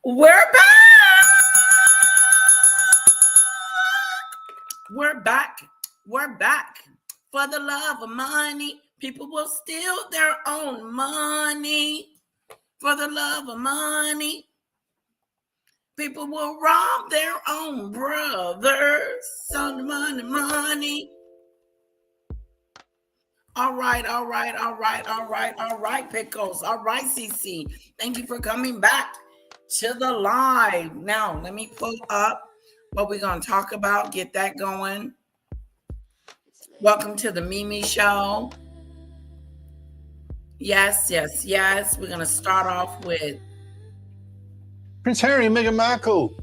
We're back. We're back. We're back. For the love of money, people will steal their own money. For the love of money, people will rob their own brothers. So money. All right, Pickles. All right, CC. Thank you for coming back to the live. Now, let me pull up what we're going to talk about. Get that going. Welcome to the Mimi Show. Yes. We're going to start off with Prince Harry and Meghan Markle.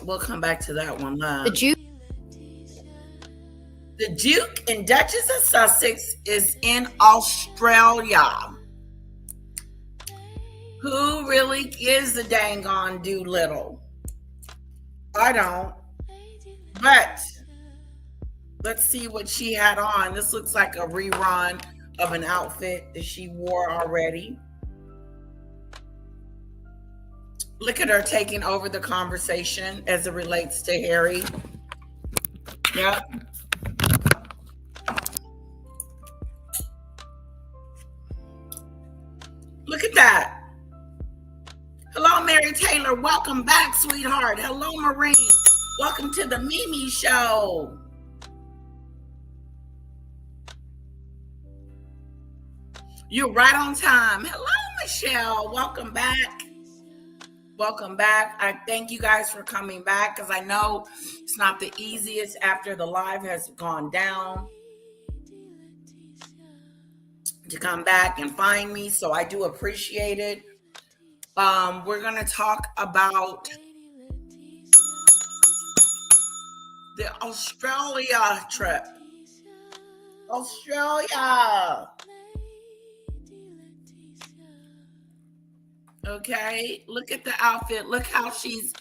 We'll come back to that one. The Duke and Duchess of Sussex is in Australia. Who really gives a dang on Doolittle? I don't. But let's see what she had on. This looks like a rerun of an outfit that she wore already. Look at her taking over the conversation as it relates to Harry. Yep. Look at that. Hello, Mary Taylor. Welcome back, sweetheart. Hello, Maureen. Welcome to the Mimi Show. You're right on time. Hello, Michelle. Welcome back. I thank you guys for coming back because I know it's not the easiest after the live has gone down to come back and find me. So I do appreciate it. We're going to talk about the Australia trip. Australia. Okay, look at the outfit. Look how she's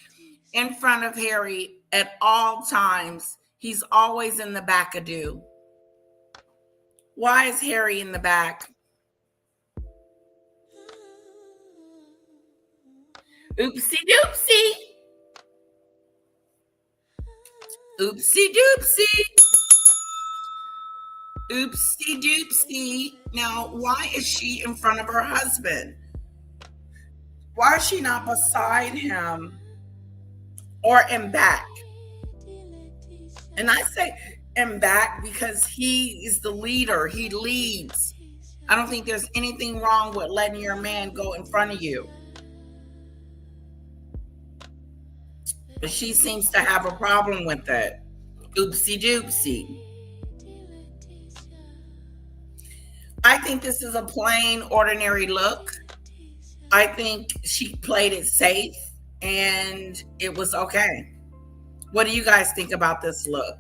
in front of Harry at all times. He's always in the back of do. Why is Harry in the back? Oopsie doopsie. Oopsie doopsie. Oopsie doopsie. Now, why is she in front of her husband? Why is she not beside him or in back? And I say in back because he is the leader. He leads. I don't think there's anything wrong with letting your man go in front of you. But she seems to have a problem with it. Oopsie doopsie. I think this is a plain, ordinary look. I think she played it safe and it was okay. What do you guys think about this look?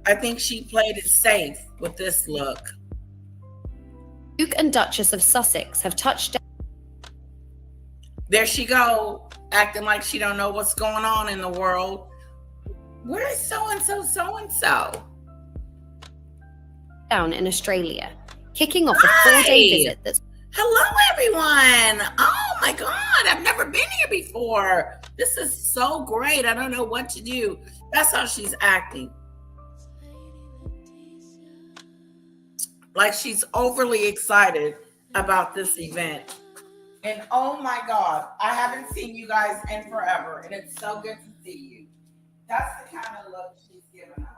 I think she played it safe with this look. Duke and Duchess of Sussex have touched down. There she go, acting like she don't know what's going on in the world. Where is so-and-so? Down in Australia, kicking off a 4-day visit that's... Hello, everyone. Oh, my God. I've never been here before. This is so great. I don't know what to do. That's how she's acting. Like she's overly excited about this event. And oh, my God, I haven't seen you guys in forever. And it's so good to see you. That's the kind of look she's giving us.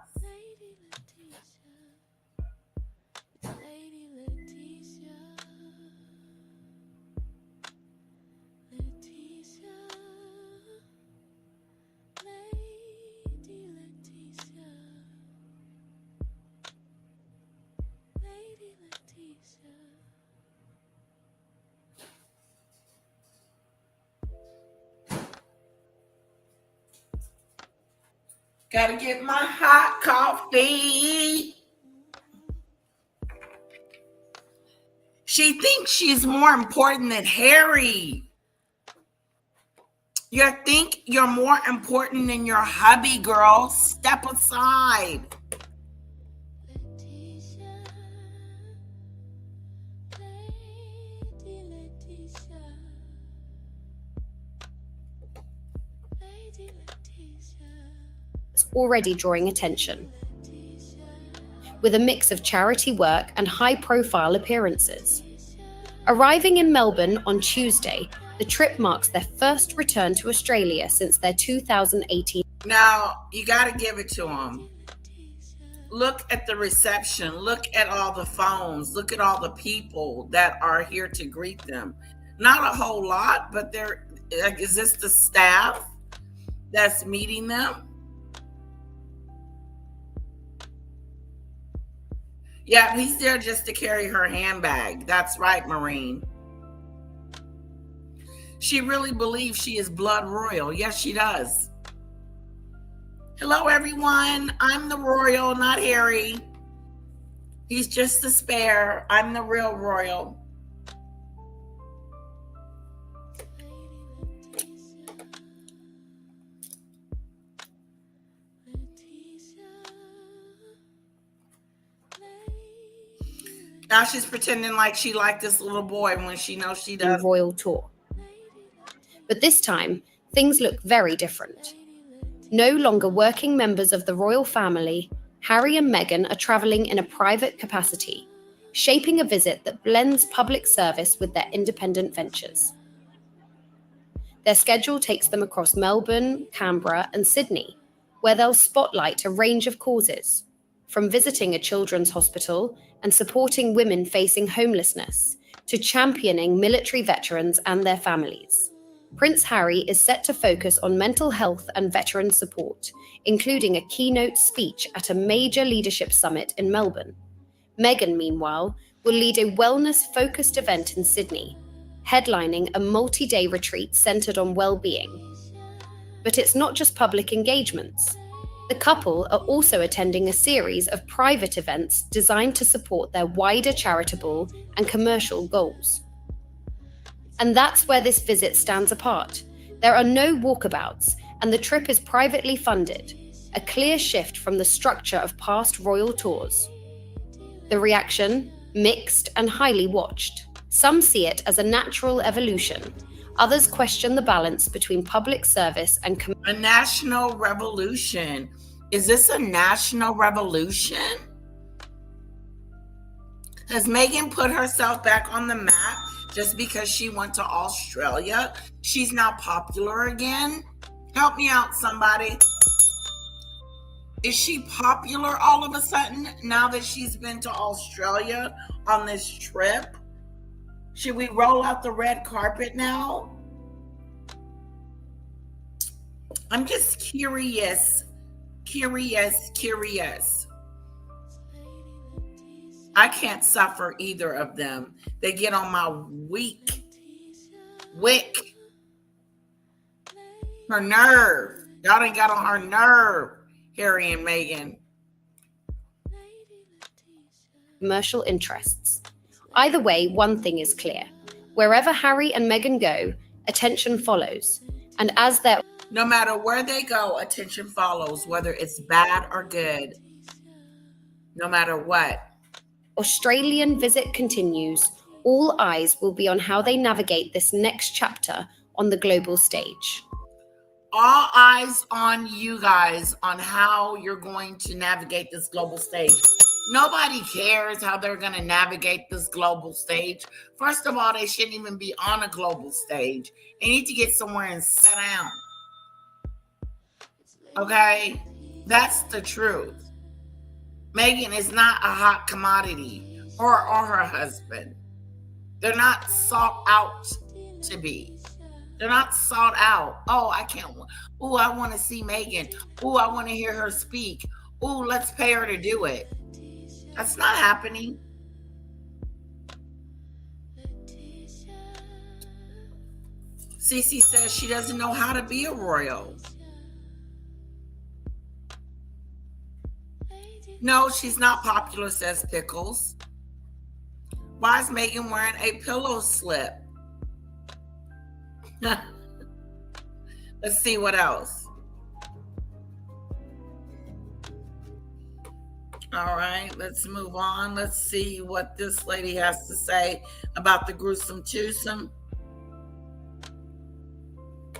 Gotta get my hot coffee. She thinks she's more important than Harry. You think you're more important than your hubby, girl. Step aside. already drawing attention. With a mix of charity work and high-profile appearances. Arriving in Melbourne on Tuesday, the trip marks their first return to Australia since their 2018. Now, you got to give it to them. Look at the reception. Look at all the phones. Look at all the people that are here to greet them. Not a whole lot, but is this the staff that's meeting them? Yeah, he's there just to carry her handbag. That's right, Maureen. She really believes she is blood royal. Yes, she does. Hello, everyone. I'm the royal, not Harry. He's just the spare. I'm the real royal. Now she's pretending like she liked this little boy when she knows she does. Royal tour. But this time, things look very different. No longer working members of the royal family, Harry and Meghan are travelling in a private capacity, shaping a visit that blends public service with their independent ventures. Their schedule takes them across Melbourne, Canberra, and Sydney, where they'll spotlight a range of causes, from visiting a children's hospital and supporting women facing homelessness, to championing military veterans and their families. Prince Harry is set to focus on mental health and veteran support, including a keynote speech at a major leadership summit in Melbourne. Meghan, meanwhile, will lead a wellness-focused event in Sydney, headlining a multi-day retreat centered on well-being. But it's not just public engagements. The couple are also attending a series of private events designed to support their wider charitable and commercial goals. And that's where this visit stands apart. There are no walkabouts, and the trip is privately funded, a clear shift from the structure of past royal tours. The reaction? Mixed and highly watched. Some see it as a natural evolution. Others question the balance between public service and a national revolution. Is this a national revolution? Has Meghan put herself back on the map just because she went to Australia? She's now popular again? Help me out, somebody. Is she popular all of a sudden now that she's been to Australia on this trip? Should we roll out the red carpet now? I'm just curious. I can't suffer either of them. They get on my wick. Her nerve. Y'all done got on her nerve, Harry and Meghan. Commercial interests. Either way, one thing is clear. Wherever Harry and Meghan go, attention follows. And as their no matter where they go, attention follows, whether it's bad or good. No matter what. Australian visit continues, all eyes will be on how they navigate this next chapter on the global stage. All eyes on you guys on how you're going to navigate this global stage. Nobody cares how they're going to navigate this global stage. First of all, they shouldn't even be on a global stage. They need to get somewhere and sit down. Okay? That's the truth. Meghan is not a hot commodity, or her husband. They're not sought out to be. They're not sought out. Oh, I can't. Oh, I want to see Meghan. Oh, I want to hear her speak. Oh, let's pay her to do it. That's not happening. Cece says she doesn't know how to be a royal. No, she's not popular, says Pickles. Why is Meghan wearing a pillow slip? Let's see what else. All right, let's move on. Let's see what this lady has to say about the gruesome twosome.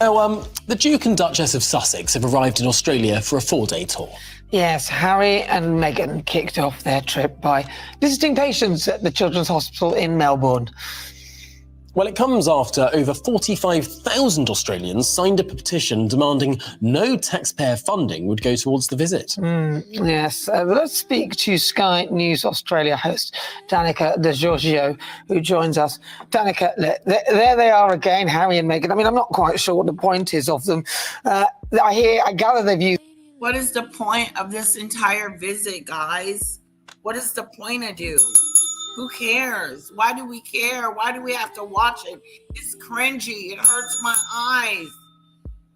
The Duke and Duchess of Sussex have arrived in Australia for a 4-day tour. Yes, Harry and Meghan kicked off their trip by visiting patients at the Children's Hospital in Melbourne. Well, it comes after over 45,000 Australians signed a petition demanding no taxpayer funding would go towards the visit. Yes, let's speak to Sky News Australia host Danica De Giorgio, who joins us. Danica, there they are again, Harry and Meghan. I mean, I'm not quite sure what the point is of them. I gather they've used... What is the point of this entire visit, guys? What is the point of you? Who cares? Why do we care? Why do we have to watch it? It's cringy. It hurts my eyes.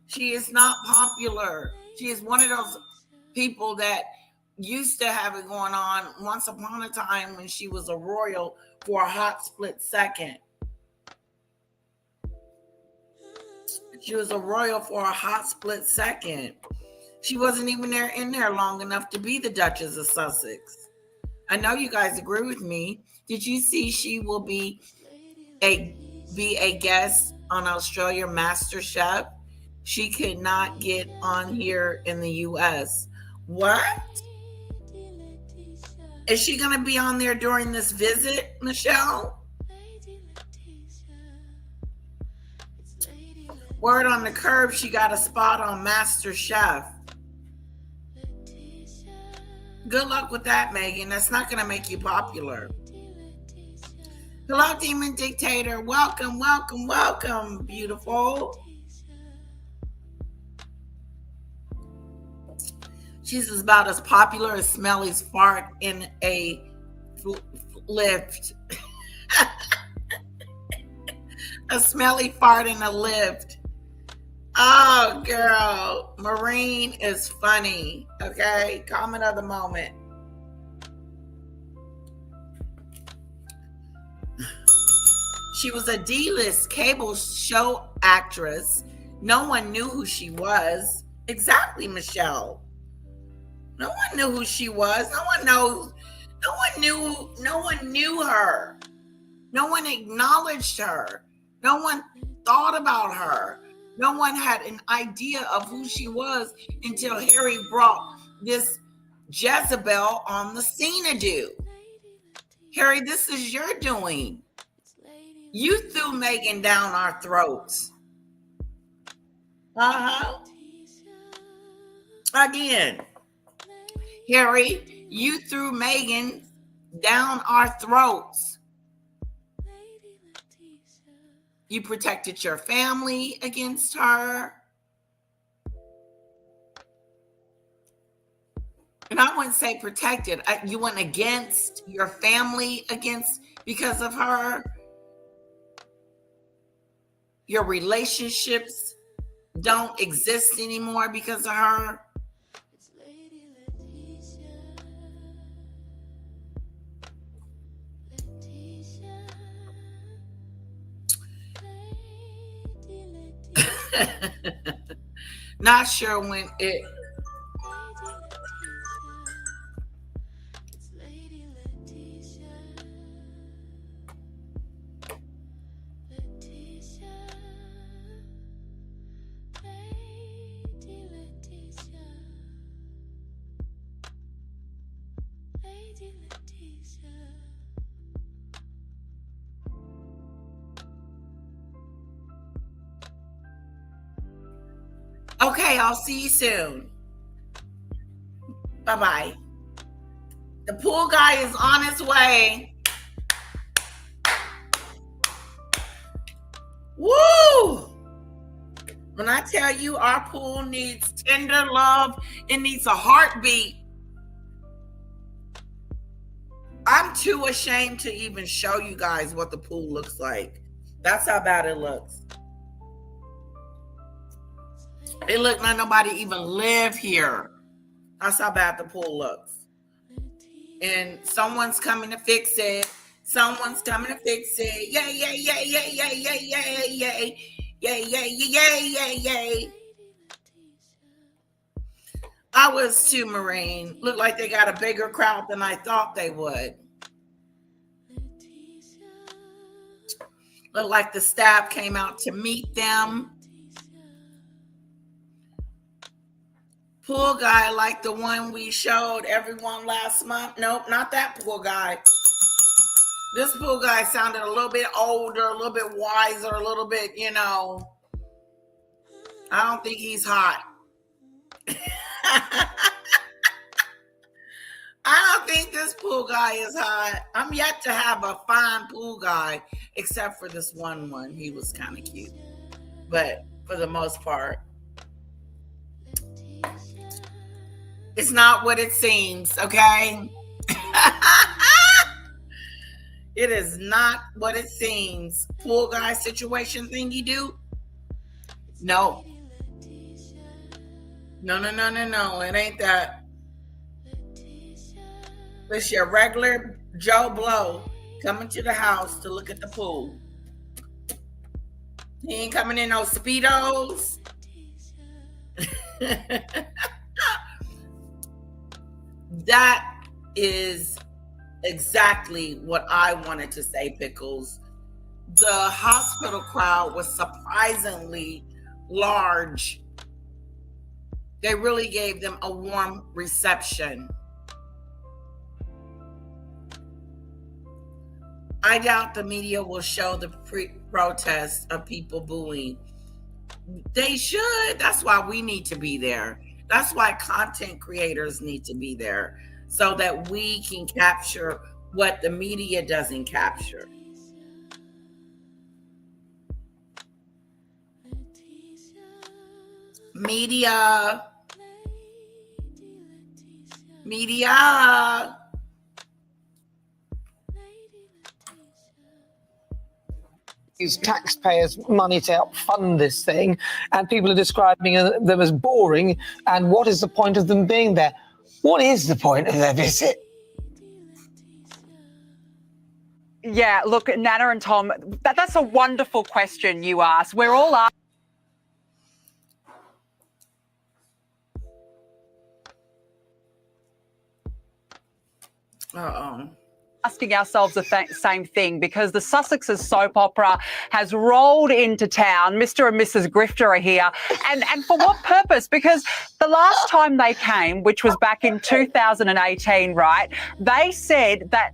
She is not popular. She is one of those people that used to have it going on once upon a time when she was a royal for a hot split second. She was a royal for a hot split second. She wasn't even in there long enough to be the Duchess of Sussex. I know you guys agree with me. Did you see she will be a guest on Australia MasterChef? She could not get on here in the US. What? Is she going to be on there during this visit, Michelle? Word on the curb, she got a spot on MasterChef. Good luck with that, Meghan. That's not going to make you popular. Hello, Demon Dictator. Welcome, welcome, welcome, beautiful. She's about as popular as Smelly's fart in a lift. A smelly fart in a lift. Oh, girl. Marine is funny. Okay? Comment of the moment. She was a D-list cable show actress. No one knew who she was. Exactly, Michelle. No one knew who she was. No one knew her. No one acknowledged her. No one thought about her. No one had an idea of who she was until Harry brought this Jezebel on the scene. Harry, this is your doing. You threw Meghan down our throats. Again, Harry, you threw Meghan down our throats. You protected your family against her. And I wouldn't say protected. You went against your family because of her. Your relationships don't exist anymore because of her. Not sure when it... Okay, I'll see you soon. Bye-bye. The pool guy is on his way. Woo! When I tell you our pool needs tender love, it needs a heartbeat. I'm too ashamed to even show you guys what the pool looks like. That's how bad it looks. It looked like nobody even lived here. That's how bad the pool looks. And someone's coming to fix it. Someone's coming to fix it. Yay, yay, yay, yay, yay, yay, yay, yay. Yay, yay, yay, yay, yay. I was too, Marine. Looked like they got a bigger crowd than I thought they would. Looked like the staff came out to meet them. Pool guy like the one we showed everyone last month. Nope, not that pool guy. This pool guy sounded a little bit older, a little bit wiser, a little bit, I don't think he's hot. I don't think this pool guy is hot. I'm yet to have a fine pool guy, except for this one. He was kind of cute. But for the most part, it's not what it seems, okay? It is not what it seems. Pool guy situation thing you do? No. No. It ain't that. It's your regular Joe Blow coming to the house to look at the pool. He ain't coming in no Speedos. That is exactly what I wanted to say, Pickles. The hospital crowd was surprisingly large. They really gave them a warm reception. I doubt the media will show the protests of people booing. They should. That's why we need to be there. That's why content creators need to be there, so that we can capture what the media doesn't capture. Media. Use taxpayers' money to help fund this thing, and people are describing them as boring. And what is the point of them being there? What is the point of their visit? Yeah, look, Nana and Tom, that's a wonderful question you asked. We're all asking ourselves the same thing, because the Sussex's soap opera has rolled into town. Mr. and Mrs. Grifter are here. And for what purpose? Because the last time they came, which was back in 2018, right, they said that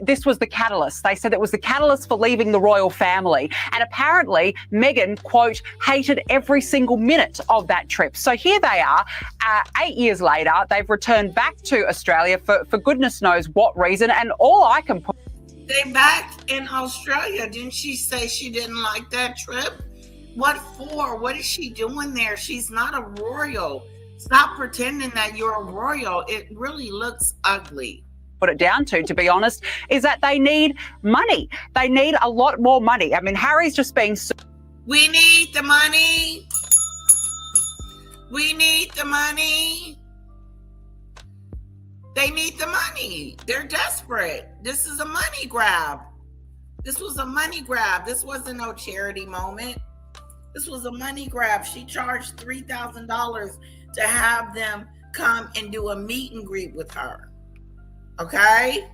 this was the catalyst. They said it was the catalyst for leaving the royal family. And apparently Meghan, quote, hated every single minute of that trip. So here they are, 8 years later, they've returned back to Australia for goodness knows what reason. And all I can put... They back in Australia. Didn't she say she didn't like that trip? What for? What is she doing there? She's not a royal. Stop pretending that you're a royal. It really looks ugly. Put it down to be honest, is that they need money. They need a lot more money. I mean, Harry's just being... We need the money. We need the money. They need the money. They're desperate. This is a money grab. This was a money grab. This wasn't no charity moment. This was a money grab. She charged $3,000 to have them come and do a meet and greet with her. Okay?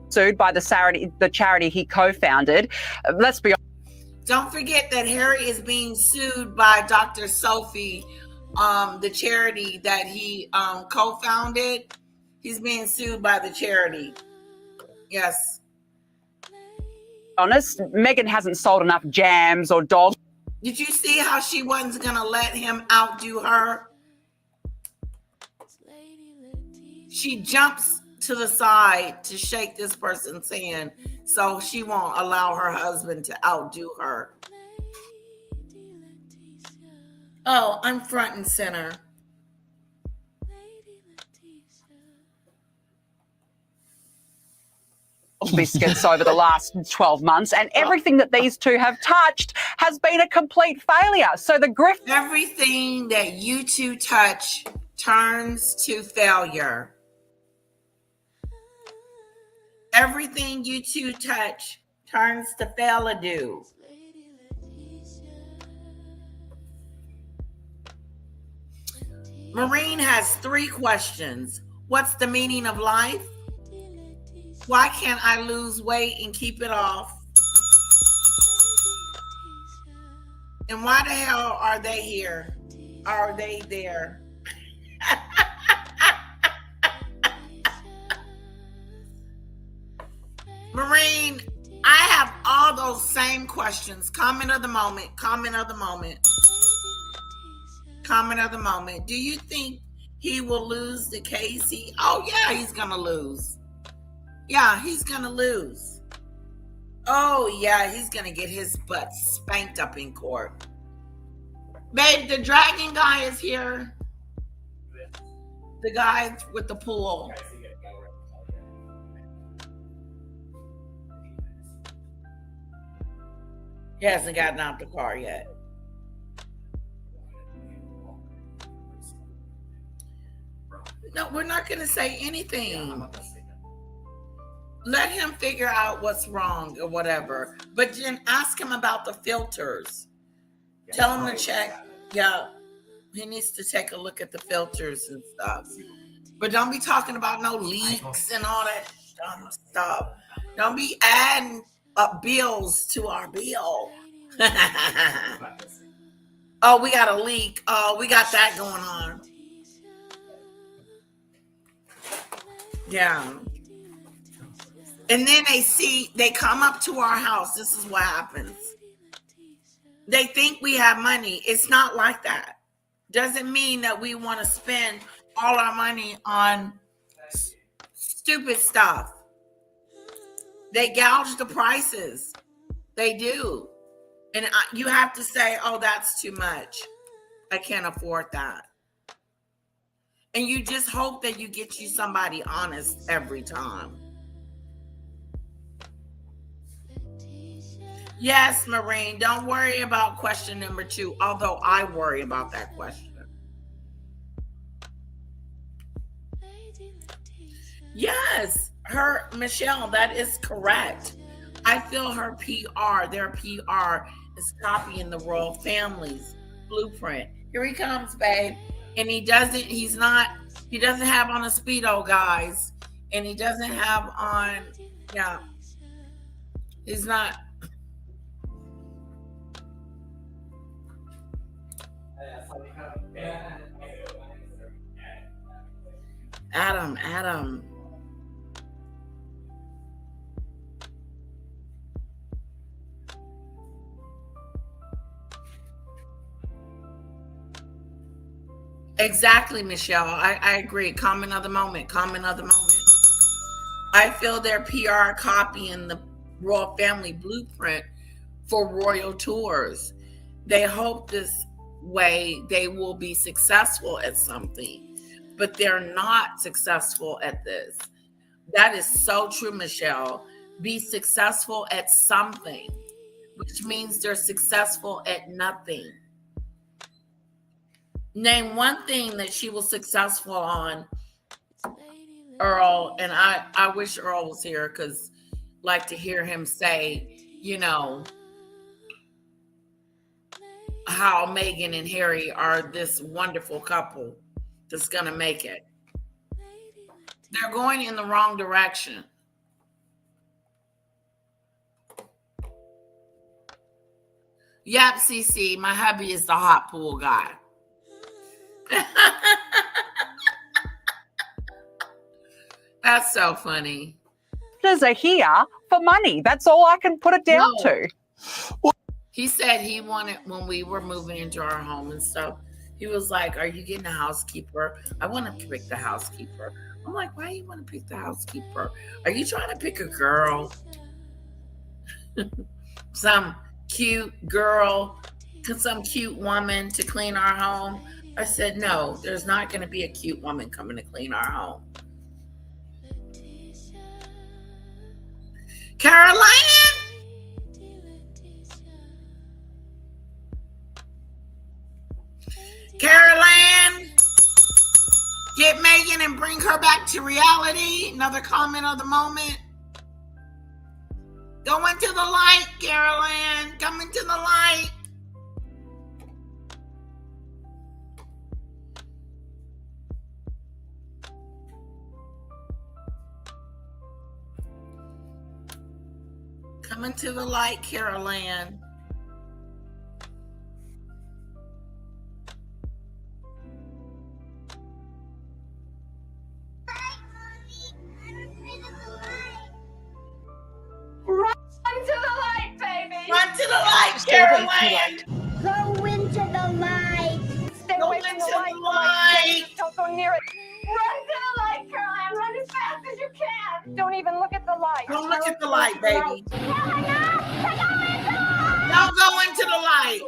Sued by the charity he co-founded. Let's be honest. Don't forget that Harry is being sued by Dr. Sophie, the charity that he co-founded. He's being sued by the charity. Yes. Honest, Meghan hasn't sold enough jams or dogs. Did you see how she wasn't going to let him outdo her? She jumps to the side to shake this person's hand so she won't allow her husband to outdo her. Oh, I'm front and center. Biscuits over the last 12 months, and everything that these two have touched has been a complete failure. So the grift... Everything that you two touch turns to failure. Everything you two touch turns to fail-a-do. Maureen has 3 questions. What's the meaning of life? Why can't I lose weight and keep it off? And why the hell are they here? are they there? Marine, I have all those same questions. Comment of the moment. Comment of the moment. Comment of the moment. Do you think he will lose the case? Oh yeah, he's gonna lose. Yeah, he's gonna lose. Oh yeah, he's gonna get his butt spanked up in court. Babe, the dragon guy is here. The guy with the pool. He hasn't gotten out the car yet. No, we're not going to say anything. Let him figure out what's wrong or whatever. But then ask him about the filters. Tell him to check. Yeah, he needs to take a look at the filters and stuff. But don't be talking about no leaks and all that dumb stuff. Don't be adding up bills to our bill. Oh, we got a leak. Oh, we got that going on. Yeah. And then they come up to our house. This is what happens. They think we have money. It's not like that. Doesn't mean that we want to spend all our money on stupid stuff. They gouge the prices. They do. And you have to say, oh, that's too much. I can't afford that. And you just hope that you get you somebody honest every time. Yes, Maureen, don't worry about question number 2, although I worry about that question. Yes, Michelle, that is correct. I feel her PR, their PR is copying the royal family's blueprint. Here he comes, babe. And he doesn't have on a Speedo, guys. And he doesn't have on, yeah. He's not. Adam. Exactly, Michelle. I agree. Comment of the moment. I feel their PR copying the royal family blueprint for royal tours. They hope this way they will be successful at something, but they're not successful at this. That is so true, Michelle. Be successful at something, which means they're successful at nothing. Name one thing that she was successful on, Earl, and I wish Earl was here because I like to hear him say, how Meghan and Harry are this wonderful couple that's going to make it. They're going in the wrong direction. Yep, CC, my hubby is the hot pool guy. That's so funny. Are here for money. That's all I can put it down to. He said he wanted, when we were moving into our home and stuff, he was like, are you getting a housekeeper? I want to pick the housekeeper. I'm like, why do you want to pick the housekeeper? Are you trying to pick a girl? Some cute girl, some cute woman to clean our home? I said, no, there's not going to be a cute woman coming to clean our home. Caroline? Get Meghan and bring her back to reality. Another comment of the moment. Go into the light, Caroline. Come into the light. Come into the light, Caroline. light, Carol Ann. Go into the light. Stay Go away into from the light. the light. Don't go near it. Run to the light, Caroline. Run as fast as you can. Don't even look at the light. Don't look at the light, baby. Don't go into the light.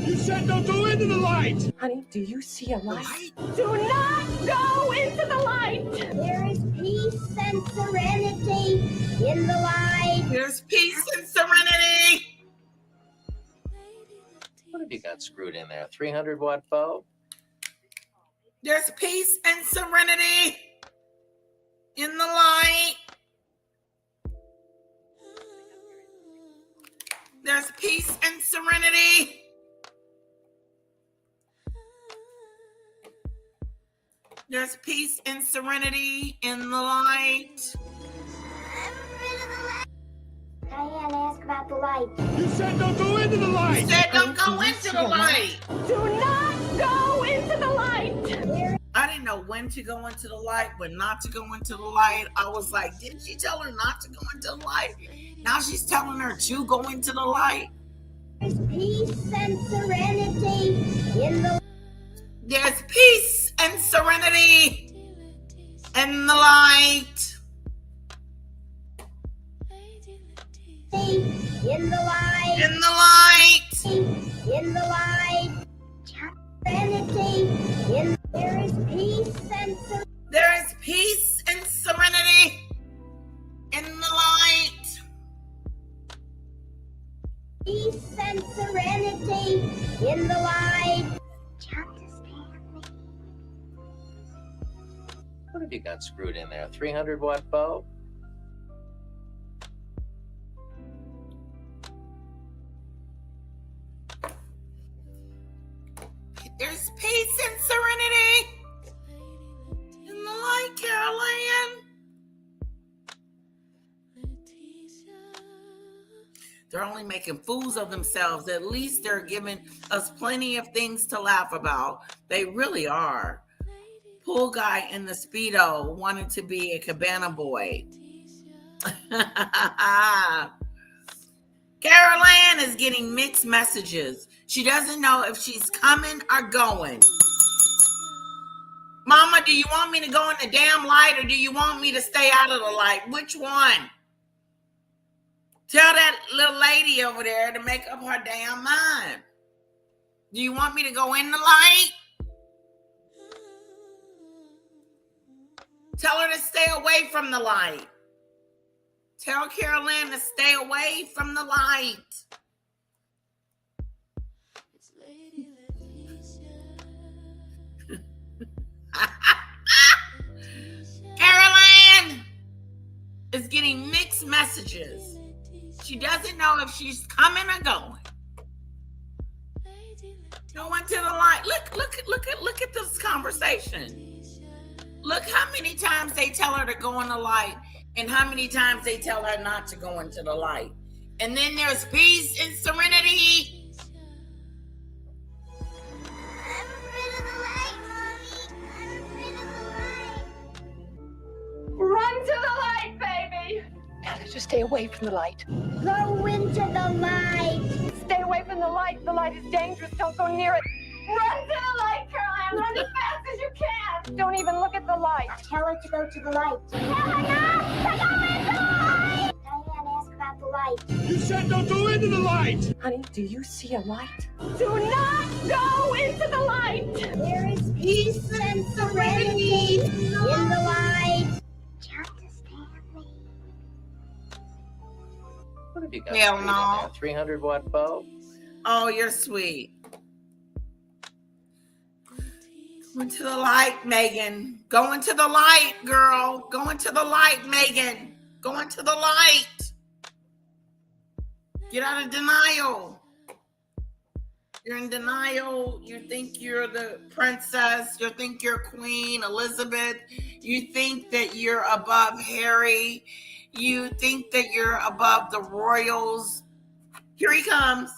You said don't go into the light. Honey, do you see a light? Do not go into the light. There is peace and serenity in the light. There's peace and serenity. What have you got screwed in there? 300-watt bulb? There's peace and serenity in the light. There's peace and serenity. There's peace and serenity in the light. Diane, ask about the light. You said don't go into the light. You said don't go into the light. Do not go into the light. I didn't know when to go into the light, when not to go into the light. I was like, didn't she tell her not to go into the light? Now she's telling her to go into the light. There's peace and serenity in the There's peace and serenity in the light. in the light. In the light. In the light. Serenity in there is peace and serenity. There is peace and serenity in the light. Peace and serenity in the light. What have you got screwed in there? 300-watt bulb? There's peace and serenity in the light, Caroline. They're only making fools of themselves. At least they're giving us plenty of things to laugh about. They really are. Pool guy in the Speedo wanted to be a cabana boy. Carol Ann is getting mixed messages. She doesn't know if she's coming or going. Mama, do you want me to go in the damn light or do you want me to stay out of the light? Which one? Tell that little lady over there to make up her damn mind. Do you want me to go in the light? Tell her to stay away from the light. Tell Carol Ann to stay away from the light. Carol Ann is getting mixed messages. She doesn't know if she's coming or going. Go into the light. Look at this conversation. Look how many times they tell her to go in the light and how many times they tell her not to go into the light. And then there's peace and serenity. Run to the light, baby. Now let's just stay away from the light. Go into the light. Stay away from the light. The light is dangerous. Don't go near it. Run to the light, Caroline. Run as fast as you can. Don't even look at the light. Tell her to go to the light. Tell her not to go into the light. Diane, ask about the light. You said don't go into the light. Honey, do you see a light? Do not go into the light. There is peace and serenity in the light. What have you got Hell screwed no. in there? 300-watt bulb? Oh, you're sweet. Go into the light, Meghan. Go into the light, girl. Go into the light, Meghan. Go into the light. Get out of denial. You're in denial. You think you're the princess. You think you're Queen Elizabeth. You think that you're above Harry. You think that you're above the royals. Here he comes.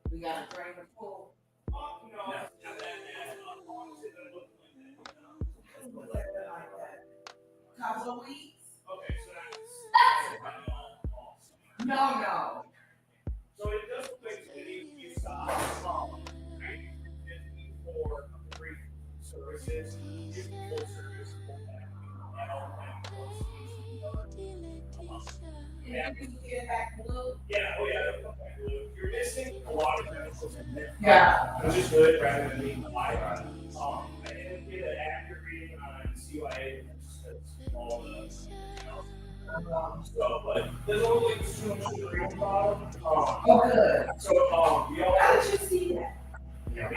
We got to bring the pool. was it like that? Couple of weeks? Okay, so that's all. No, no. So it does look like it needs to be stopped. 50 for free services, 50 full service, full packaging, and all that. And you can get back blue? Yeah, oh yeah, they'll come back blue. You're missing a lot of chemicals in there. Yeah. Which is good rather than being live. I didn't get an accurate reading on CYA, just because all the so, but there's only like too much sugar in the bottom. Oh, good. So, we all. How did you see that?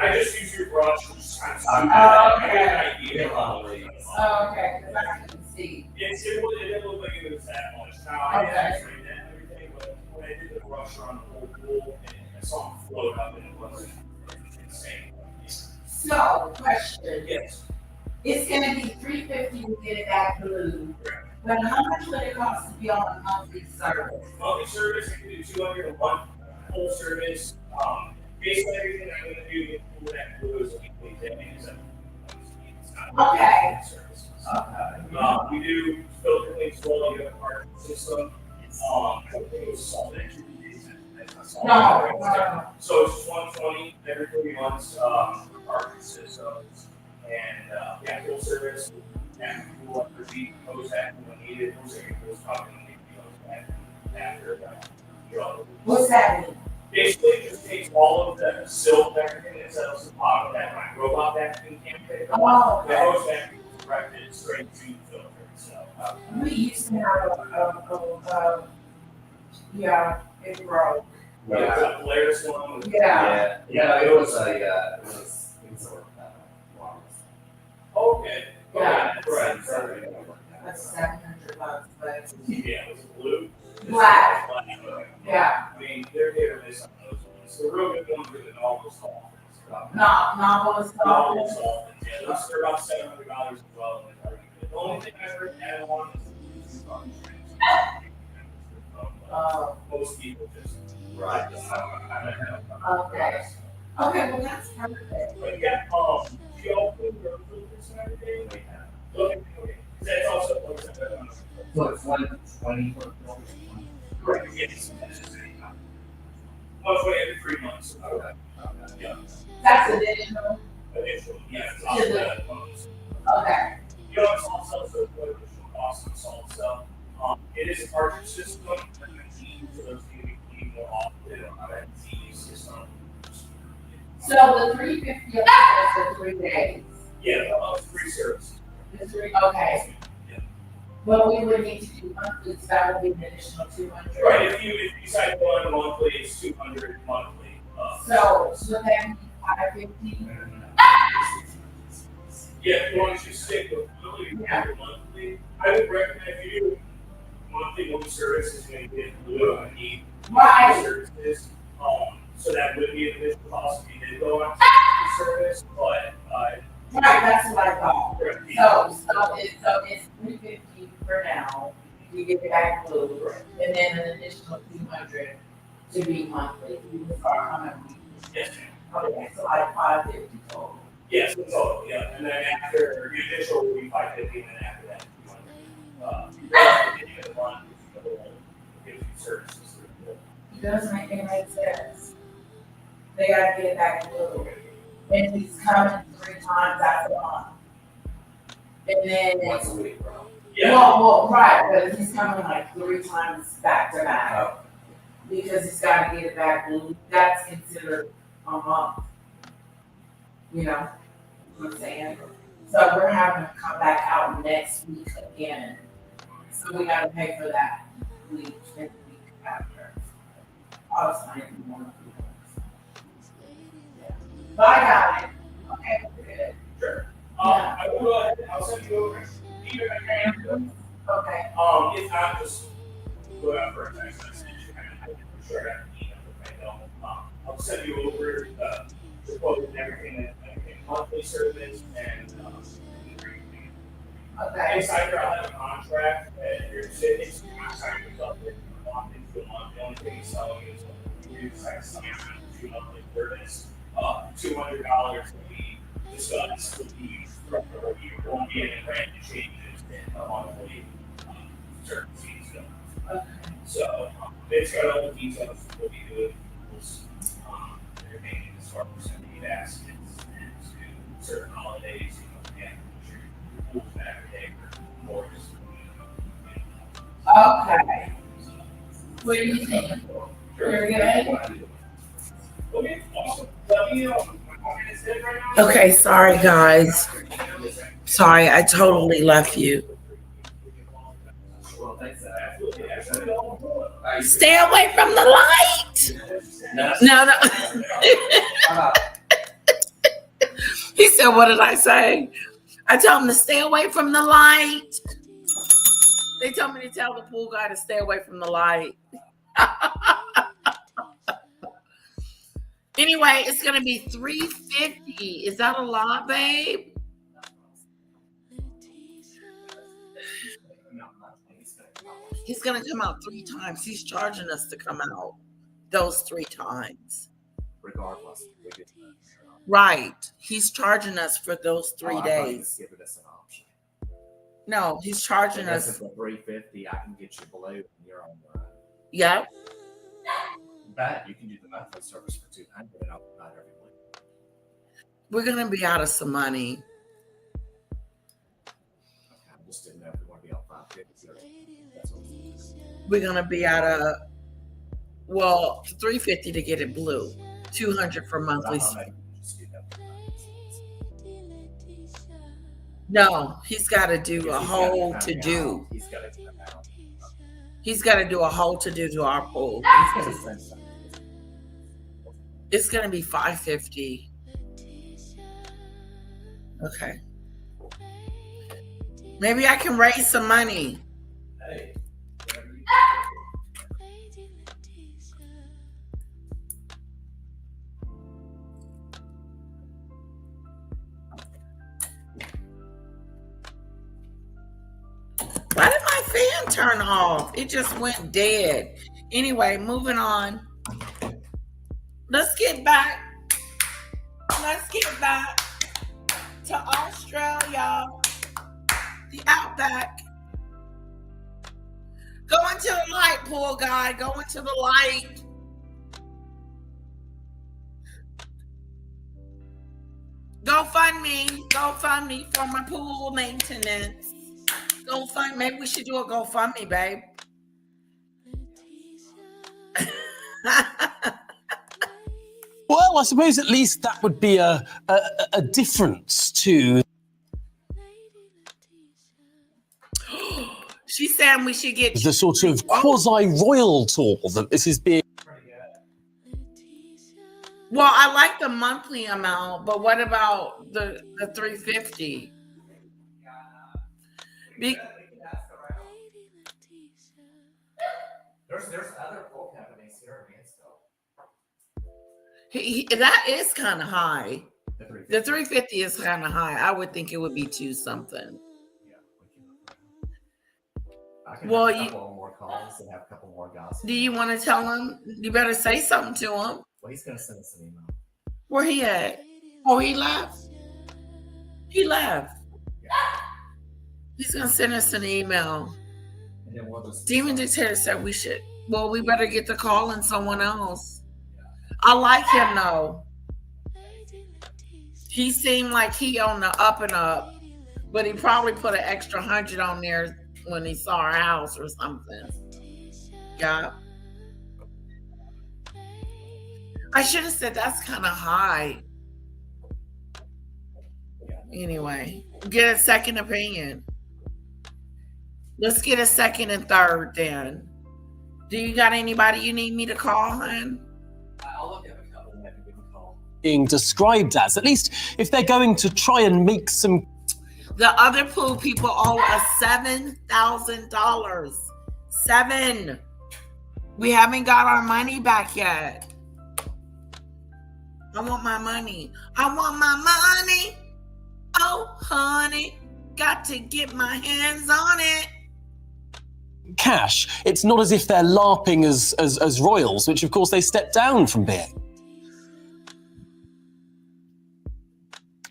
I just use your brush, which is kind of Oh, okay. I get an idea. Oh, okay, because I couldn't see. It didn't look like it was that much. Now, I didn't actually that and everything, but when I did the brush on the whole pool, and I saw him float up, and it was insane. So, question. Yes. It's gonna be $350 to get it back blue. But how much would it cost to be on a monthly service? Monthly service, I can do 200 a month, full service. Basically everything I'm gonna do with pool that blue is a weekly thing, because it's not Okay. service. Okay. We do filter cleans as well, you have a parking system. I don't think it was salt entry. No. So it's 120 every 3 months, parking systems. And, yeah, full service. And pool up for deep, hose back when needed, hose was probably going to need hose back after, What's that mean? Basically, it just takes all of the silt, everything that settles to the bottom of that my robot vacuum can't pick it up. Oh, The hose vacuum is directed straight to the filter, so. We used to have yeah, it broke. Yeah. The Polaris one was. Yeah. Yeah, it was a Okay. Yeah. Right. That's $700, but Yeah, it was blue. Black. Okay. yeah, I mean, they're hit or miss on those ones. The real good ones are the normal softens. novel is Normal soft. softens, yeah, those are about $700 as well. And they're pretty good. The only thing I've heard add on is most people just. Right. Okay. Okay, well, that's perfect. But yeah, you all put your filters and everything. Okay, that's also. So it's 120 for Correct, yes. 120 every 3 months. Okay. Yeah. That's additional. Additional, yeah, it's also that bonus. Okay. You know, it's also so what additional costs and salt stuff. It is a cartridge system, and the key for those to be cleaned more often on that TV system. So the $350 for 3 days. Yeah, free service. The three, okay. Yeah. Well, we would need to do monthly, so that would be an additional 200. Right, if you decide to go on monthly, it's 200 monthly. So that be 550. Yeah, if you want to stick with monthly, I would recommend if you do monthly one service is going to get blue and need Right. services. So that would be an additional cost if you did go on service, but Right, that's what I thought. correct. So it's 350 for now. We get it back blue, and then an additional 200 to be monthly. We would start coming. Yes, Okay, so like 550 total. yes, that's all, yeah. And then after, the initial will be 550, and then after that, 200. Services. It doesn't make any sense. They gotta get it back blue. And he's coming 3 times out a month. And then once a week, bro. Yeah. well, right, but he's coming like 3 times back to back. Oh. Because he's gotta get it back blue. That's considered a month. You know what I'm saying? So we're having to come back out next week again. So we gotta pay for that week and the week after. I was finding one of yeah. But I got it. Okay, we're good. Sure. Yeah. I will go ahead, I'll send you over. Either I can. Okay. If not, just go out for a text message. I'm sure I have an email if I don't. I'll send you over the quote and everything, monthly service and Okay. inside here, I'll have a contract and you're sitting, so you're not signing yourself in locked into a month. The only thing he's selling is you decide to sign on to monthly service. $200 that we discussed would be throughout the whole year. There won't be any random changes in the monthly certain fees. So it's got all the details of what we do. Everything as far as sending baskets and to certain holidays, and sure your pool's back there or just. Okay. What do you think? You're good? Okay, awesome. Let me know. Okay, sorry guys. Sorry, I totally left you. Stay away from the light. No. He said, what did I say? I told him to stay away from the light. They told me to tell the pool guy to stay away from the light. Anyway, it's going to be $350. Is that a lot, babe? He's going to come out 3 times. He's charging us to come out those 3 times. Regardless. Right. He's charging us for those 3 days. Give us an option. No, he's charging us. For $350, I can get you blue and you're on the run. Yep. But you can do the monthly service for $200 and I'll provide every week. We're going to be out of some money. I just didn't know if we want to be on $550 or that's what We're going to be out of, well, $350 to get it blue. $200 for monthly. No, he's got to do a whole to do. He's got to do a whole to do to our pool. It's going to be $550. Okay. Maybe I can raise some money. Why did my fan turn off? It just went dead. Anyway, moving on. Let's get back to Australia, the outback. Go into the light, pool guy. Go into the light. GoFundMe for my pool maintenance. Maybe we should do a GoFundMe, babe. Well, I suppose at least that would be a difference to. She's saying we should get the sort of quasi-royal tour that this is being. Well, I like the monthly amount, but what about the $350? There's other pool companies here in Mansfield. That is kind of high. The 350 is kind of high. I would think it would be 2 something. I can Well, have a couple more calls and have a couple more gossip. Do you want to tell him? You better say something to him. Well, he's going to send us an email. Where he at? Oh, he left? He left. Yeah. He's going to send us an email. And then we'll just Demon Dictator said we better get the call in someone else. I like him though. He seemed like he on the up and up, but he probably put an extra 100 on there when he saw our house or something. Yeah. I should have said that's kind of high. Anyway, get a second opinion. Let's get a second and third then. Do you got anybody you need me to call, hon? I'll look at a couple and maybe we can call. Being described as, at least if they're going to try and make some. The other pool people owe us $7,000. 7. We haven't got our money back yet. I want my money. I want my money. Oh, honey, got to get my hands on it. Cash. It's not as if they're LARPing as royals, which of course they stepped down from being.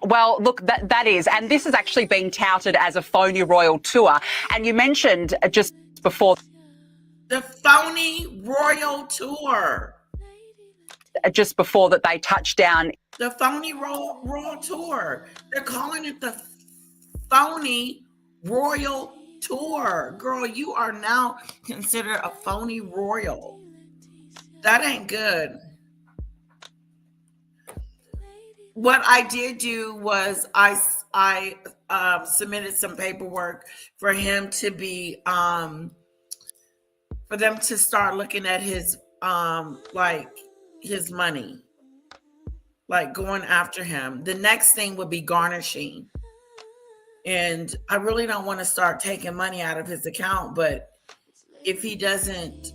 Well, look, that is, and this is actually being touted as a phony royal tour. And you mentioned just before the phony royal tour. Just before that they touched down. The phony royal tour. They're calling it the phony royal tour. Girl, you are now considered a phony royal. That ain't good. What I did do was I submitted some paperwork for him to be for them to start looking at his like his money, like going after him. The next thing would be garnishing. And I really don't want to start taking money out of his account, but if he doesn't,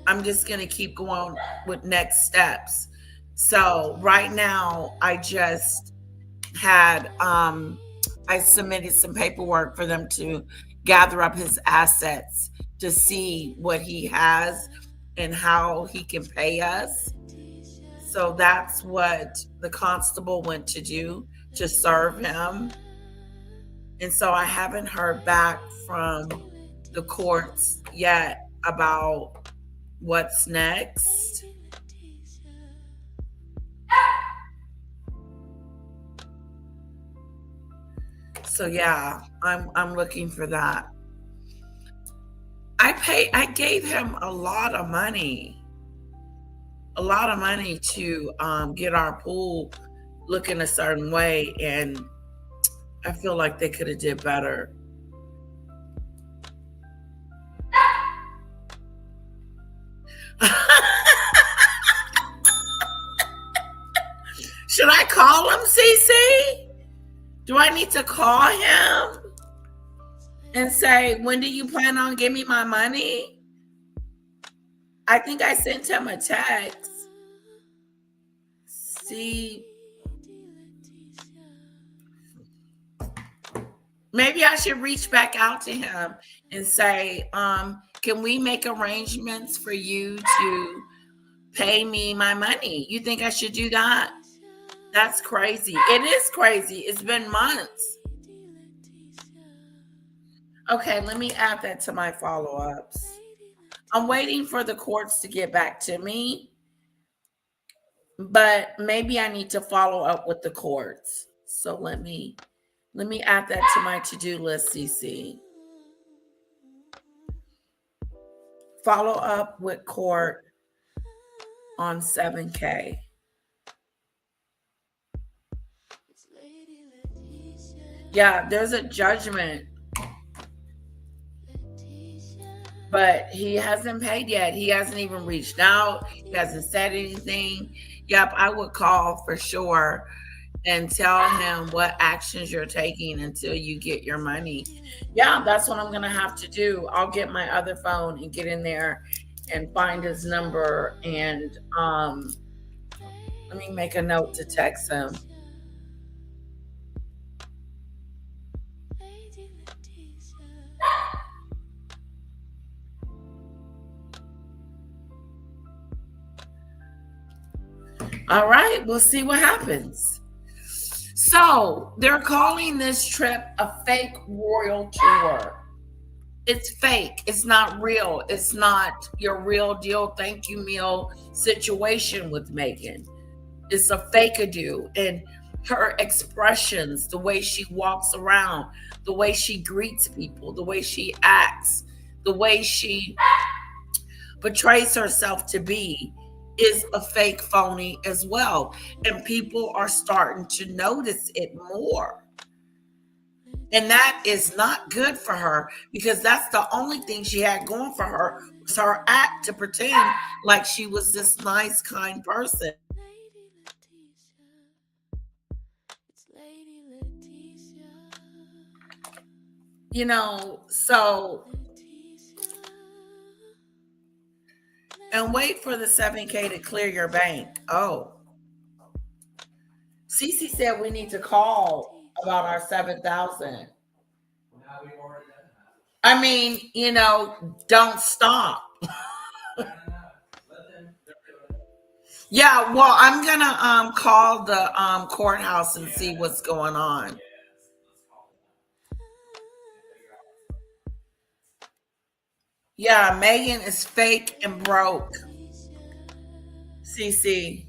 I'm just going to keep going with next steps. So right now I just had I submitted some paperwork for them to gather up his assets to see what he has and how he can pay us. So that's what the constable went to do, to serve him. And so I haven't heard back from the courts yet about what's next. So yeah, I'm looking for that. I gave him a lot of money to get our pool looking a certain way, and I feel like they could have did better. Should I call him, Cece? Do I need to call him and say, when do you plan on giving me my money? I think I sent him a text. See, maybe I should reach back out to him and say, can we make arrangements for you to pay me my money? You think I should do that? That's crazy. It is crazy. It's been months. Okay, let me add that to my follow-ups. I'm waiting for the courts to get back to me, but maybe I need to follow up with the courts. So let me add that to my to-do list, CC. Follow up with court on 7K. Yeah, there's a judgment, but he hasn't paid yet. He hasn't even reached out. He hasn't said anything. Yep, I would call for sure and tell him what actions you're taking until you get your money. Yeah, that's what I'm going to have to do. I'll get my other phone and get in there and find his number, and let me make a note to text him. All right, we'll see what happens. So they're calling this trip a fake royal tour. It's fake. It's not real. It's not your real deal thank you meal situation with Meghan. It's a fake-a-do. And her expressions, the way she walks around, the way she greets people, the way she acts, the way she portrays herself to be, is a fake phony as well. And people are starting to notice it more. And that is not good for her, because that's the only thing she had going for her, was her act to pretend like she was this nice, kind person. You know, so, and wait for the 7K to clear your bank. Oh, Cece said we need to call about our 7,000. I mean, you know, don't stop. Yeah, well, I'm gonna call the courthouse and see what's going on. Yeah, Megan is fake and broke. CC.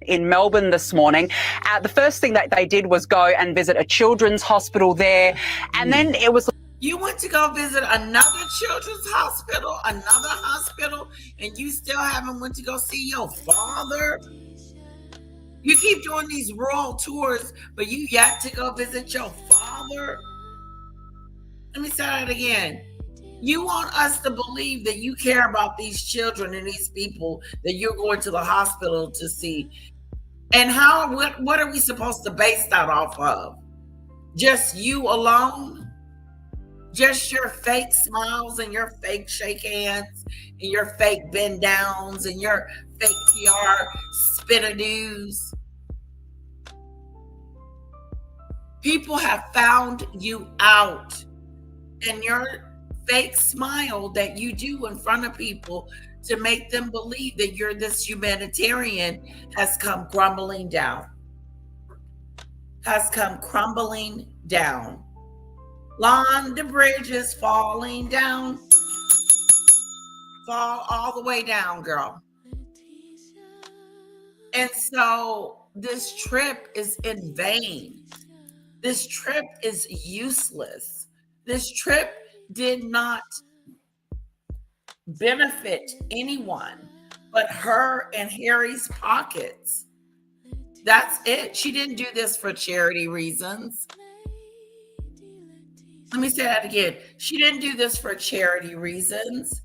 In Melbourne this morning. The first thing that they did was go and visit a children's hospital there. And then it was... You went to go visit another children's hospital, and you still haven't went to go see your father? You keep doing these rural tours, but you yet to go visit your father? Let me say that again. You want us to believe that you care about these children and these people that you're going to the hospital to see. And what are we supposed to base that off of? Just you alone? Just your fake smiles and your fake shake hands and your fake bend downs and your fake PR spin-a-doos? People have found you out, and your fake smile that you do in front of people to make them believe that you're this humanitarian has come crumbling down. London Bridge is falling down. Fall all the way down, girl. And so this trip is in vain. This trip is useless. This trip did not benefit anyone but her and Harry's pockets. That's it. She didn't do this for charity reasons. Let me say that again. She didn't do this for charity reasons.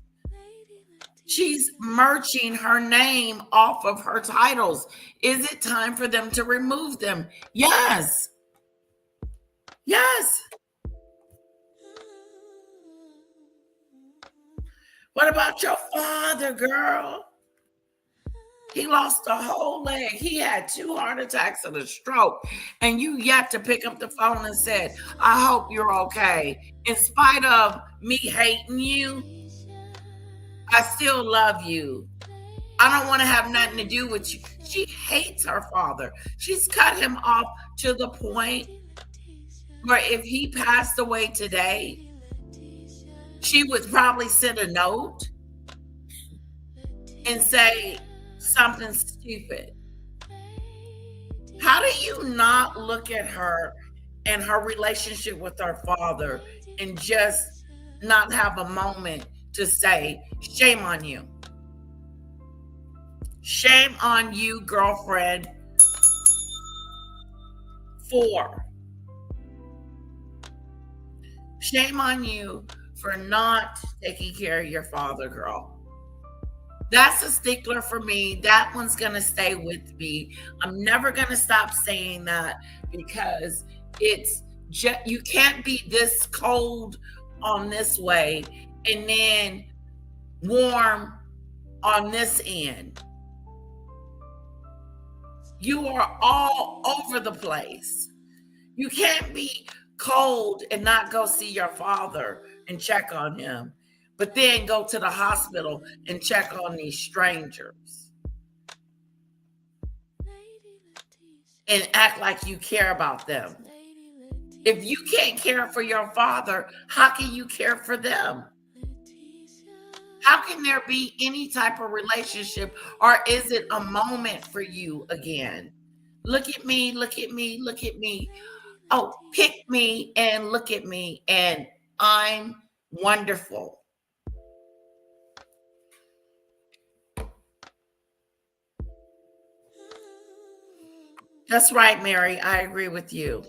She's merging her name off of her titles. Is it time for them to remove them? Yes. Yes. What about your father, girl? He lost a whole leg. He had 2 heart attacks and a stroke. And you yet to pick up the phone and said, I hope you're okay. In spite of me hating you, I still love you. I don't want to have nothing to do with you. She hates her father. She's cut him off to the point where if he passed away today, she would probably send a note and say something stupid. How do you not look at her and her relationship with her father and just not have a moment to say, shame on you? Shame on you, girlfriend. 4. Shame on you for not taking care of your father, girl. That's a stickler for me. That one's going to stay with me. I'm never going to stop saying that because it's just, you can't be this cold on this way and then warm on this end. You are all over the place. You can't be cold and not go see your father and check on him, but then go to the hospital and check on these strangers and act like you care about them. If you can't care for your father, how can you care for them? How can there be any type of relationship, or is it a moment for you again? Look at me, look at me, look at me. Oh, pick me and look at me, and I'm wonderful. That's right, Mary. I agree with you.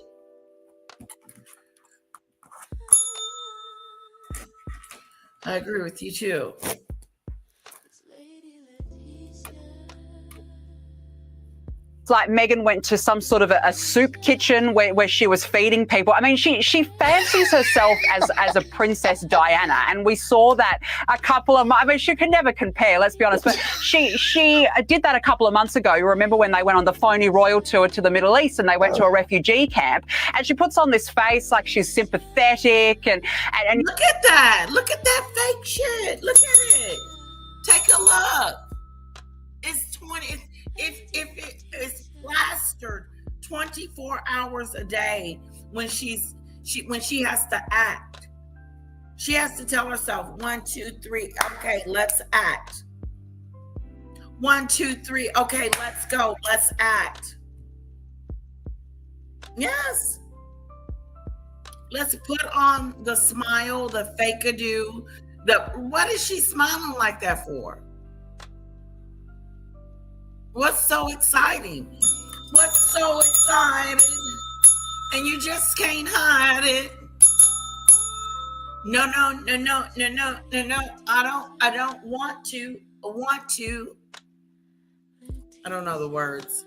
I agree with you too. It's like Meghan went to some sort of a soup kitchen where she was feeding people. I mean, she fancies herself as a Princess Diana, and we saw that a couple of months. I mean, she can never compare, let's be honest, but she did that a couple of months ago. You remember when they went on the phony royal tour to the Middle East and they went to a refugee camp, and she puts on this face like she's sympathetic and look at that. Look at that fake shit. Look at it. Take a look. It's if it is plastered 24 hours a day when she has to act. She has to tell herself 1, 2, 3, okay, let's act. 1, 2, 3, okay, let's go, let's act. Yes. Let's put on the smile, the fake-a-do. What is she smiling like that for? What's so exciting? What's so exciting? And you just can't hide it. No. I don't want to. I want to. I don't know the words.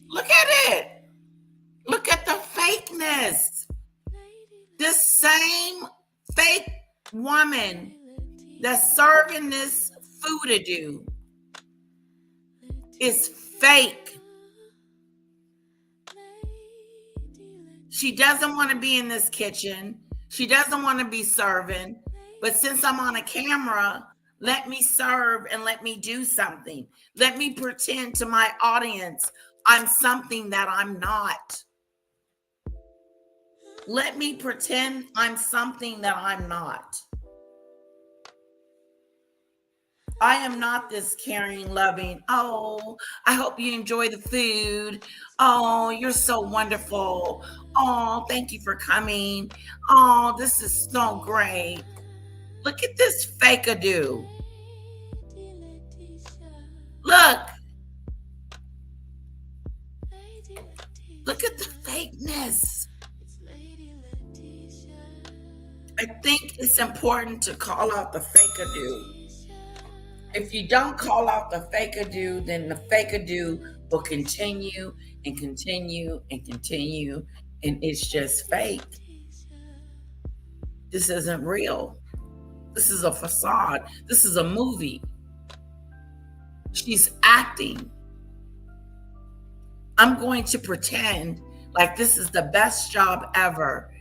Look at it. Look at the fakeness. This same fake woman that's serving this food-a-do is fake. She doesn't want to be in this kitchen. She doesn't want to be serving. But since I'm on a camera, let me serve and let me do something. Let me pretend to my audience I'm something that I'm not. Let me pretend I'm something that I'm not. I am not this caring, loving, oh, I hope you enjoy the food. Oh, you're so wonderful. Oh, thank you for coming. Oh, this is so great. Look at this fake-a-do. Look. Look at the fakeness. I think it's important to call out the fake-a-do. If you don't call out the fake-a-do, then the fake-a-do will continue and continue and continue, and it's just fake. This isn't real. This is a facade. This is a movie. She's acting. I'm going to pretend like this is the best job ever,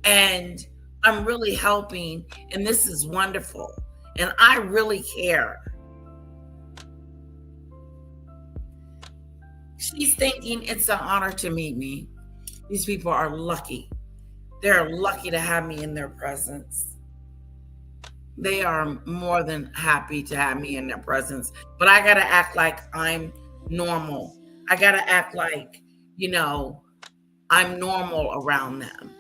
and I'm really helping, and this is wonderful, and I really care. She's thinking it's an honor to meet me. These people are lucky. They're lucky to have me in their presence. They are more than happy to have me in their presence, but I got to act like I'm normal. I got to act like, I'm normal around them.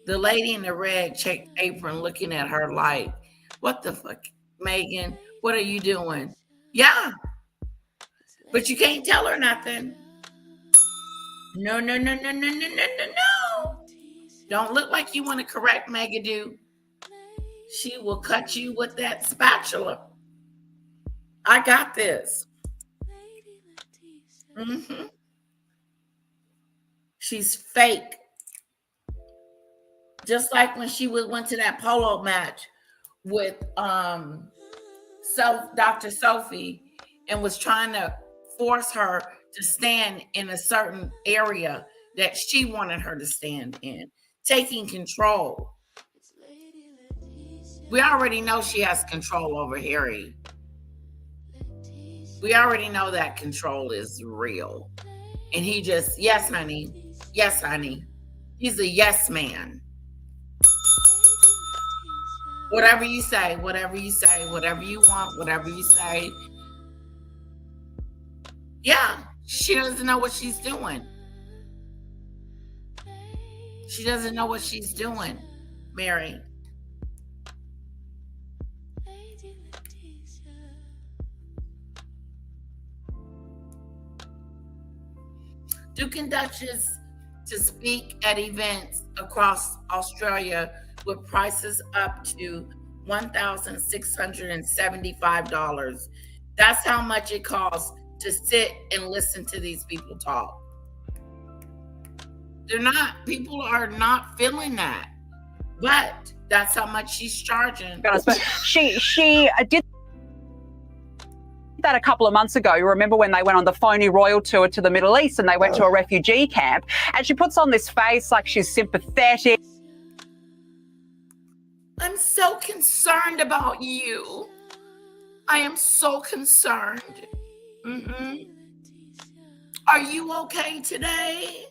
The lady in the red checked apron looking at her like, what the fuck, Meghan? What are you doing? Yeah. But you can't tell her nothing. No. Don't look like you want to correct Meghan. She will cut you with that spatula. I got this. Mm-hmm. She's fake. Just like when she went to that polo match with Dr. Sophie and was trying to force her to stand in a certain area that she wanted her to stand in, taking control. We already know she has control over Harry. We already know that control is real. And he just, yes, honey. Yes, honey. He's a yes man. Whatever you say, whatever you say, whatever you want, whatever you say. Yeah, she doesn't know what she's doing. She doesn't know what she's doing, Mary. Duke and Duchess to speak at events across Australia with prices up to $1,675. That's how much it costs to sit and listen to these people talk. People are not feeling that, but that's how much she's charging. She did that a couple of months ago. You remember when they went on the phony royal tour to the Middle East and they went to a refugee camp, and she puts on this face like she's sympathetic. I'm so concerned about you. I am so concerned. Are you okay today?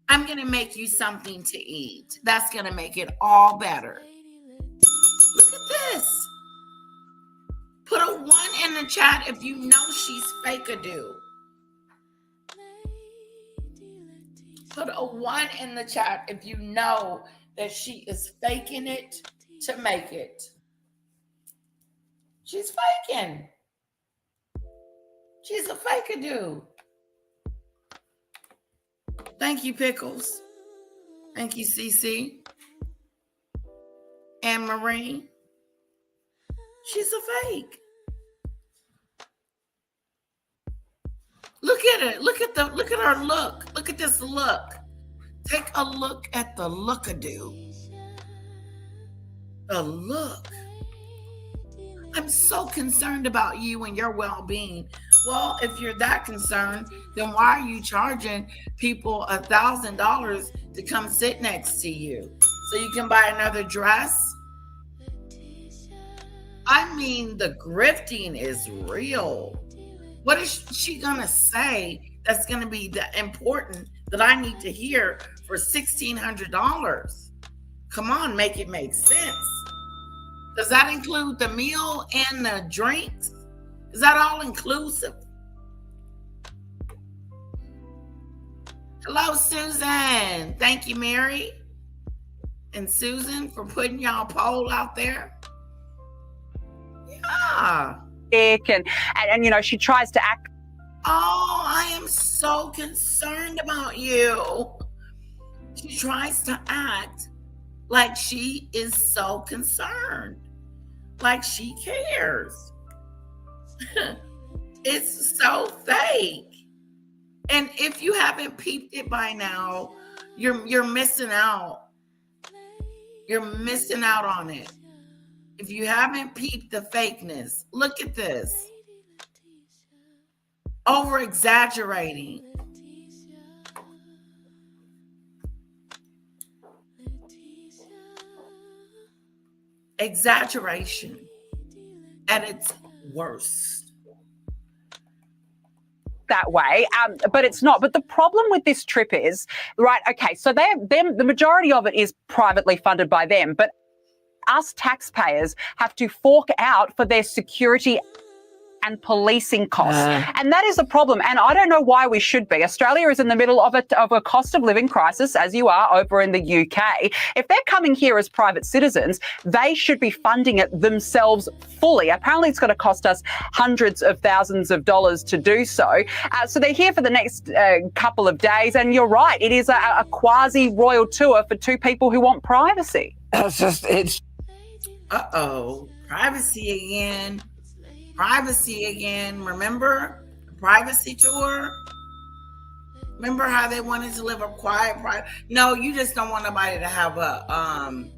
I'm going to make you something to eat. That's going to make it all better. Look at this. Put a 1 in the chat if you know she's fake-a-do. Put a 1 in the chat if you know that she is faking it to make it. She's faking. She's a fake-a-do. Thank you, Pickles. Thank you, Cece. Anne Marie. She's a fake. Look at it. Look at her look. Look at this look. Take a look at the look-a-do. The look. I'm so concerned about you and your well-being. Well, if you're that concerned, then why are you charging people $1,000 to come sit next to you so you can buy another dress? I mean, the grifting is real. What is she gonna say that's gonna be important that I need to hear for $1,600? Come on, make it make sense. Does that include the meal and the drinks? Is that all inclusive? Hello, Susan. Thank you, Mary and Susan, for putting y'all poll out there. Yeah. And you know, she tries to act. Oh, I am so concerned about you. She tries to act like she is so concerned, like she cares. It's so fake. And if you haven't peeped it by now, you're missing out. You're missing out on it. If you haven't peeped the fakeness, look at this. Over exaggerating. Exaggeration at its worst. That way, but it's not. But the problem with this trip is, right, okay, so the majority of it is privately funded by them, but us taxpayers have to fork out for their security and policing costs. And that is a problem. And I don't know why we should be. Australia is in the middle of a cost of living crisis, as you are over in the UK. If they're coming here as private citizens, they should be funding it themselves fully. Apparently, it's going to cost us hundreds of thousands of dollars to do so. So they're here for the next couple of days. And you're right, it is a quasi-royal tour for two people who want privacy. It's... Uh-oh. Privacy again. Privacy again. Remember the privacy tour? Remember how they wanted to live a quiet private? No, you just don't want nobody to have an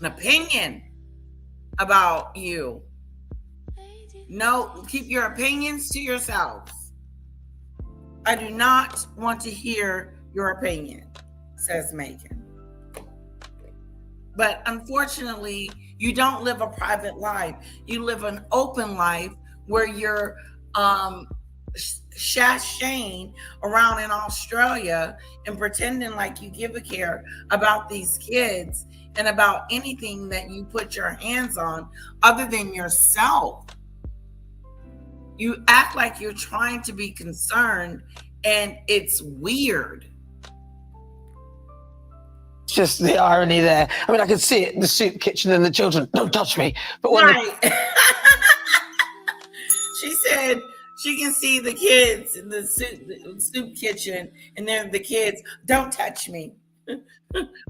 opinion about you. No, keep your opinions to yourselves. I do not want to hear your opinion, says Meghan. But unfortunately, you don't live a private life. You live an open life where you're sashaying around in Australia and pretending like you give a care about these kids and about anything that you put your hands on other than yourself. You act like you're trying to be concerned, and it's weird. Just the irony there. I mean, I can see it in the soup kitchen and the children, don't touch me. But when right. She said she can see the kids in the soup kitchen, and then the kids, don't touch me.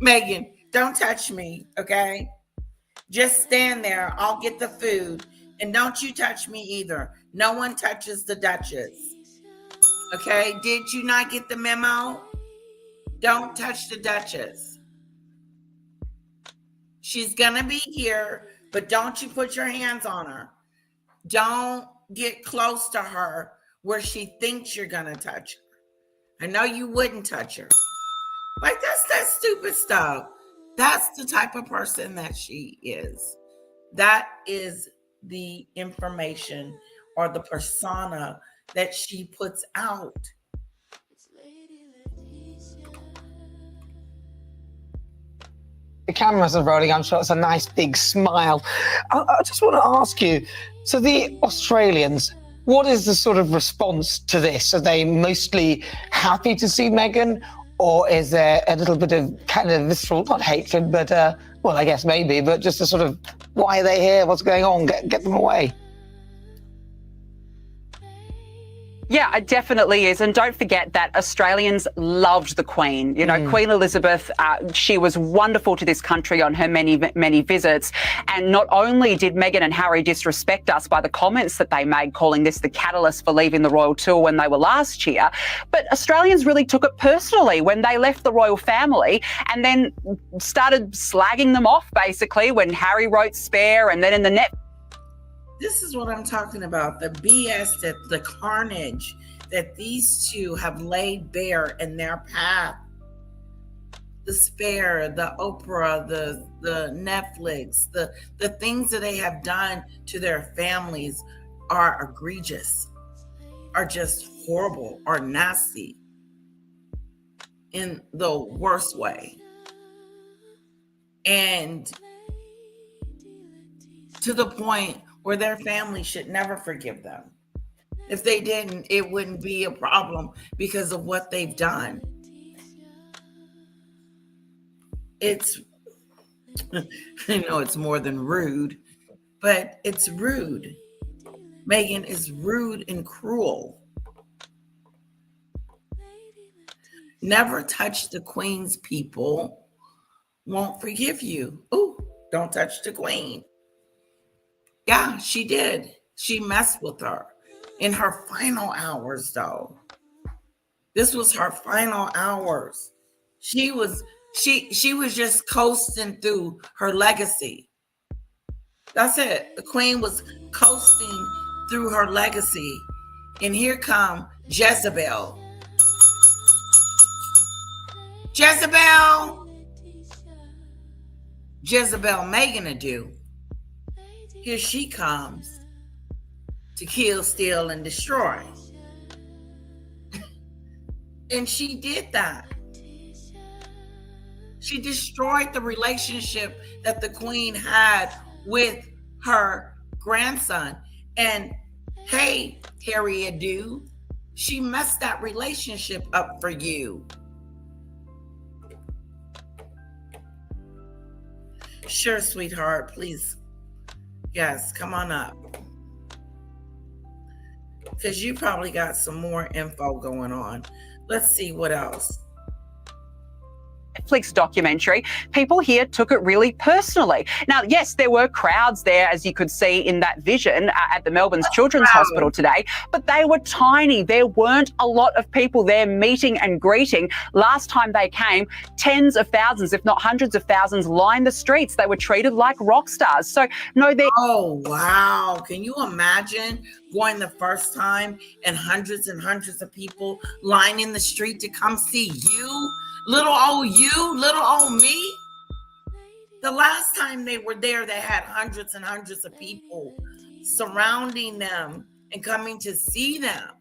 Meghan, don't touch me, okay? Just stand there. I'll get the food. And don't you touch me either. No one touches the Duchess. Okay? Did you not get the memo? Don't touch the Duchess. She's going to be here, but don't you put your hands on her. Don't get close to her where she thinks you're going to touch her. I know you wouldn't touch her. Like, that's that stupid stuff. That's the type of person that she is. That is the information or the persona that she puts out. The cameras are rolling. I'm sure it's a nice big smile. I just want to ask you, so the Australians, what is the sort of response to this? Are they mostly happy to see Meghan, or is there a little bit of kind of visceral, not hatred, but, well, I guess maybe, but just a sort of, why are they here? What's going on? Get them away. Yeah, it definitely is. And don't forget that Australians loved the Queen. You know, Queen Elizabeth, she was wonderful to this country on her many, many visits. And not only did Meghan and Harry disrespect us by the comments that they made, calling this the catalyst for leaving the royal tour when they were last year, but Australians really took it personally when they left the royal family and then started slagging them off, basically, when Harry wrote Spare and then in the net. This is what I'm talking about. The BS, that the carnage that these two have laid bare in their path. The Spare, the Oprah, the Netflix, the things that they have done to their families are egregious, are just horrible, are nasty in the worst way. And to the point where their family should never forgive them. If they didn't, it wouldn't be a problem because of what they've done. It's, I know it's more than rude, but it's rude. Meghan is rude and cruel. Never touch the Queen's people, won't forgive you. Ooh, don't touch the Queen. Yeah, she did. She messed with her in her final hours, though. This was her final hours. She was just coasting through her legacy. That's it. The Queen was coasting through her legacy. And here come Jezebel. Jezebel Meghan to do. Here she comes to kill, steal, and destroy. And she did that. She destroyed the relationship that the Queen had with her grandson. And hey, Harry Adu, she messed that relationship up for you. Sure, sweetheart, please. Yes, come on up. Because you probably got some more info going on. Let's see what else. Netflix documentary, people here took it really personally. Now, yes, there were crowds there, as you could see in that vision at the Melbourne's Children's Hospital today, but they were tiny. There weren't a lot of people there meeting and greeting. Last time they came, tens of thousands, if not hundreds of thousands, lined the streets. They were treated like rock stars. So, no, they... Oh, wow. Can you imagine going the first time and hundreds of people lining the street to come see you? Little old you, little old me. The last time they were there, they had hundreds and hundreds of people surrounding them and coming to see them.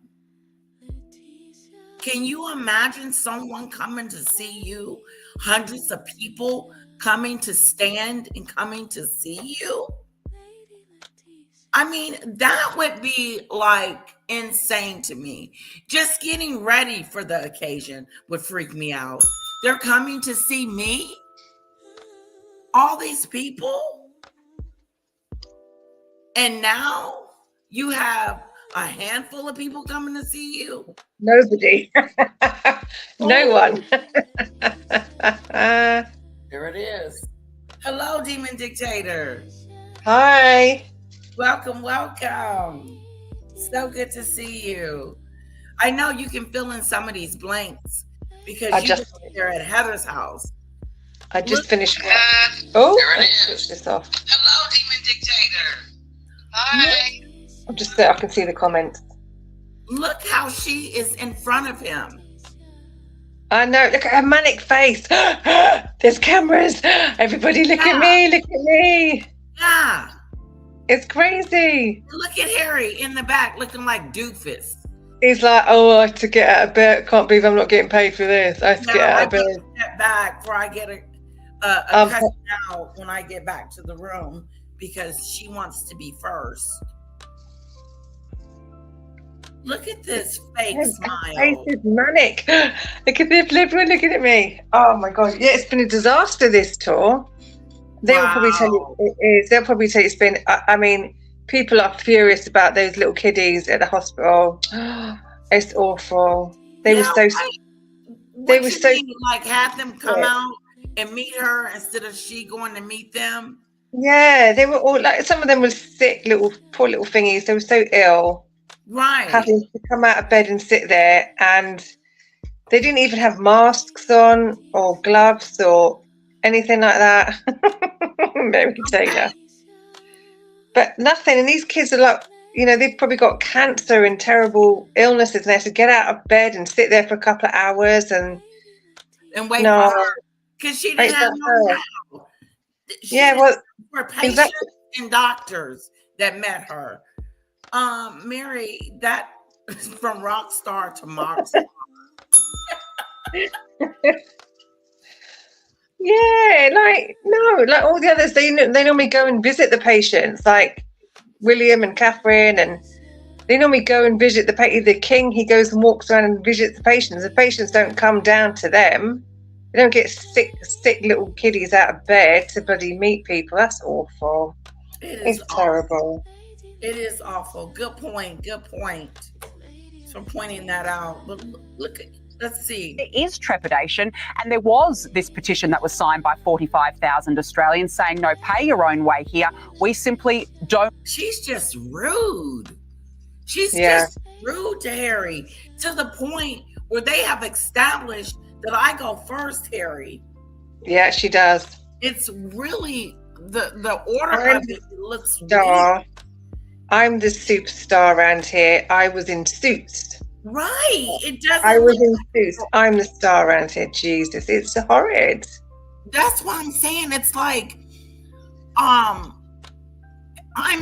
Can you imagine someone coming to see you? Hundreds of people coming to stand and coming to see you? I mean, that would be like insane to me. Just getting ready for the occasion would freak me out. They're coming to see me? All these people? And now you have a handful of people coming to see you? Nobody. No one. There it is. Hello, Demon Dictator. Hi. Welcome, welcome. So good to see you. I know you can fill in some of these blanks because you're at Heather's house. I just finished. Oh, let's switch this off. Hello, Demon Dictator. Hi. I'm just there. I can see the comments. Look how she is in front of him. I know. Look at her manic face. There's cameras. Everybody, look at me. Look at me. Yeah. It's crazy. Look at Harry in the back looking like doofus. He's like, oh, I have to get out of bed. Can't believe I'm not getting paid for this. I have to get out of bed. Step back before I get a cuss out when I get back to the room because she wants to be first. Look at this fake smile. Face is manic. Look at this, everyone looking at me. Oh my God. Yeah, it's been a disaster, this tour. They will probably tell you it is. They'll probably tell you it's been, I mean, people are furious about those little kiddies at the hospital. It's awful. They were so. They were so. Like, have them come out and meet her instead of she going to meet them. Yeah, they were all like. Some of them were sick, poor little thingies. They were so ill. Right. Having to come out of bed and sit there, and they didn't even have masks on or gloves or anything like that. Mary Taylor. But nothing. And these kids are like, you know, they've probably got cancer and terrible illnesses, and they have to get out of bed and sit there for a couple of hours and wait for her because she didn't have no help. For patients and doctors that met her. Mary, that is from rock star to mock star. Yeah, like all the others, they normally go and visit the patients, like William and Catherine, and they normally go and visit the king. He goes and walks around and visits the patients. The patients don't come down to them. They don't get sick little kiddies out of bed to bloody meet people. That's awful. It's terrible. It is awful. Good point. Good point for pointing that out. But look at. Let's see. There is trepidation, and there was this petition that was signed by 45,000 Australians saying, no, pay your own way here. We simply don't. She's just rude. She's just rude to Harry to the point where they have established that I go first, Harry. Yeah, she does. It's really the order of it looks weird. I'm the superstar around here. I was in Suits. Right. It doesn't. I was in Suits. I'm the star around here. Jesus, it's horrid. That's what I'm saying. It's like, I'm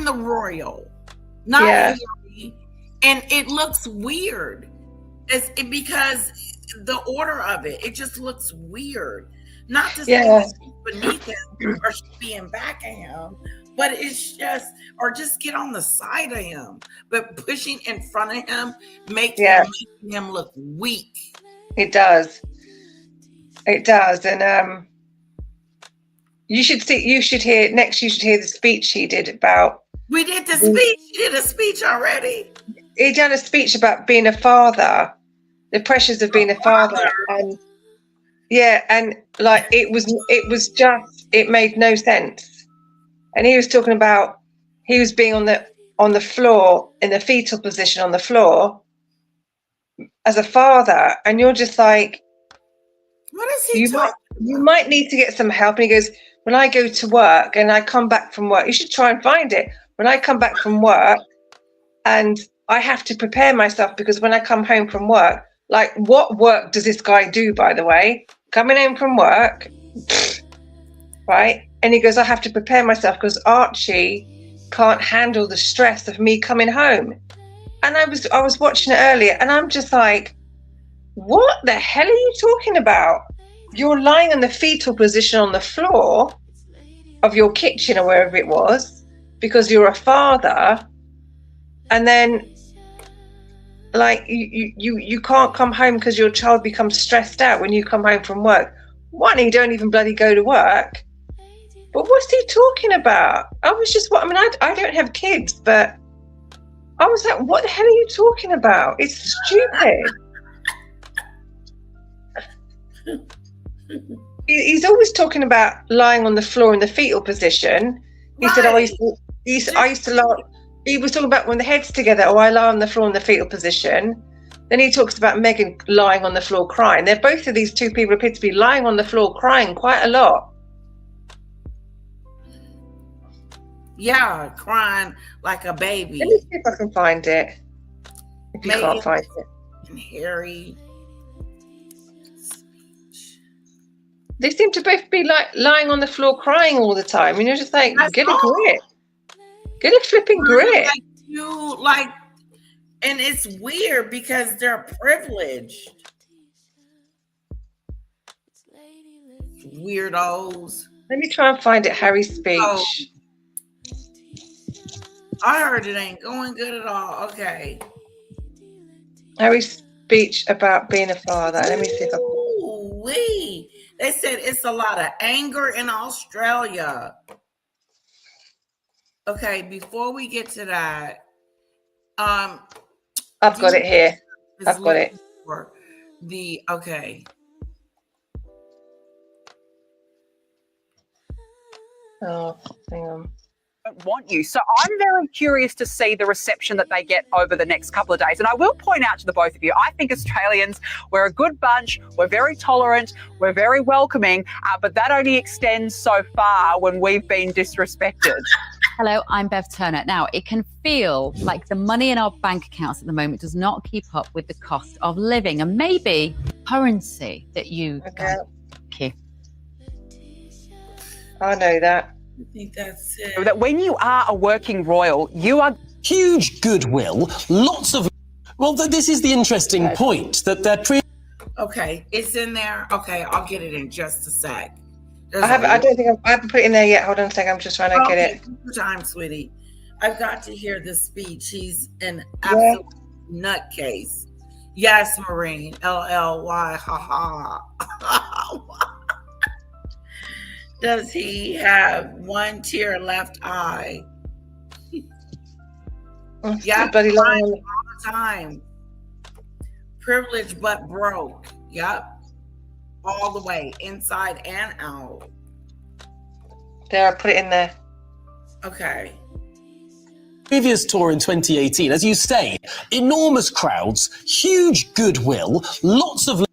the royal, not Harry, and it looks weird. Because the order of it just looks weird. Not to say beneath him or she being back at him. But it's just, or just get on the side of him. But pushing in front of him making him look weak. It does. It does. And you should hear the speech he did about. We did the speech. He did a speech already. He done a speech about being a father, the pressures of being a father. And like it made no sense. And he was talking about he was being on the floor in the fetal position on the floor as a father, and you're just like, what is he talking? You might need to get some help. And he goes, when I go to work and I come back from work, you should try and find it. When I come back from work, and I have to prepare myself because when I come home from work, like what work does this guy do? By the way, coming home from work, right? And he goes, I have to prepare myself because Archie can't handle the stress of me coming home. And I was watching it earlier, and I'm just like, what the hell are you talking about? You're lying in the fetal position on the floor of your kitchen or wherever it was because you're a father, and then like you can't come home because your child becomes stressed out when you come home from work. One, you don't even bloody go to work. But what's he talking about? I don't have kids, but I was like, what the hell are you talking about? It's stupid. He's always talking about lying on the floor in the fetal position. He said, I used to lie. He was talking about when the head's together, I lie on the floor in the fetal position. Then he talks about Meghan lying on the floor crying. Both of these two people appear to be lying on the floor crying quite a lot. Yeah, crying like a baby. Let me see if I can find it. If you can't find it. And Harry. They seem to both be like lying on the floor crying all the time. And you're just like, get a grip. Get a flipping grip. Like you like, and it's weird because they're privileged. Weirdos. Let me try and find it. Harry's speech. Oh, I heard it ain't going good at all. Okay. Harry's speech about being a father. Let me see if I can. Ooh-wee. They said it's a lot of anger in Australia. Okay, before we get to that, I've got it here. I've got it. Okay. Oh, hang on. Don't want you. So I'm very curious to see the reception that they get over the next couple of days. And I will point out to the both of you, I think Australians, we're a good bunch, we're very tolerant, we're very welcoming, but that only extends so far when we've been disrespected. Hello, I'm Bev Turner. Now, it can feel like the money in our bank accounts at the moment does not keep up with the cost of living, and maybe currency that you... Okay. Okay. I know that. I think that's it. That when you are a working royal, you are... Huge goodwill, lots of... Well, this is the interesting point, that they're Okay, it's in there. Okay, I'll get it in just a sec. I haven't put it in there yet. Hold on a second. I'm just trying to get it. Take your time, sweetie. I've got to hear this speech. He's an absolute nutcase. Yes, Marine. LLY. Ha ha. Does he have one tear left eye? Yeah, all the time. Privileged but broke. Yep. All the way, inside and out. There, I put it in there. Okay. previous tour in 2018, as you say, enormous crowds, huge goodwill, lots of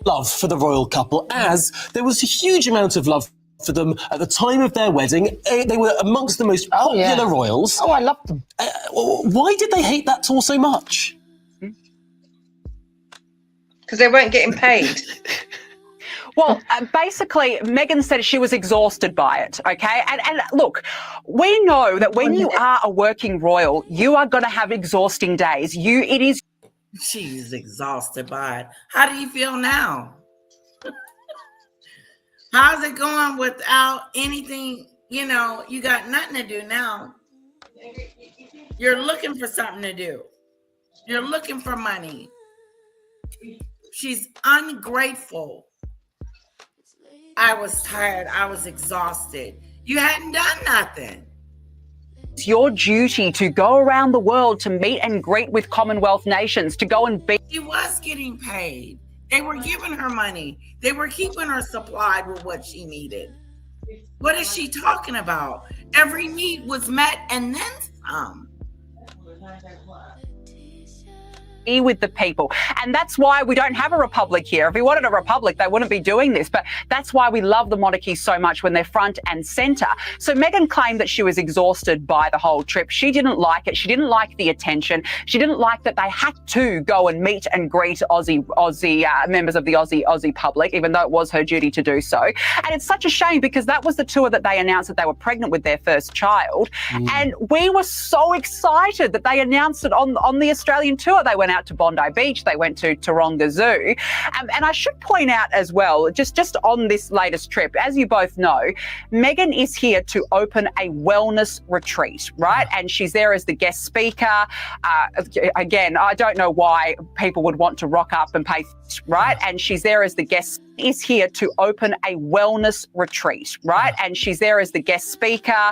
love for the royal couple, as there was a huge amount of love for them at the time of their wedding. They were amongst the most popular royals. Oh, I loved them. Why did they hate that tour so much? Because they weren't getting paid. Well, basically, Meghan said she was exhausted by it, okay? And look, we know that when you are a working royal, you are going to have exhausting days. She's exhausted by it. How do you feel now? How's it going without anything? You know, you got nothing to do now. You're looking for something to do. You're looking for money. She's ungrateful. I was tired. I was exhausted. You hadn't done nothing. It's your duty to go around the world to meet and greet with Commonwealth nations, to go and be. She was getting paid. They were giving her money. They were keeping her supplied with what she needed. What is she talking about? Every need was met and then some. Be with the people. And that's why we don't have a republic here. If we wanted a republic, they wouldn't be doing this. But that's why we love the monarchy so much when they're front and centre. So Meghan claimed that she was exhausted by the whole trip. She didn't like it. She didn't like the attention. She didn't like that they had to go and meet and greet Aussie members of the Aussie public, even though it was her duty to do so. And it's such a shame because that was the tour that they announced that they were pregnant with their first child. And we were so excited that they announced it on the Australian tour. They went out to Bondi Beach, they went to Taronga Zoo. And I should point out as well, just on this latest trip, as you both know, Meghan is here to open a wellness retreat, right? And she's there as the guest speaker. Again, I don't know why people would want to rock up and pay, right? And she's there as the guest is here to open a wellness retreat, right? And she's there as the guest speaker.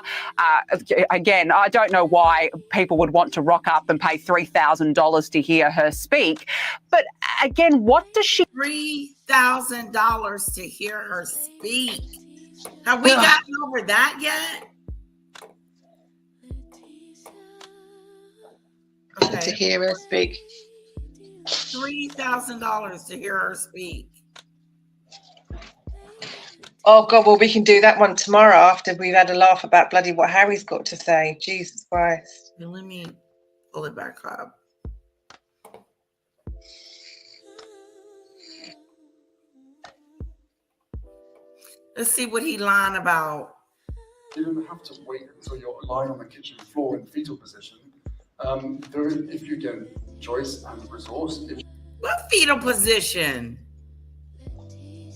Again, I don't know why people would want to rock up and pay $3,000 to hear her speak. But again, what does she... $3,000 to hear her speak. Have we gotten over that yet? Okay. To hear her speak. $3,000 to hear her speak. Oh God, well we can do that one tomorrow after we've had a laugh about bloody what Harry's got to say. Jesus Christ. Let me pull it back up. Let's see what he lying about. You don't have to wait until you're lying on the kitchen floor in fetal position. If you get choice and resource. What fetal position?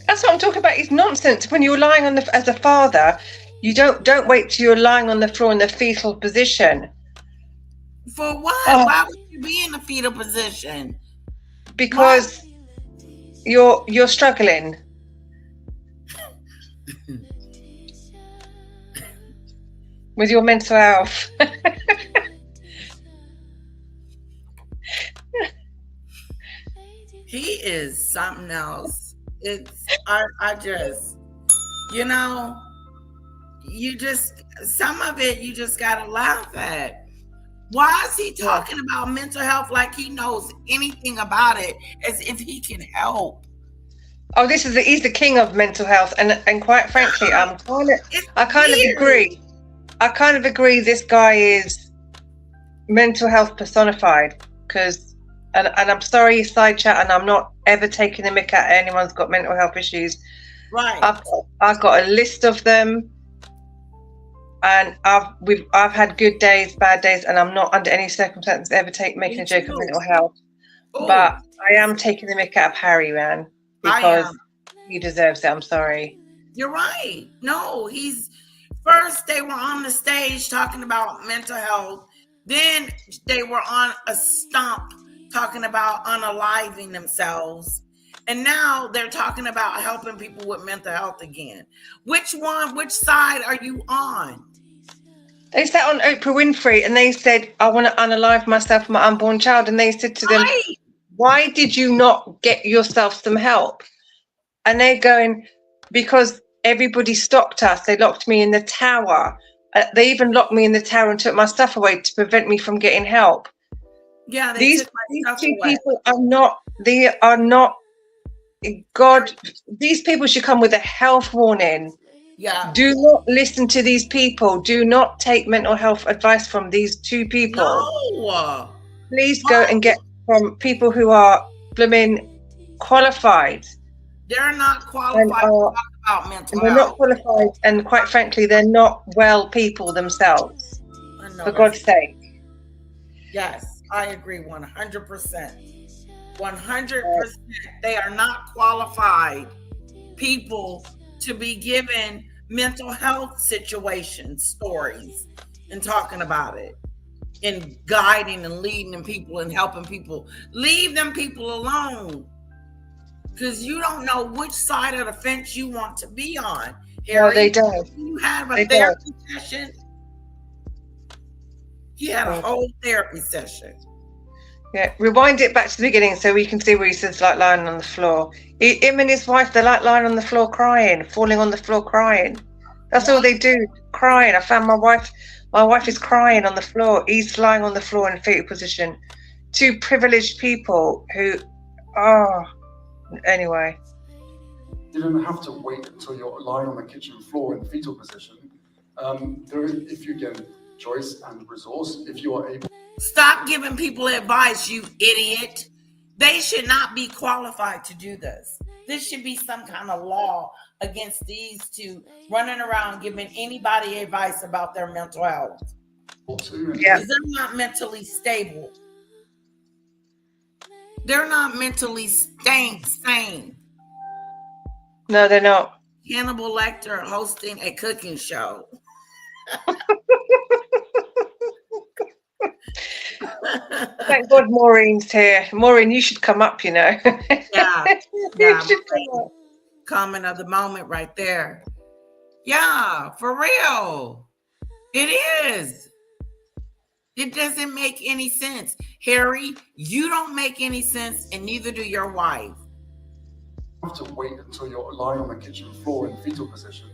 That's what I'm talking about. It's nonsense. When you're lying on as a father, you don't wait till you're lying on the floor in the fetal position. For what? Why would you be in the fetal position? Because you're struggling. With your mental health. He is something else. I just, some of it you just gotta laugh at. Why is he talking about mental health like he knows anything about it, as if he can help? Oh, he's the king of mental health, and quite frankly, I kind of agree. I kind of agree. This guy is mental health personified. Because, and I'm sorry, side chat, and I'm not ever taking the mick at anyone's got mental health issues. Right. I've got a list of them, and I've had good days, bad days, and I'm not under any circumstances ever making a joke of mental health. Ooh. But I am taking the mick out of Harry, man, because he deserves it. I'm sorry. You're right. No, first they were on the stage talking about mental health. Then they were on a stump talking about unaliving themselves. And now they're talking about helping people with mental health again. Which side are you on? They sat on Oprah Winfrey and they said, I want to unalive myself and my unborn child. And they said to them, why did you not get yourself some help? And they're going, because everybody stopped us. They locked me in the tower. They even locked me in the tower and took my stuff away to prevent me from getting help. Yeah, these two people are not, God, these people should come with a health warning. Yeah. Do not listen to these people. Do not take mental health advice from these two people. No. Please go and get from people who are blooming qualified. They're not qualified to talk about mental health. They're not qualified, and quite frankly, they're not well people themselves. For God's sake. Yes, I agree 100%. 100%. They are not qualified people to be given mental health situation stories and talking about it and guiding and leading people and helping people. Leave them people alone, because you don't know which side of the fence you want to be on. Harry, no, they don't. You have a therapy session. He had a whole therapy session. Yeah, rewind it back to the beginning so we can see where he says like lying on the floor. Him and his wife, they're like lying on the floor crying, falling on the floor crying. That's all they do, crying. I found my wife is crying on the floor. He's lying on the floor in fetal position. Two privileged people who, anyway. You don't have to wait until you're lying on the kitchen floor in fetal position. If you get choice and resource, if you are able. Stop giving people advice, you idiot. They should not be qualified to do this. This should be some kind of law against these two running around giving anybody advice about their mental health. Yeah. They're not mentally stable. They're not mentally sane. No, they're not. Hannibal Lecter hosting a cooking show. Thank God Maureen's here. Maureen, you should come up, Yeah. You should come up. Comment of the moment right there. Yeah, for real. It is. It doesn't make any sense. Harry, you don't make any sense, and neither do your wife. You have to wait until you're lying on the kitchen floor in fetal position.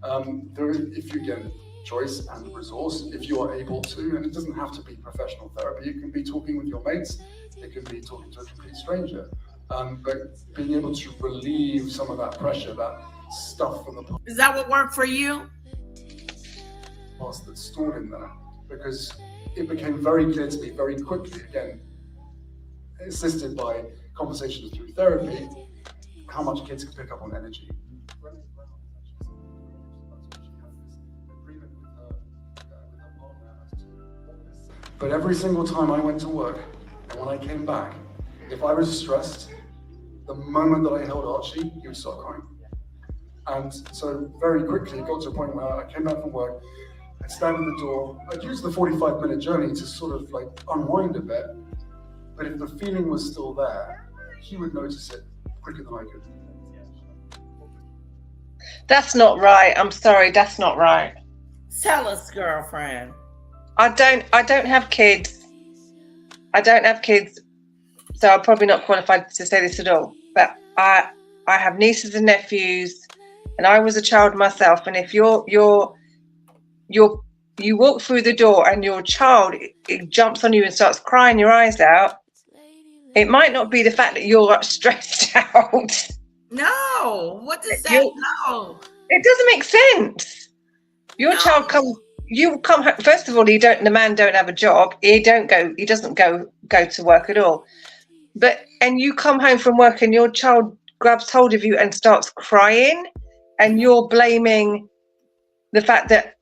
If you get choice and resource, if you are able to, and it doesn't have to be professional therapy, it can be talking with your mates, it can be talking to a complete stranger, but being able to relieve some of that pressure, that stuff from the past. Is that what worked for you? That's stored in there, because it became very clear to me very quickly, again, assisted by conversations through therapy, how much kids can pick up on energy. But every single time I went to work and when I came back, if I was stressed, the moment that I held Archie, he would start crying. And so very quickly it got to a point where I came back from work, I'd stand at the door, I'd use the 45-minute journey to sort of like unwind a bit, but if the feeling was still there, he would notice it quicker than I could. That's not right. I'm sorry, that's not right. Tell us, girlfriend. I don't have kids. I don't have kids, so I'm probably not qualified to say this at all. But I have nieces and nephews, and I was a child myself. And if you walk through the door and your child it jumps on you and starts crying your eyes out, it might not be the fact that you're stressed out. No, what does that know? It doesn't make sense. Your child you come home, first of all, the man don't have a job. He doesn't go to work at all. And you come home from work and your child grabs hold of you and starts crying, and you're blaming the fact that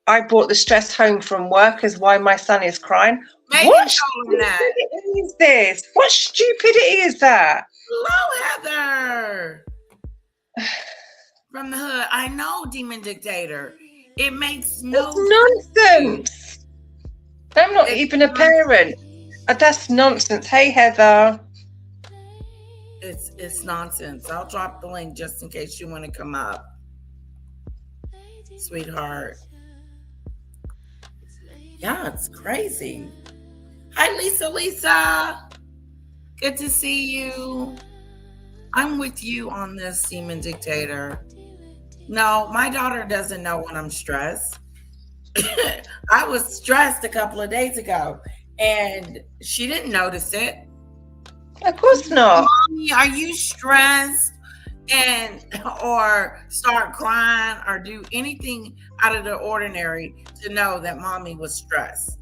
I brought the stress home from work as why my son is crying. What stupidity is this? What stupidity is that? Hello, Heather. From the hood. I know, Demon Dictator. It makes no nonsense. I'm not even a parent. That's nonsense. Hey, Heather. It's nonsense. I'll drop the link just in case you want to come up. Sweetheart. Yeah, it's crazy. Hi, Lisa. Good to see you. I'm with you on this, Demon Dictator. No, my daughter doesn't know when I'm stressed. I was stressed a couple of days ago, and she didn't notice it. Of course not. Mommy, are you stressed? Or start crying or do anything out of the ordinary to know that mommy was stressed.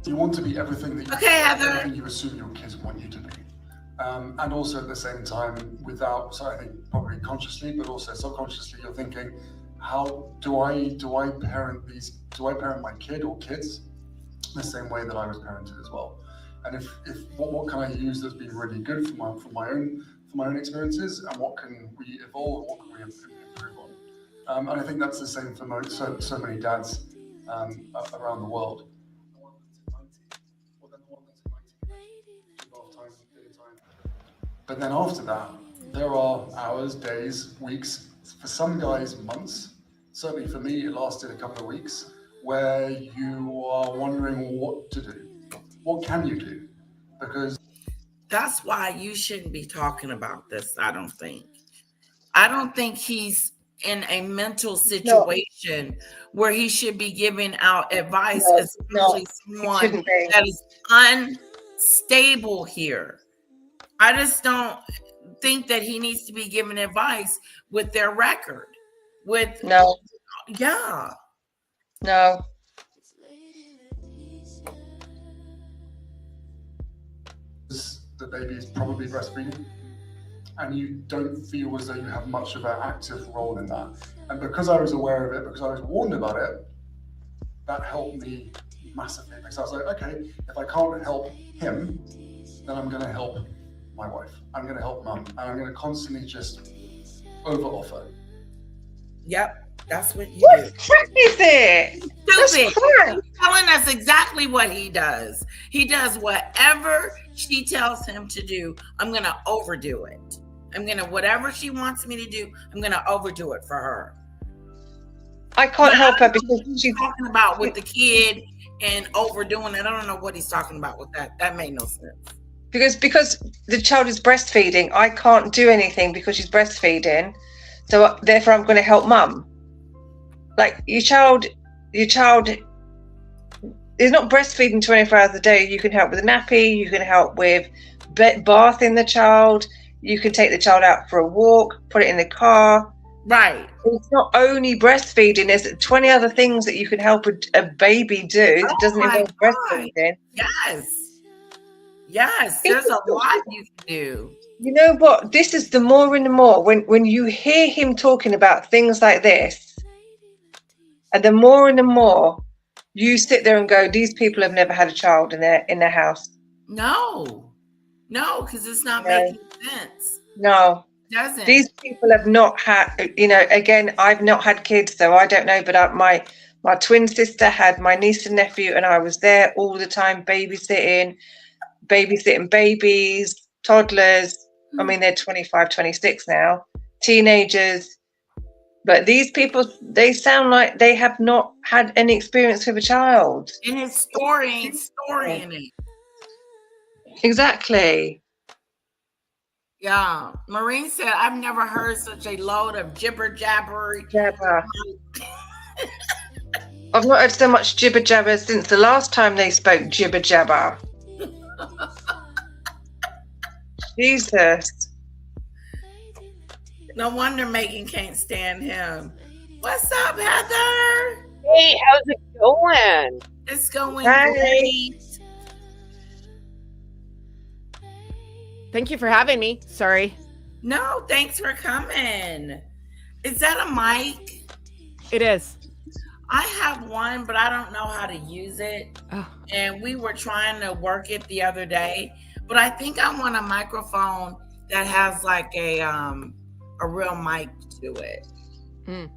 You want to be everything that you assume your kids want you to be. And also at the same time, so I think probably consciously, but also subconsciously, you're thinking, how do I parent my kid or kids the same way that I was parented as well? And if what can I use that's been really good for my own experiences, and what can we evolve, what can we improve on? And I think that's the same for so many dads around the world. But then after that, there are hours, days, weeks, for some guys, months. Certainly for me, it lasted a couple of weeks, where you are wondering what to do. What can you do? Because that's why you shouldn't be talking about this, I don't think. I don't think he's in a mental situation where he should be giving out advice, especially someone that is unstable here. I just don't think that he needs to be giving advice with their record. No. The baby is probably breastfeeding, and you don't feel as though you have much of an active role in that. And because I was aware of it, because I was warned about it, that helped me massively. Because I was like, okay, if I can't help him, then I'm going to help my wife. I'm going to help mum, and I'm going to constantly just over-offer. Yep, that's what you do. What crap is it? Stupid. He's telling us exactly what he does. He does whatever she tells him to do. I'm going to overdo it. Whatever she wants me to do, I'm going to overdo it for her. I can't help her because she's talking about with the kid and overdoing it. I don't know what he's talking about with that. That made no sense. Because the child is breastfeeding, I can't do anything because she's breastfeeding. So therefore I'm going to help mum. Like your child is not breastfeeding 24 hours a day. You can help with a nappy, you can help with bathing the child, you can take the child out for a walk, put it in the car. Right. It's not only breastfeeding, there's 20 other things that you can help a baby do that doesn't involve breastfeeding. Yes, there's a lot you can do. You know what? This is the more and the more when you hear him talking about things like this, And the more and the more you sit there and go, these people have never had a child in their house. No, because it's not No. making sense. No. It doesn't. These people have not had, again, I've not had kids, so I don't know, but my twin sister had my niece and nephew, and I was there all the time babysitting babies, toddlers. I mean, they're 25, 26 now, teenagers. But these people, they sound like they have not had any experience with a child. And his story ain't story in it. Exactly. Yeah. Maureen said, I've never heard such a load of jibber jabber. I've not heard so much jibber jabber since the last time they spoke jibber jabber. Jesus. No wonder Meghan can't stand him. What's up, Heather? Hey, how's it going? It's going Hi. great. Thank you for having me. Sorry. No, thanks for coming. Is that a mic? It is. I have one, but I don't know how to use it. Oh. And we were trying to work it the other day, but I think I want a microphone that has like a real mic to it. Mm.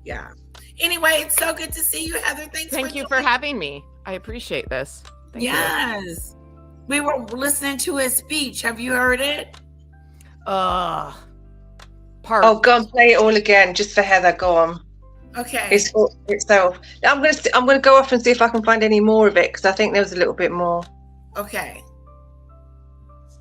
Yeah. Anyway, it's so good to see you, Heather. Thank you for having me. I appreciate this. Thank you. Yes. We were listening to his speech. Have you heard it? Oh, go and play it all again, just for Heather. Go on. Okay. It's so. I'm gonna go off and see if I can find any more of it, because I think there was a little bit more. Okay.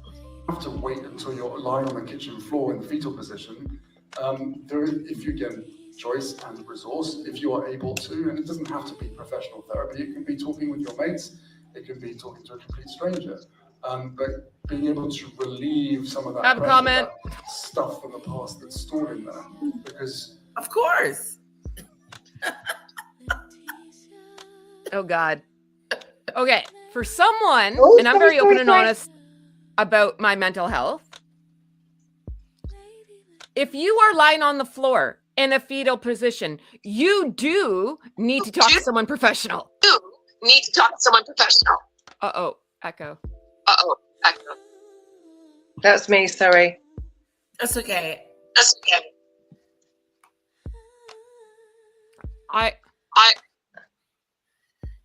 You have to wait until you're lying on the kitchen floor in the fetal position. If you get choice and resource, if you are able to, and it doesn't have to be professional therapy. It can be talking with your mates. It can be talking to a complete stranger. But being able to relieve some of that, Have a comment. that stuff from the past that's stored in there, because of course. Oh God. Okay, for someone, Oh, and I'm very open and honest about my mental health. If you are lying on the floor in a fetal position, you do need to talk to someone professional. Uh-oh, echo. That's me. Sorry. That's okay.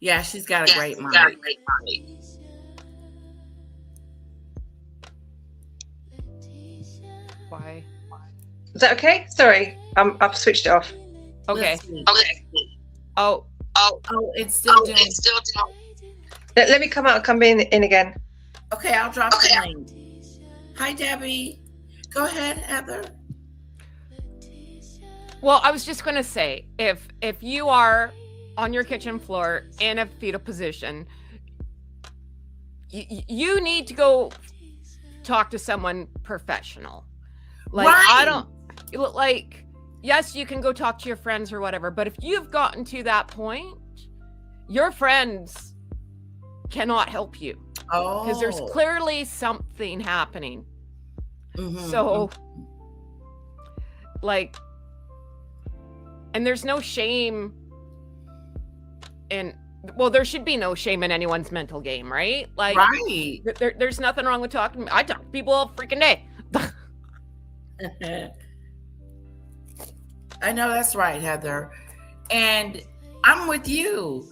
Yeah, she's got a great mic. Why? Is that okay? Sorry, I've switched it off. Okay. Oh, it's still doing. Let me come out and come in again. Okay, I'll drop the link. Hi, Debbie. Go ahead, Heather. Well, I was just going to say, if you are on your kitchen floor in a fetal position, you need to go talk to someone professional. Like, right. I don't, like, yes, you can go talk to your friends or whatever, but if you've gotten to that point, your friends cannot help you. Oh. Because there's clearly something happening. Mm-hmm. So, like, and there's no shame in, well, there should be no shame in anyone's mental game, right? Like, right. There's nothing wrong with talking. I talk to people all freaking day. I know that's right, Heather. And I'm with you.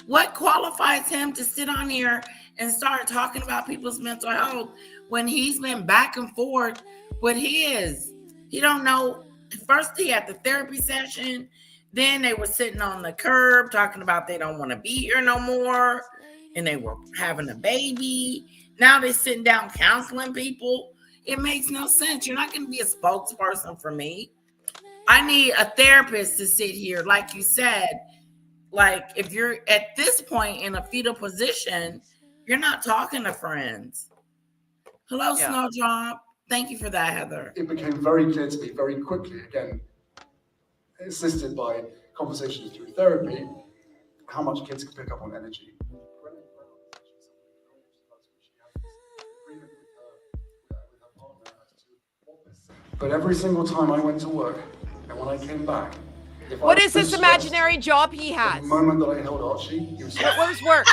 What qualifies him to sit on here and start talking about people's mental health when he's been back and forth with his? He don't know. First he had the therapy session, then they were sitting on the curb talking about they don't want to be here no more, and they were having a baby. Now they're sitting down counseling people. It makes no sense. You're not going to be a spokesperson for me. I need a therapist to sit here, like you said. Like, if you're at this point in a fetal position, you're not talking to friends. Hello, Yeah. Snowdrop. Thank you for that, Heather. it became very clear to me very quickly, again, assisted by conversations through therapy, how much kids can pick up on energy. But every single time I went to work, and when I came back, If What I is was this stressed, imaginary job he has? The moment that I held Archie, he was Where's work?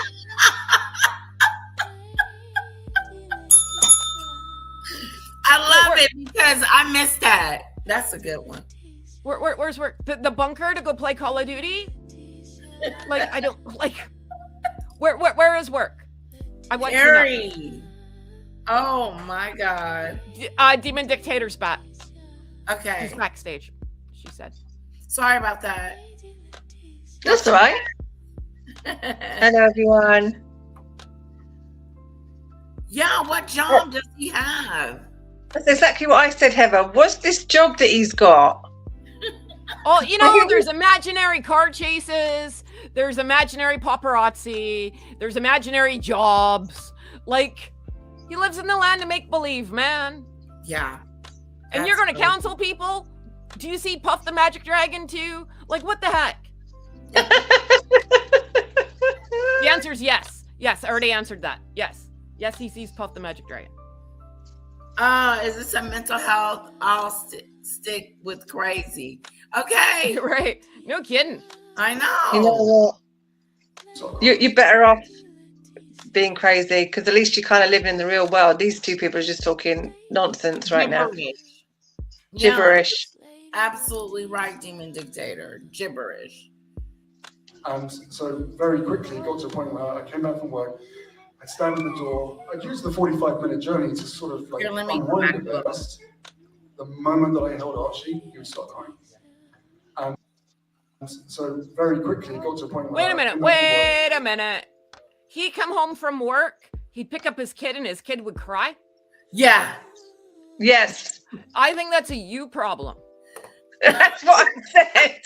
I love it because I missed that. That's a good one. Where's work? The bunker to go play Call of Duty? Like, I don't like. Where is work? I want to know. Harry. Oh my God. Demon Dictator's back. Okay. He's backstage. She said. Sorry about that. That's all right. Hello, everyone. Yeah, what job does he have? That's exactly what I said, Heather. What's this job that he's got? Oh, you know, there's imaginary car chases. There's imaginary paparazzi. There's imaginary jobs. Like, he lives in the land of make-believe, man. Yeah. And you're going to counsel people? Do you see Puff the Magic Dragon too? Like, what the heck? The answer is yes. Yes, I already answered that. Yes. Yes, he sees Puff the Magic Dragon. Is this a mental health? I'll stick with crazy. Okay. Right. No kidding. I know. You know what? You're better off being crazy because at least you kind of live in the real world. These two people are just talking nonsense right now. Gibberish. Absolutely right, Demon Dictator. Gibberish. And so very quickly it got to a point where I came back from work, I'd stand at the door, I'd use the 45-minute journey to sort of like unwind a bit. The moment that I held Archie, he would start crying. And so very quickly it got to a point where Wait a minute. He'd come home from work, he'd pick up his kid and his kid would cry? Yeah. Yes. I think that's a you problem. That's what I said.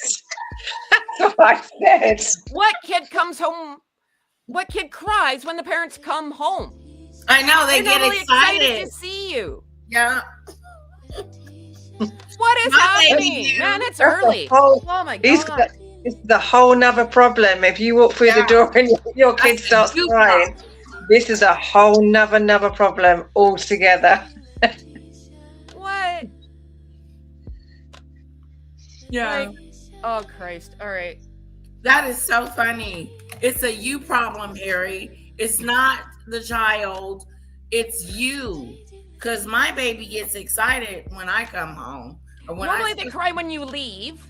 That's what I said. What kid comes home? What kid cries when the parents come home? I know, they They're get normally excited to see you. Yeah. What is happening? Man, it's early. Oh my God. It's the whole nother problem. If you walk through the door and your kid starts crying, this is a whole nother problem altogether. What? Yeah. Like, oh Christ. All right. That is so funny. It's a you problem, Harry. It's not the child. It's you. Because my baby gets excited when I come home. Or when Normally they cry when you leave.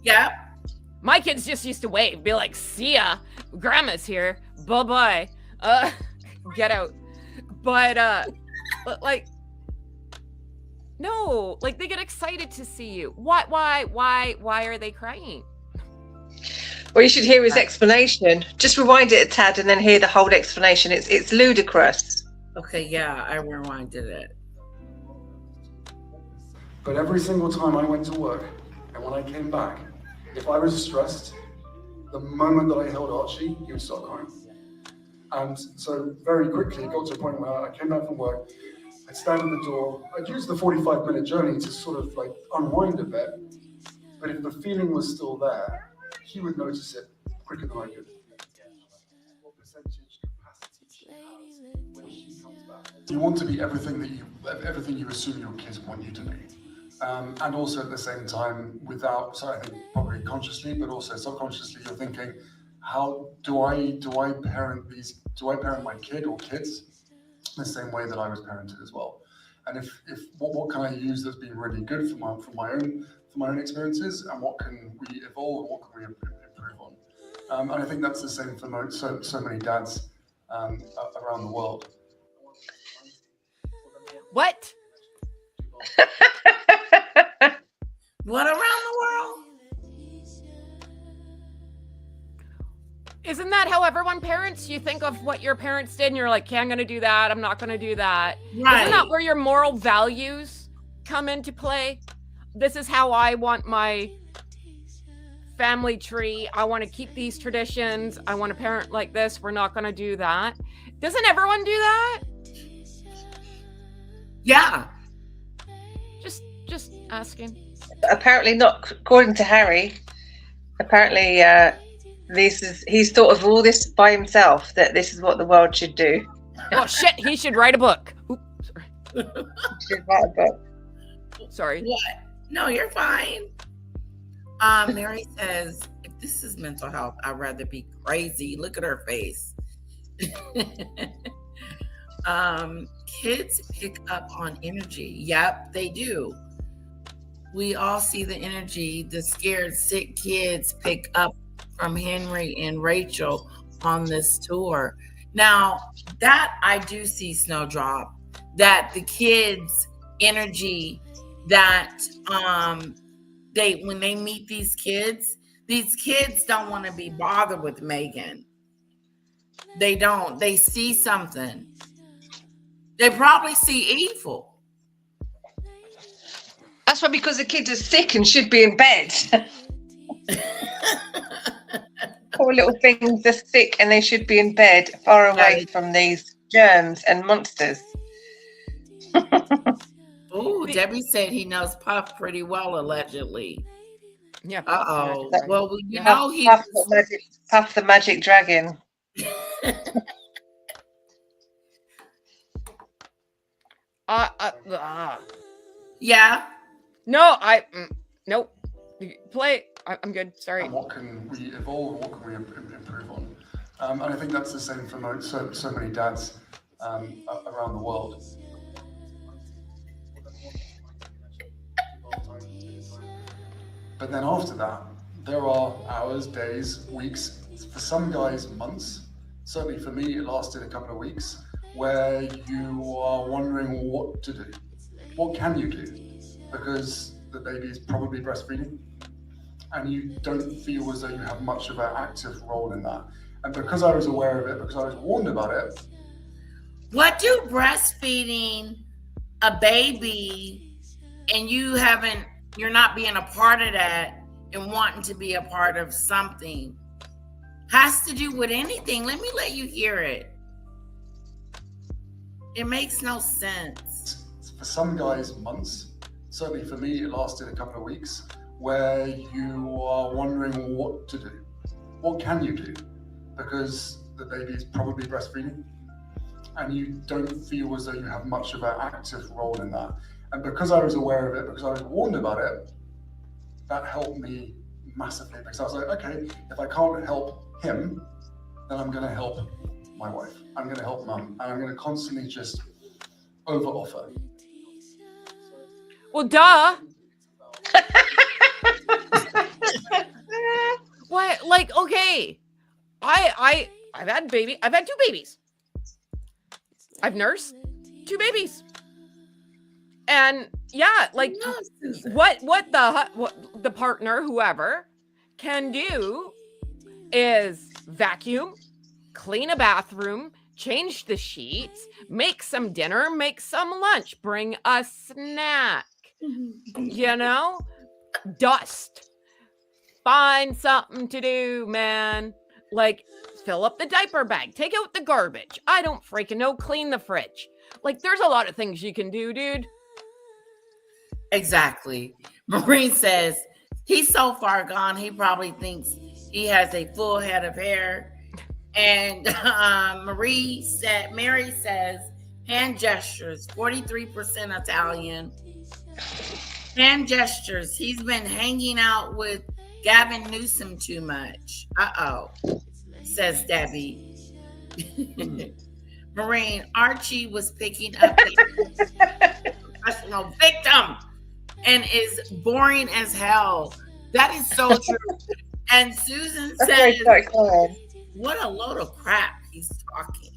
Yep. My kids just used to wave, be like, see ya. Grandma's here. Bye-bye. Get out. But like, no, like they get excited to see you. Why are they crying? Well, you should hear his explanation. Just rewind it a tad and then hear the whole explanation. It's ludicrous. Okay, yeah, I rewinded it. But every single time I went to work and when I came back, if I was stressed, the moment that I held Archie, he would start crying. And so very quickly it got to a point where I came back from work, I'd stand at the door, I'd use the 45-minute journey to sort of like unwind a bit. But if the feeling was still there, he would notice it quicker than I could. What percentage capacity she has when she comes back. You want to be everything you assume your kids want you to be. And also at the same time, without, so I think probably consciously, but also subconsciously, you're thinking, how do I parent my kid or kids the same way that I was parented as well? And if what can I use that's been really good for my own experiences, and what can we evolve and what can we improve on? And I think that's the same for so many dads around the world. What? What around the world? Isn't that how everyone parents? You think of what your parents did and you're like, okay, I'm going to do that. I'm not going to do that. Right. Isn't that where your moral values come into play? This is how I want my family tree. I want to keep these traditions. I want to parent like this. We're not going to do that. Doesn't everyone do that? Yeah. Just asking. Apparently not, according to Harry. Apparently, he's thought of all this by himself, that this is what the world should do. Oh shit! He should write a book. Oops, sorry. He should write a book. Sorry. What? No, you're fine. Mary says, if this is mental health, I'd rather be crazy. Look at her face. Kids pick up on energy. Yep, they do. We all see the energy the scared, sick kids pick up from Henry and Rachel on this tour. Now, that I do see, Snowdrop, that the kids' energy that when they meet these kids don't want to be bothered with Meghan. They don't. They see something. They probably see evil. That's why, because the kids are sick and should be in bed. Poor little things are sick and they should be in bed, far away from these germs and monsters. Oh, Debbie said he knows Puff pretty well, allegedly. Yeah. Uh-oh. Well, you Puff, know he Puff, was... Puff the magic dragon. Yeah. No, nope. Play. I'm good. Sorry. And what can we evolve? What can we improve on? And I think that's the same for so many dads around the world. But then after that, there are hours, days, weeks, for some guys, months. Certainly for me, it lasted a couple of weeks, where you are wondering what to do. What can you do? Because the baby is probably breastfeeding, and you don't feel as though you have much of an active role in that. And because I was aware of it, because I was warned about it. What do breastfeeding a baby and you're not being a part of that and wanting to be a part of something has to do with anything? Let me let you hear it. It makes no sense. For some guys, months. Certainly for me, it lasted a couple of weeks, where you are wondering what to do. What can you do? Because the baby is probably breastfeeding, and you don't feel as though you have much of an active role in that. And because I was aware of it, because I was warned about it, that helped me massively, because I was like, okay, if I can't help him, then I'm going to help my wife. I'm going to help mum, and I'm going to constantly just over-offer. Well, duh. What? Like, okay. I've had two babies. I've nursed 2 babies. And yeah, like what the partner, whoever, can do is vacuum, clean a bathroom, change the sheets, make some dinner, make some lunch, bring a snack, dust, find something to do, man. Like, fill up the diaper bag, take out the garbage. I don't freaking know, clean the fridge. Like, there's a lot of things you can do, dude. Exactly. Maureen says he's so far gone, he probably thinks he has a full head of hair. And Mary says hand gestures, 43% Italian. Hand gestures. He's been hanging out with Gavin Newsom too much. Says Debbie. Maureen, Archie was picking up a professional victim and is boring as hell. That is so true. And Susan says, what a load of crap he's talking.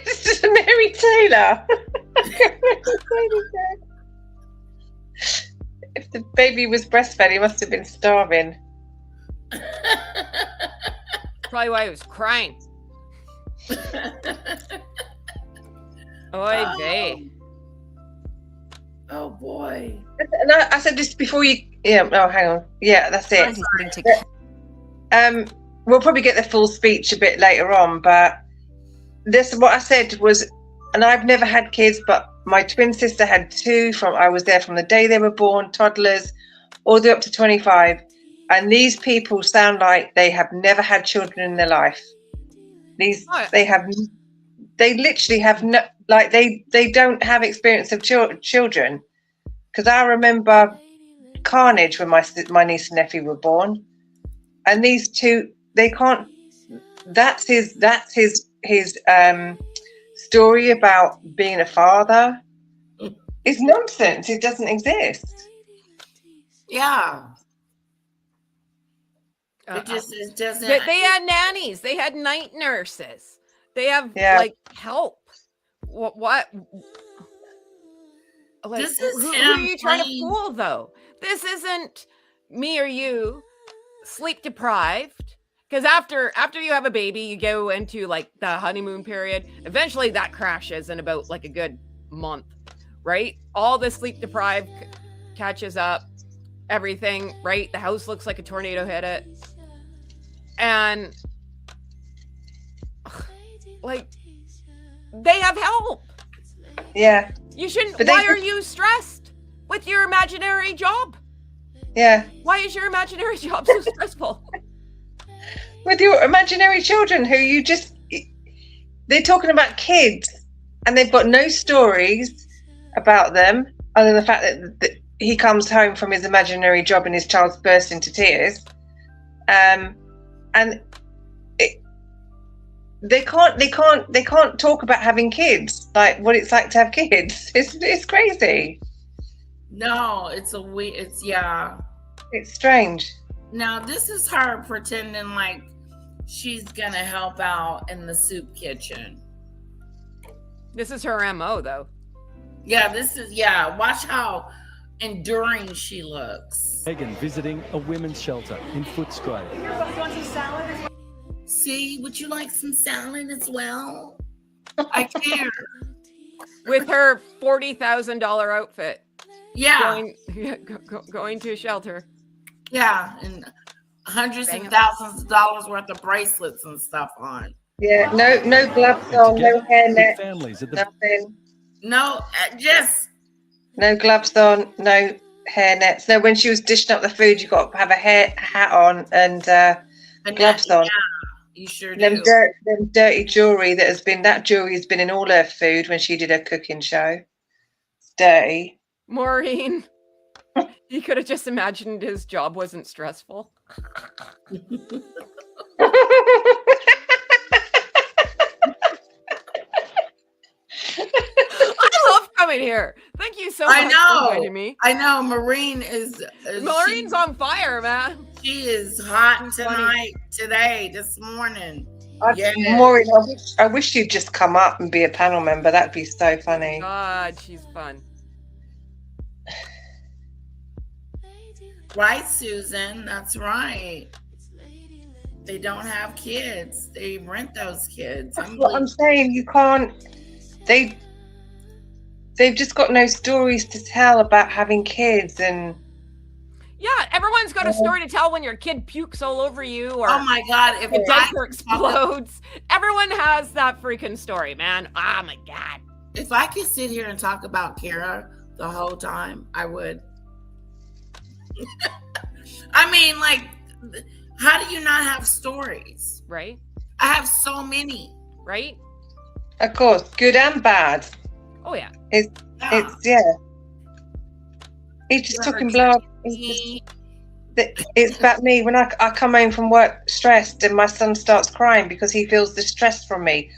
It's just Mary Taylor. If the baby was breastfed, he must have been starving. Probably why he was crying. Oy vey. Oh boy. And I said this before you. Yeah. Oh, hang on. Yeah, that's it. We'll probably get the full speech a bit later on, but this what I said was, and I've never had kids, but my twin sister had 2. I was there from the day they were born, toddlers, all the way up to 25. And these people sound like they have never had children in their life. They literally have no, like they don't have experience of children, because I remember carnage when my niece and nephew were born, and these two, they can't. That's his story about being a father. It's nonsense. It doesn't exist. Yeah. It doesn't. They had nannies. They had night nurses. They have like help. What? Like, This is who him are you trying to playing- fool, though? This isn't me or you sleep deprived. Because after you have a baby, you go into like the honeymoon period. Eventually, that crashes in about like a good month, right? All the sleep deprived catches up, everything, right? The house looks like a tornado hit it, and like they have help. Yeah. You shouldn't. But Why are you stressed with your imaginary job? Yeah. Why is your imaginary job so stressful? With your imaginary children who they're talking about kids and they've got no stories about them other than the fact that he comes home from his imaginary job and his child's burst into tears. And they can't talk about having kids, like what it's like to have kids. It's crazy. No, it's It's strange. Now this is her pretending like she's gonna help out in the soup kitchen. This is her MO, though. Yeah, watch how enduring she looks. Meghan visiting a women's shelter in Footscray. Want some salad? See, would you like some salad as well? I care. With her $40,000 outfit. Yeah. Going to a shelter. Yeah, and hundreds of thousands of dollars worth of bracelets and stuff on. Yeah, no gloves on, no hairnet, nothing. No, just no gloves on, no hairnets. No, when she was dishing up the food, you got to have a hat on and gloves on. Yeah, you sure do. Them dirty jewelry that jewelry has been in all her food when she did her cooking show. It's dirty. Maureen, he could have just imagined his job wasn't stressful. I love coming here. Thank you so much for inviting me. I know. Maureen is Maureen's on fire, man. She is hot tonight, this morning. Maureen, I wish you'd just come up and be a panel member. That'd be so funny. God, she's fun. Right, Susan. That's right. They don't have kids. They rent those kids. That's what I'm saying. You can't. They've just got no stories to tell about having kids and. Yeah, everyone's got a story to tell when your kid pukes all over you, or oh my God, if a diaper explodes. Everyone has that freaking story, man. Oh my God. If I could sit here and talk about Kara the whole time, I would. I mean, like, how do you not have stories? Right. I have so many. Right. Of course, good and bad. Oh yeah. It's He's just talking blood. It's about me when I come home from work stressed and my son starts crying because he feels the stress from me.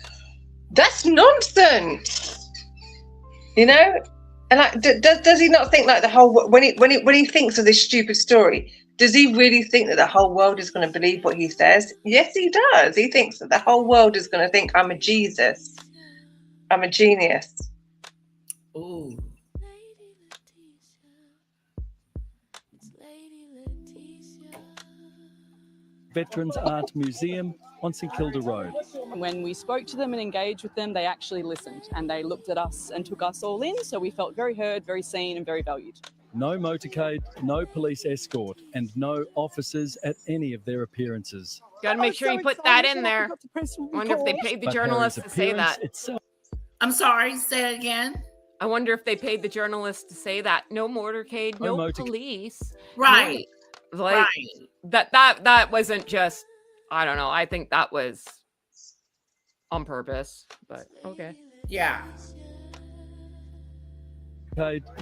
That's nonsense. You know. And does he not think like the whole when he thinks of this stupid story? Does he really think that the whole world is going to believe what he says? Yes, he does. He thinks that the whole world is going to think I'm a Jesus. I'm a genius. Ooh. Veterans Art Museum on St Kilda Road. When we spoke to them and engaged with them, they actually listened and they looked at us and took us all in. So we felt very heard, very seen and very valued. No motorcade, no police escort and no officers at any of their appearances. Got to make sure you put that in there. Wonder if they paid the journalist to say that. I'm sorry, say it again. I wonder if they paid the journalist to say that. No motorcade, no police. Right. No, like, that wasn't just, I don't know. I think that was on purpose, but okay. Yeah.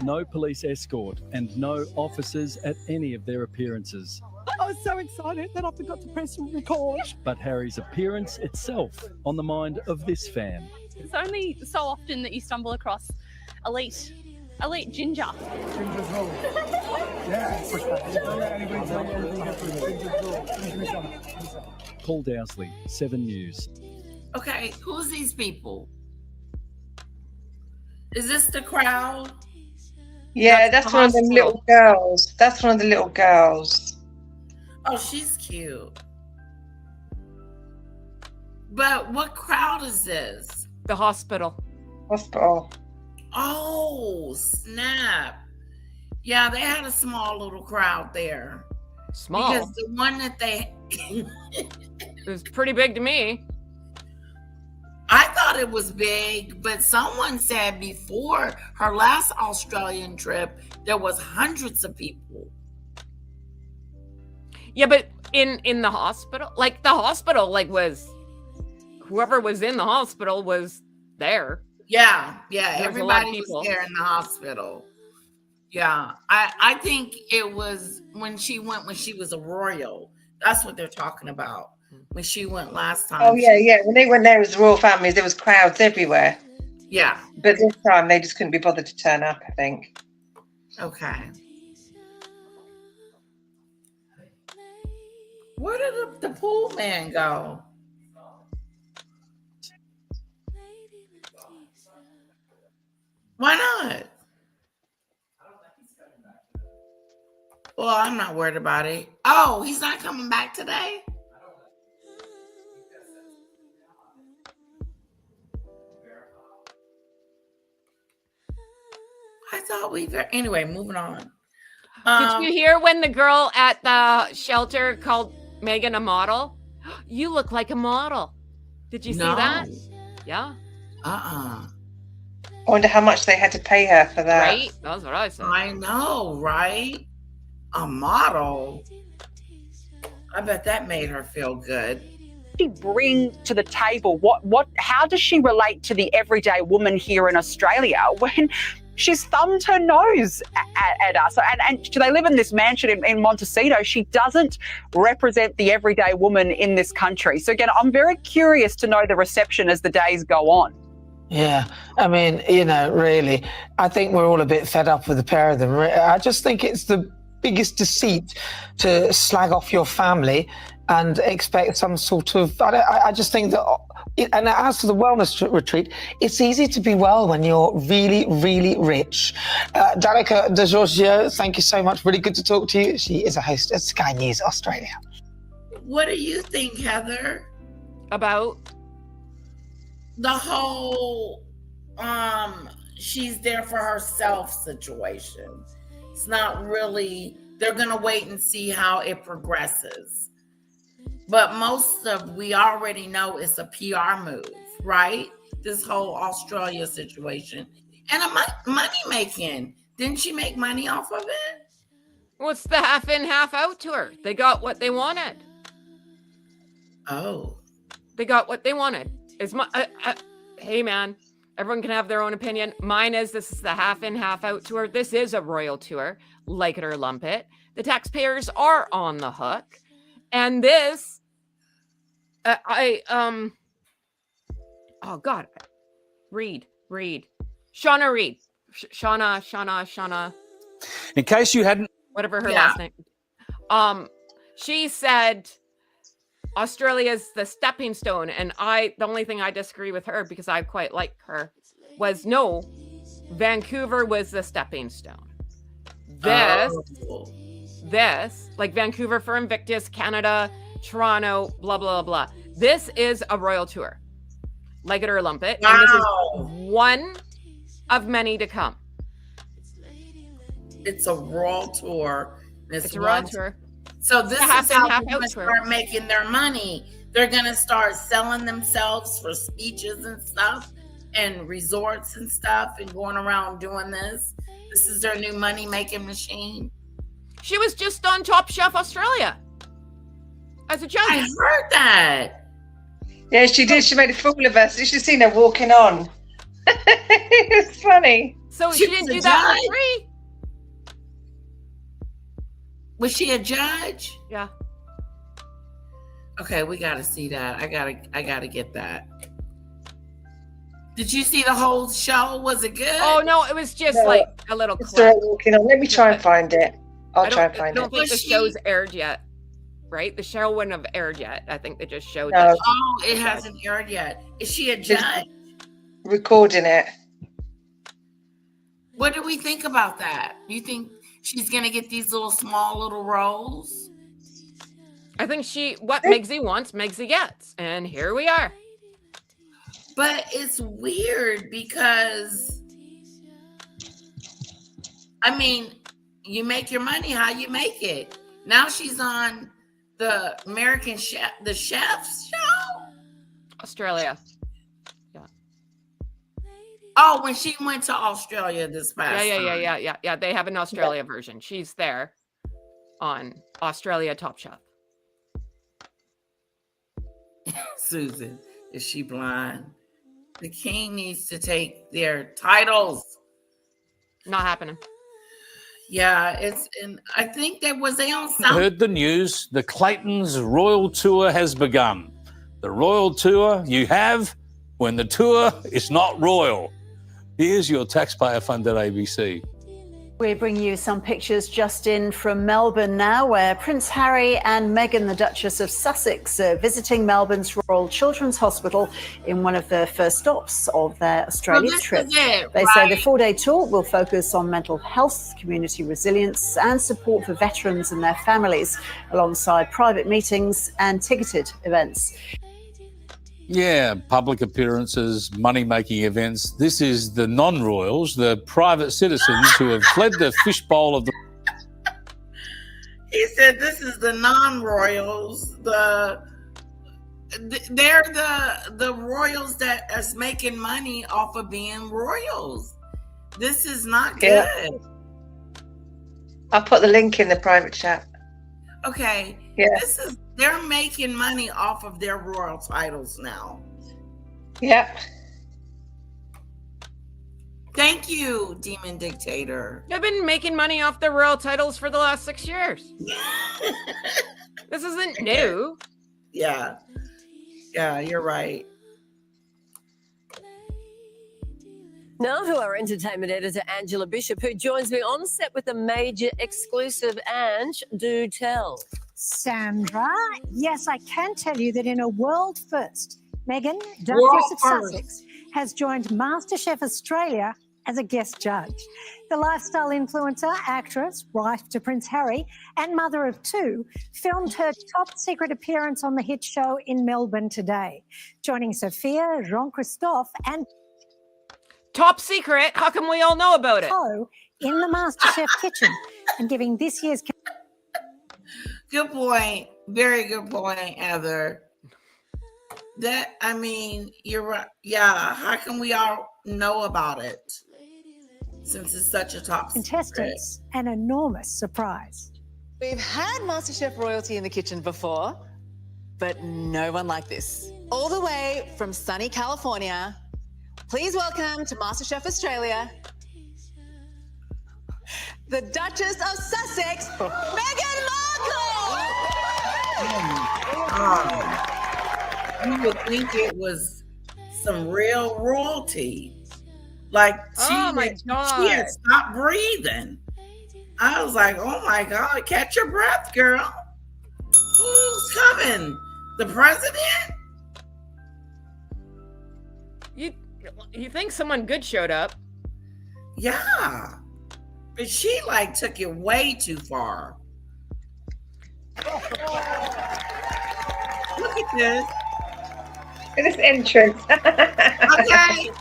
No police escort and no officers at any of their appearances. I was so excited that I forgot to press record. But Harry's appearance itself on the mind of this fan. It's only so often that you stumble across elite ginger. Ginger's rule. Paul Dowsley, 7 News. Okay, who's these people? Is this the crowd? Yeah, that's one of them little girls. That's one of the little girls. Oh, she's cute. But what crowd is this? The hospital. Hospital. Oh, snap. Yeah, they had a small little crowd there. Small? Because the one that they... It was pretty big to me. I thought it was big, but someone said before her last Australian trip, there was hundreds of people. Yeah, but in the hospital, was whoever was in the hospital was there. Yeah, There was a lot of everybody people. was there in the hospital. Yeah, I think it was when she was a royal. That's what they're talking about. When she went last time. Oh yeah. When they went there as royal families, there was crowds everywhere. Yeah. But this time they just couldn't be bothered to turn up, I think. Okay. Where did the pool man go? Why not? Well, I'm not worried about it. Oh, he's not coming back today? I thought anyway, moving on. Did you hear when the girl at the shelter called Meghan a model? You look like a model. Did you see that? Yeah. I wonder how much they had to pay her for that. Right? That's what I said. I know, right? A model. I bet that made her feel good. She bring to the table? How does she relate to the everyday woman here in Australia when she's thumbed her nose at us? And they live in this mansion in Montecito. She doesn't represent the everyday woman in this country. So again, I'm very curious to know the reception as the days go on. Yeah, I mean, really, I think we're all a bit fed up with the pair of them. I just think it's the biggest deceit to slag off your family and expect some sort of... I just think that... And as to the wellness retreat, it's easy to be well when you're really, really rich. Danica De Giorgio, thank you so much. Really good to talk to you. She is a host at Sky News Australia. What do you think, Heather? About? The whole she's there for herself situation. It's not really, they're gonna wait and see how it progresses. But we already know it's a PR move, right? This whole Australia situation. And money making. Didn't she make money off of it? What's the half in, half out tour? They got what they wanted. Oh. They got what they wanted. Hey, man, everyone can have their own opinion. Mine is this is the half in, half out tour. This is a royal tour, like it or lump it. The taxpayers are on the hook. And this, oh God, Reid. Shauna Reid. Shauna. In case you hadn't, whatever her last name. She said Australia's the stepping stone, and the only thing I disagree with her, because I quite like her, was no, Vancouver was the stepping stone. This, like Vancouver for Invictus, Canada, Toronto, blah, blah, blah. This is a royal tour. Like it or lump it. Wow. And this is one of many to come. It's a royal tour. It's a royal tour. So this is how they're going to start making their money. They're going to start selling themselves for speeches and stuff and resorts and stuff and going around doing this. This is their new money-making machine. She was just on Top Chef Australia as a judge. I heard that. Yeah, she did. She made a fool of us. You should have seen her walking on. It's funny. So she didn't do that for free? Was she a judge? Yeah. Okay, we gotta see that. I gotta get that. Did you see the whole show? Was it good? Oh no, it was just No, like a little it's clip. walking on. Let me try and find it. I'll try and find I it. don't think the show's aired yet. Right? The show wouldn't have aired yet. I think they just showed No. that. Oh, it hasn't aired yet. Is she a judge? Recording it. What do we think about that? Do you think she's gonna get these small little roles? I think what Megzy wants, Megzy gets. And here we are. But it's weird because, I mean, you make your money how you make it. Now she's on the American Chef, the Chef's show? Australia. Yeah. Oh, when she went to Australia this past time. Yeah. They have an Australia version. She's there on Australia Top Chef. Susan, is she blind? The king needs to take their titles. Not happening. Yeah, and I think they on something. Heard the news. The Clayton's Royal Tour has begun. The Royal Tour you have when the tour is not royal. Here's your taxpayer-funded ABC. We bring you some pictures just in from Melbourne now, where Prince Harry and Meghan, the Duchess of Sussex, are visiting Melbourne's Royal Children's Hospital in one of the first stops of their Australia trip. They say the 4-day tour will focus on mental health, community resilience and support for veterans and their families, alongside private meetings and ticketed events. Yeah, public appearances, money-making events. This is the non-royals, the private citizens who have fled the fishbowl of the... He said this is the non-royals. They're the royals that is making money off of being royals. This is not good. Yeah. I'll put the link in the private chat. Okay. Yeah. They're making money off of their royal titles now. Yeah. Thank you, Demon Dictator. They've been making money off their royal titles for the last 6 years. This isn't new. Yeah. Yeah, you're right. Now to our entertainment editor, Angela Bishop, who joins me on set with a major exclusive. Ange, do tell. Sandra, yes, I can tell you that in a world first, Meghan, World Duchess of first. Sussex, has joined MasterChef Australia as a guest judge. The lifestyle influencer, actress, wife to Prince Harry, and mother of 2, filmed her top secret appearance on the hit show in Melbourne today, joining Sophia, Jean-Christophe, and Top secret? How come we all know about it? in the MasterChef kitchen and giving this year's... Good point. Very good point, Heather. You're right. Yeah, how can we all know about it? Since it's such a top contestants, an enormous surprise. We've had MasterChef royalty in the kitchen before, but no one like this. All the way from sunny California, please welcome to MasterChef Australia, the Duchess of Sussex, Meghan Markle! You would think it was some real royalty. Like she had stopped breathing. I was like, oh my God, catch your breath, girl. Who's coming? The president? You think someone good showed up? Yeah. But she took it way too far. Look at this. Look at this entrance. Okay.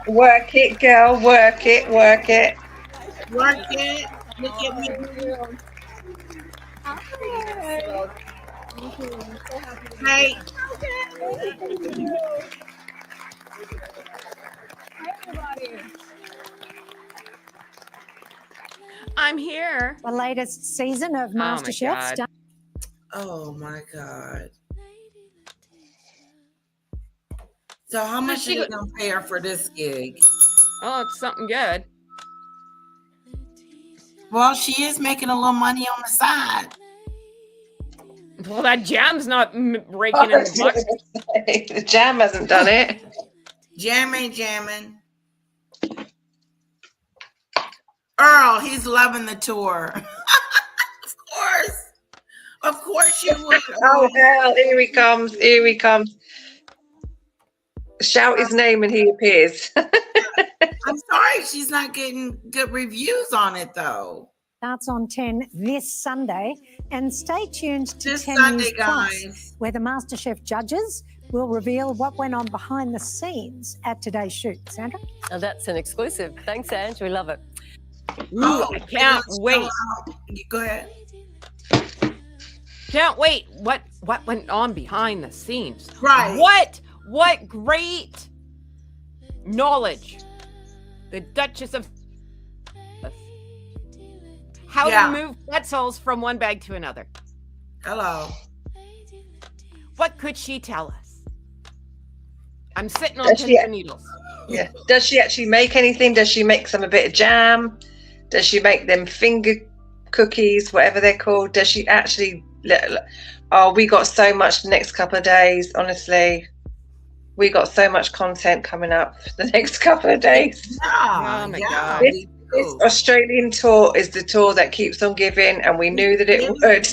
Work it, girl. Work it. Work it. Work it. Look at me. Hey. I'm here. The latest season of MasterChef. Oh my God. So how much she are they go- gonna pay her for this gig? Oh, it's something good. Well, she is making a little money on the side. Well, that jam's not raking in the bucks. The jam hasn't done it. Jam ain't jamming. Earl, he's loving the tour. Of course you would. Oh hell, here he comes, here he comes. Shout his name and he appears. I'm sorry she's not getting good reviews on it though. Starts on 10 this Sunday. And stay tuned to This 10 Sunday, News Plus, guys. where the MasterChef judges will reveal what went on behind the scenes at today's shoot. Sandra? Oh, that's an exclusive. Thanks, Ange. We love it. Ooh, I can't wait. Go ahead. Can't wait. What went on behind the scenes? Right. What great knowledge. The Duchess of how Yeah. to move pretzels from one bag to another. Hello. What could she tell us? I'm sitting on Does pins she- and needles. Yeah. Does she actually make anything? Does she make some a bit of jam? Does she make them finger cookies, whatever they're called? Does she actually? Oh, we got so much the next couple of days. Honestly, we got so much content coming up for the next couple of days. Yeah, Oh my yeah, God. we This do. Australian tour is the tour that keeps on giving, and we knew that it would.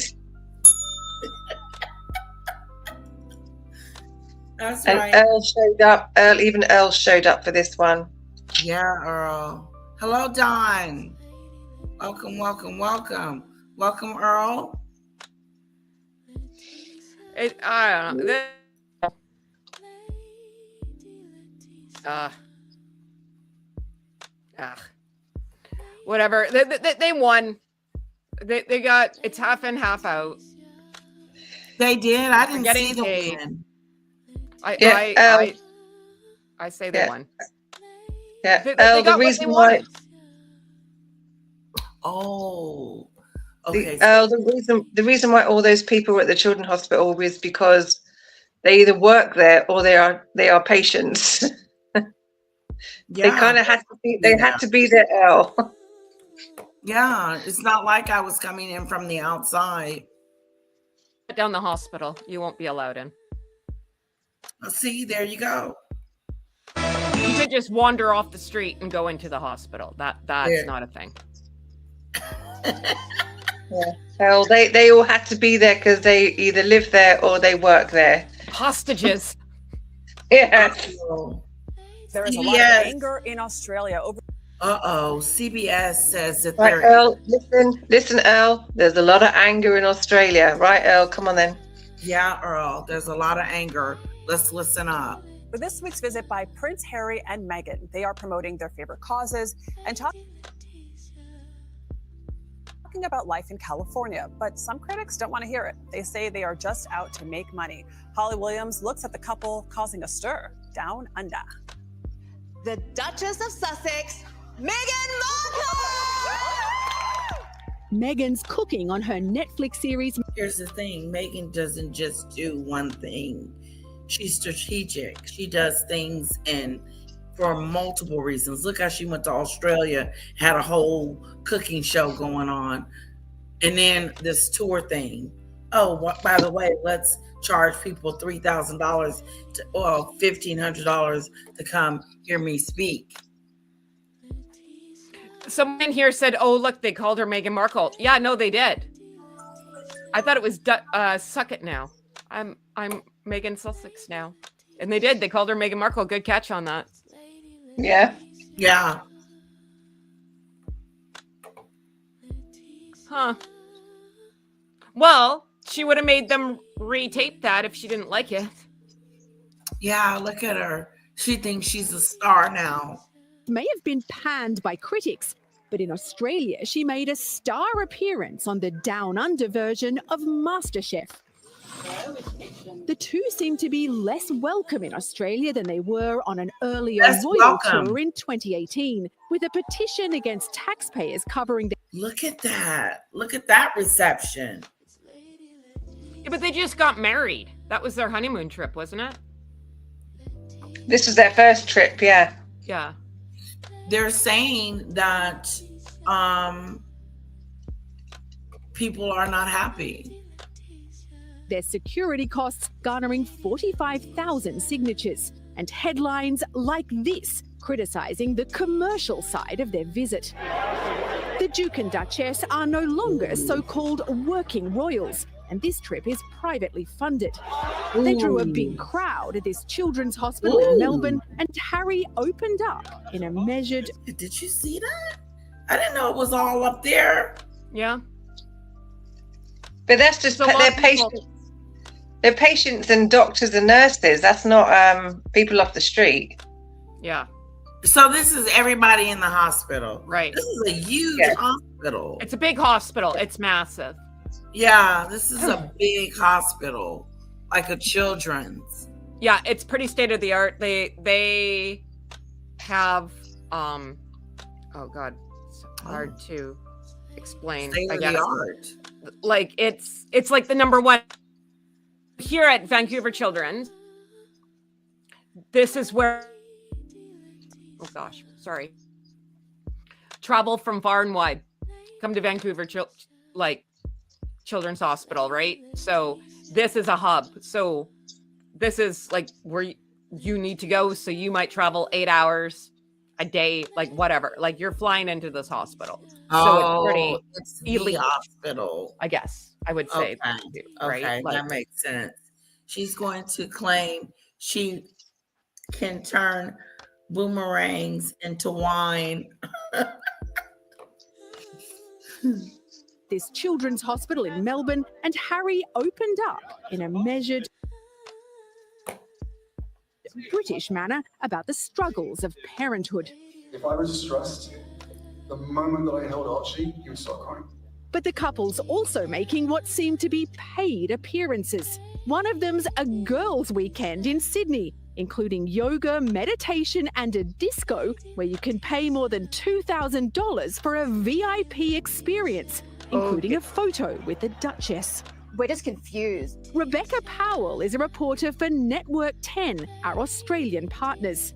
That's And right. Earl showed up. Even Earl showed up for this one. Yeah, Earl. Hello, Don. Welcome, welcome, welcome. Welcome, Earl. I don't know. Whatever. They won. They got it's half in, half out. They did. I didn't Getting see the paid. win. I say they yeah. won. Yeah. They Earl, got the what reason they why. wanted. Oh, okay. The reason why all those people were at the children's hospital was because they either work there or they are patients. They kind of had to be. They had to be there, Earl. Yeah, it's not like I was coming in from the outside. Down the hospital. You won't be allowed in. See, there you go. You could just wander off the street and go into the hospital. That's Yeah. not a thing. Yeah. Well, they all had to be there because they either live there or they work there. Hostages. Yes. There is a lot Yes. of anger in Australia over. CBS says that Right, they're Earl. Listen, Earl. There's a lot of anger in Australia, right, Earl? Come on then. Yeah, Earl. There's a lot of anger. Let's listen up. For this week's visit by Prince Harry and Meghan, they are promoting their favorite causes and talking about life in California, but some critics don't want to hear it. They say they are just out to make money. Holly Williams looks at the couple causing a stir down under. The Duchess of Sussex, Meghan Markle! Meghan's cooking on her Netflix series. Here's the thing, Meghan doesn't just do one thing. She's strategic. She does things and for multiple reasons. Look how she went to Australia, had a whole cooking show going on. And then this tour thing. Oh, by the way, let's charge people $3,000 or $1,500 to come hear me speak. Someone here said, "Oh, look, they called her Meghan Markle." Yeah, no, they did. I thought it was Suck It Now. I'm Meghan Sussex now, and they did. They called her Meghan Markle. Good catch on that. Yeah. Yeah. Huh. Well, she would have made them retape that if she didn't like it. Yeah, look at her. She thinks she's a star now. May have been panned by critics, but in Australia, she made a star appearance on the Down Under version of MasterChef. The two seem to be less welcome in Australia than they were on an earlier Less royal welcome. tour in 2018, with a petition against taxpayers covering the. Look at that. Look at that reception. Yeah, but they just got married. That was their honeymoon trip, wasn't it? This was their first trip, yeah. Yeah. They're saying that people are not happy. Their security costs garnering 45,000 signatures, and headlines like this criticising the commercial side of their visit. The Duke and Duchess are no longer so-called working royals, and this trip is privately funded. They drew a big crowd at this children's hospital in Melbourne, and Harry opened up in a measured... Did you see that? I didn't know it was all up there. Yeah. But that's just their patients. They're patients and doctors and nurses. That's not people off the street. Yeah. So this is everybody in the hospital. Right. This is a huge hospital. It's a big hospital. It's massive. Yeah, this is a big hospital, like a children's. Yeah, it's pretty state of the art. They have oh god, it's hard to explain. State of the art. Like it's like the number one here at Vancouver Children's. This is where oh gosh, sorry. Travel from far and wide. Come to Vancouver Children's Hospital, right? So this is a hub. So this is like where you need to go. So you might travel 8 hours a day, like whatever. Like you're flying into this hospital. So it's pretty elite hospital, I guess I would say. Okay, right? okay, Like, that makes sense. She's going to claim she can turn boomerangs into wine. This children's hospital in Melbourne, and Harry opened up in a measured British manner about the struggles of parenthood. If I was stressed, the moment that I held Archie, he would start crying. But the couple's also making what seem to be paid appearances. One of them's a girls' weekend in Sydney, including yoga, meditation, and a disco where you can pay more than $2,000 for a VIP experience, including a photo with the Duchess. We're just confused. Rebecca Powell is a reporter for Network 10, our Australian partners.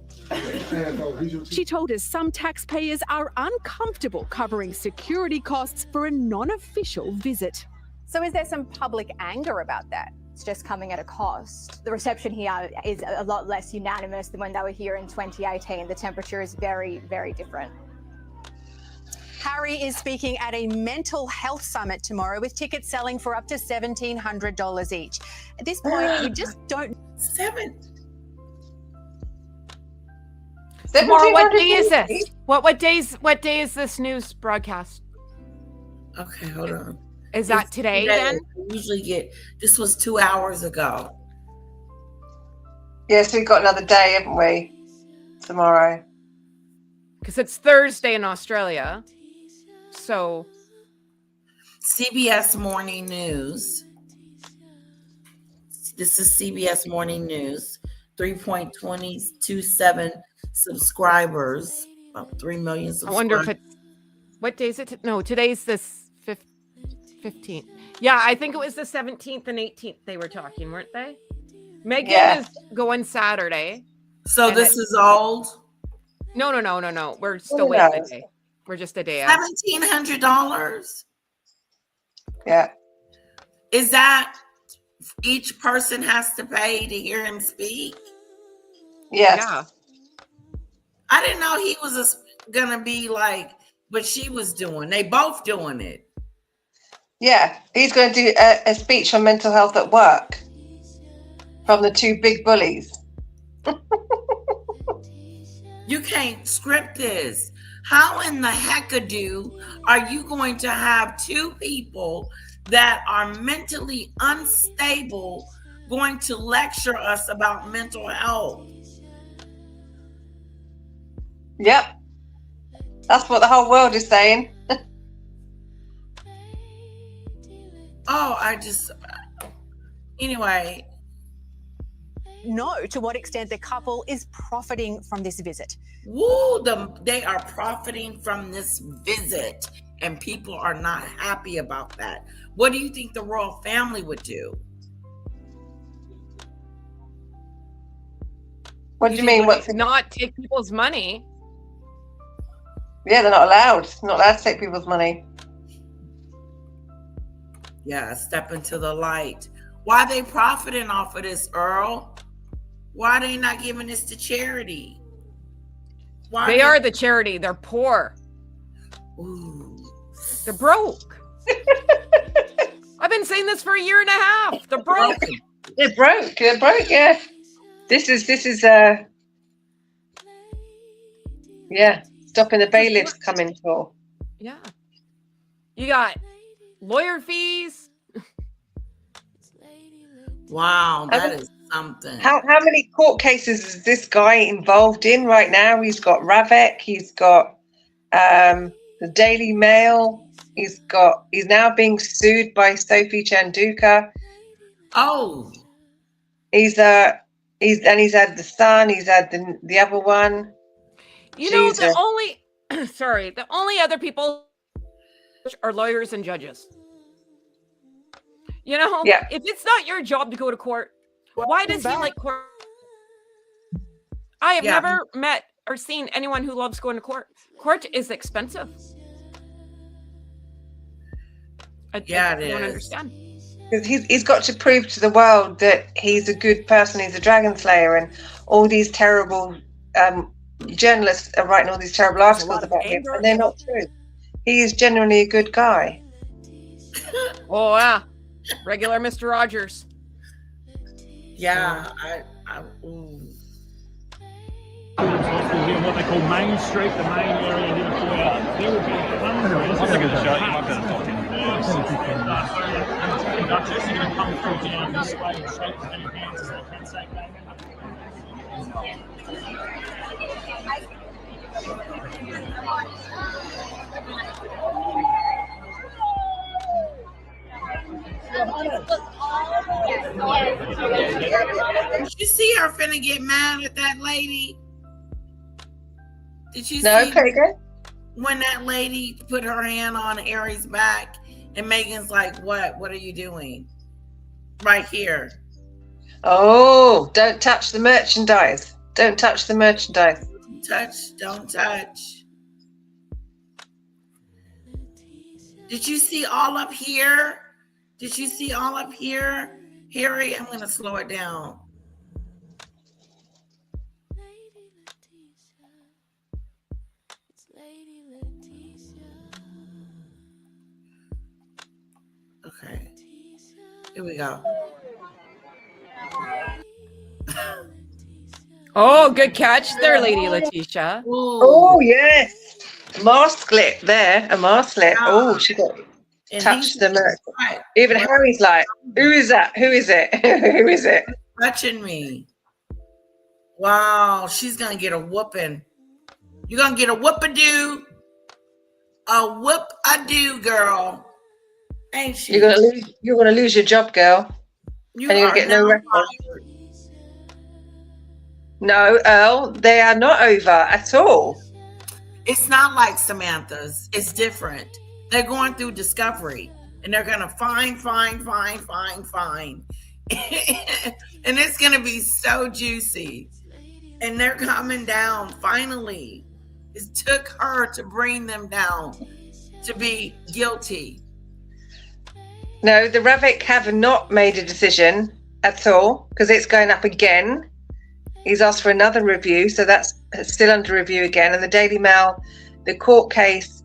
She told us some taxpayers are uncomfortable covering security costs for a non-official visit. So is there some public anger about that? It's just coming at a cost. The reception here is a lot less unanimous than when they were here in 2018. The temperature is very, very different. Harry is speaking at a mental health summit tomorrow with tickets selling for up to $1,700 each. At this point, we just don't... Tomorrow, what day is this? What day is this news broadcast? Okay, hold on. Is that today then? We usually get, this was 2 hours ago. Yes, we've got another day, haven't we? Tomorrow. Because it's Thursday in Australia. So CBS Morning News. This is CBS Morning News. 3.227 subscribers. About 3 million subscribers. I wonder if it's, what day is it? No, today's this 15th. Yeah, I think it was the 17th and 18th they were talking, weren't they? Meghan is going Saturday. So this is old? No. We're still waiting a day. We're just a day out. $1,700? Yeah. Is that each person has to pay to hear him speak? Yes. Yeah. I didn't know he was gonna be like, but she was doing. They both doing it. Yeah, he's going to do a speech on mental health at work from the two big bullies. You can't script this. How in the heckadoo are you going to have two people that are mentally unstable going to lecture us about mental health? Yep. That's what the whole world is saying. Anyway. Know to what extent the couple is profiting from this visit. Woo, they are profiting from this visit, and people are not happy about that. What do you think the royal family would do? What do you mean? What's not take people's money? Yeah, they're not allowed. Not allowed to take people's money. Yeah, step into the light. Why they profiting off of this, Earl? Why they not giving this to charity? Why They are the charity. They're poor. Ooh. They're broke. I've been saying this for a year and a half. They're broke. They're broke. They're broke. Yeah. This is yeah. Stopping the bailiffs coming for. Yeah. You got lawyer fees. Wow, that is something. How many court cases is this guy involved in right now? He's got Ravek. He's got the Daily Mail. He's now being sued by Sophie Chanduka. Oh. He's had the Sun. He's had the other one. You know, the only other people are lawyers and judges. You know, if it's not your job to go to court, why does he like court? I have never met or seen anyone who loves going to court. Court is expensive. I don't understand. Because he's got to prove to the world that he's a good person. He's a dragon slayer, and all these terrible journalists are writing all these terrible articles about him, and they're not true. He is genuinely a good guy. Oh yeah, regular Mr. Rogers. Yeah, what they call Main Street, the main area here for you. There will be hundreds. I think it's a show. You might better talk to him. Duchess, you're going to come through down this way and shake as many hands as they can. Say, Did you see her finna get mad at that lady? Did you see when that lady put her hand on Aries' back and Meghan's like, what? What are you doing? Right here. Oh, don't touch the merchandise. Don't touch the merchandise. Don't touch. Did you see all up here? Did you see all up here? Harry, I'm going to slow it down. Okay. Here we go. Oh, good catch there, Lady Letitia. Oh, yes. Masklet there. A masklet. Oh, she got touched the merch. Even Harry's like, who is that? Who is it? Who is it? Touching me. Wow, she's going to get a whooping. You're going to get a whoop-a-doo. A whoop-a-doo, girl. Ain't she? You're gonna lose your job, girl. And you're gonna get no record. No, Earl, they are not over at all. It's not like Samantha's. It's different. They're going through discovery, and they're gonna find. And it's gonna be so juicy. And they're coming down finally. It took her to bring them down to be guilty. No, the Ravik have not made a decision at all because it's going up again. He's asked for another review, so that's still under review again. And the Daily Mail, the court case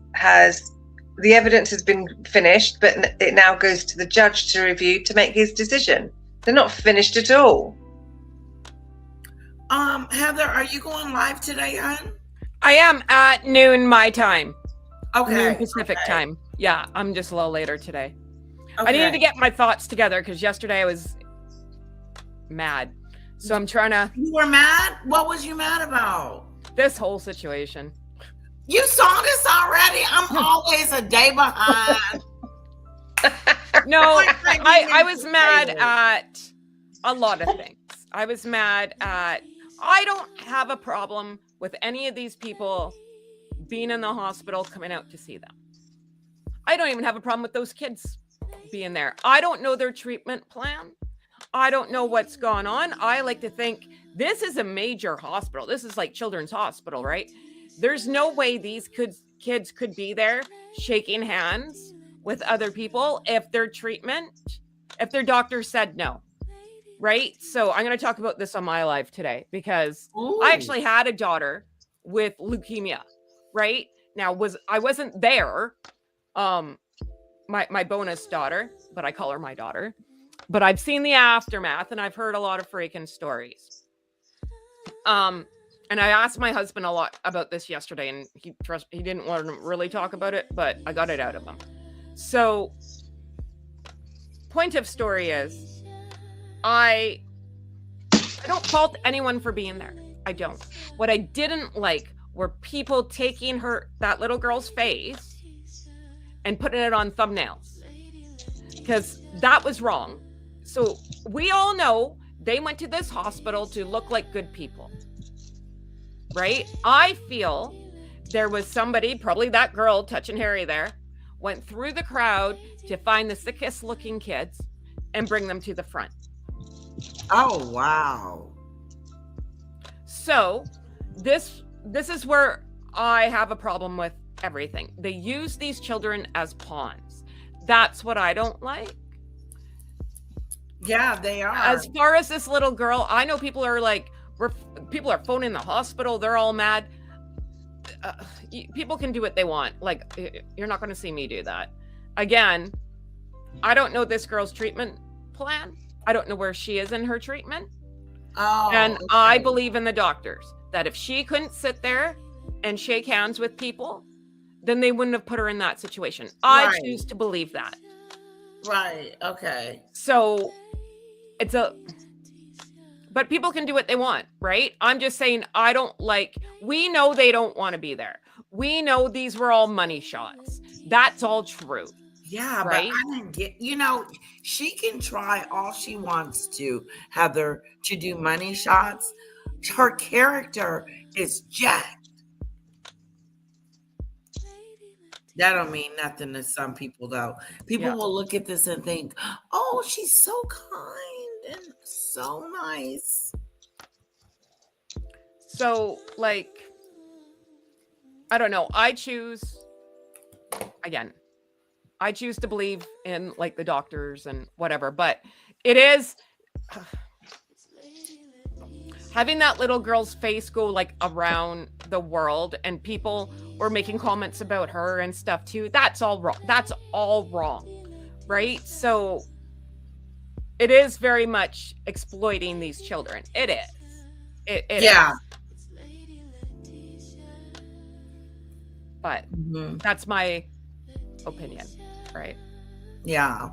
the evidence has been finished, but it now goes to the judge to review to make his decision. They're not finished at all. Heather, are you going live today, hon? I am at noon my time. Okay. Noon Pacific time. Yeah, I'm just a little later today. Okay. I needed to get my thoughts together because yesterday I was mad. So I'm trying to... You were mad? What was you mad about? This whole situation. You saw this already? I'm always a day behind. No, I was mad at a lot of things. I was mad at... I don't have a problem with any of these people being in the hospital, coming out to see them. I don't even have a problem with those kids being there. I don't know their treatment plan. I don't know what's gone on. I like to think This is a major hospital. This is like Children's Hospital, right? There's no way these kids could be there shaking hands with other people if their doctor said no, right? So I'm going to talk about this on my live today because I actually had a daughter with leukemia, right? Now I wasn't there, my bonus daughter, but I call her my daughter. But I've seen the aftermath and I've heard a lot of freaking stories. And I asked my husband a lot about this yesterday, and he didn't want to really talk about it, but I got it out of him. So, point of story is, I don't fault anyone for being there. I don't. What I didn't like were people taking that little girl's face and putting it on thumbnails, because that was wrong. So we all know they went to this hospital to look like good people, right? I feel there was somebody, probably that girl touching Harry there, went through the crowd to find the sickest looking kids and bring them to the front. Oh, wow. So this is where I have a problem with everything. They use these children as pawns. That's what I don't like. Yeah, they are. As far as this little girl, I know people are like, people are phoning the hospital. They're all mad. People can do what they want. Like, you're not going to see me do that. Again, I don't know this girl's treatment plan. I don't know where she is in her treatment. Oh, and okay. I believe in the doctors that if she couldn't sit there and shake hands with people, then they wouldn't have put her in that situation. I choose to believe that. Right. Okay. So but people can do what they want, right? I'm just saying, we know they don't want to be there. We know these were all money shots. That's all true. Yeah, right? But I didn't get, she can try all she wants to, Heather, to do money shots. Her character is jacked. That don't mean nothing to some people, though. People will look at this and think, oh, she's so kind and so nice. So, I don't know. I choose to believe in, the doctors and whatever. But it is... having that little girl's face go around the world and people were making comments about her and stuff too. That's all wrong. That's all wrong. Right? So it is very much exploiting these children. It is. It yeah. Is. But that's my opinion. Right? Yeah.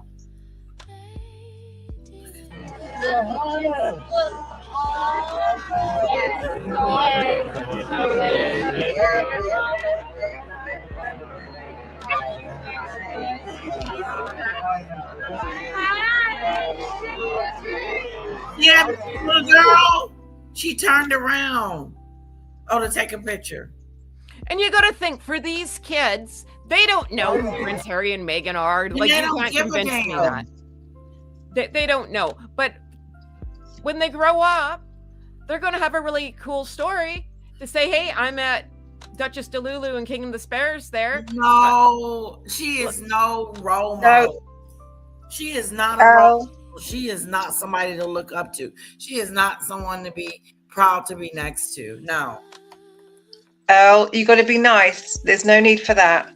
Yeah, little girl, she turned around. To take a picture. And you got to think, for these kids, they don't know who Prince Harry and Meghan are. You can't convince me that. They don't know. But when they grow up, they're going to have a really cool story to say, hey, I'm at Duchess DeLulu and King of the Spares there. No, she is no role model. She is not a role model. She is not somebody to look up to. She is not someone to be proud to be next to. No. Elle, you got to be nice. There's no need for that.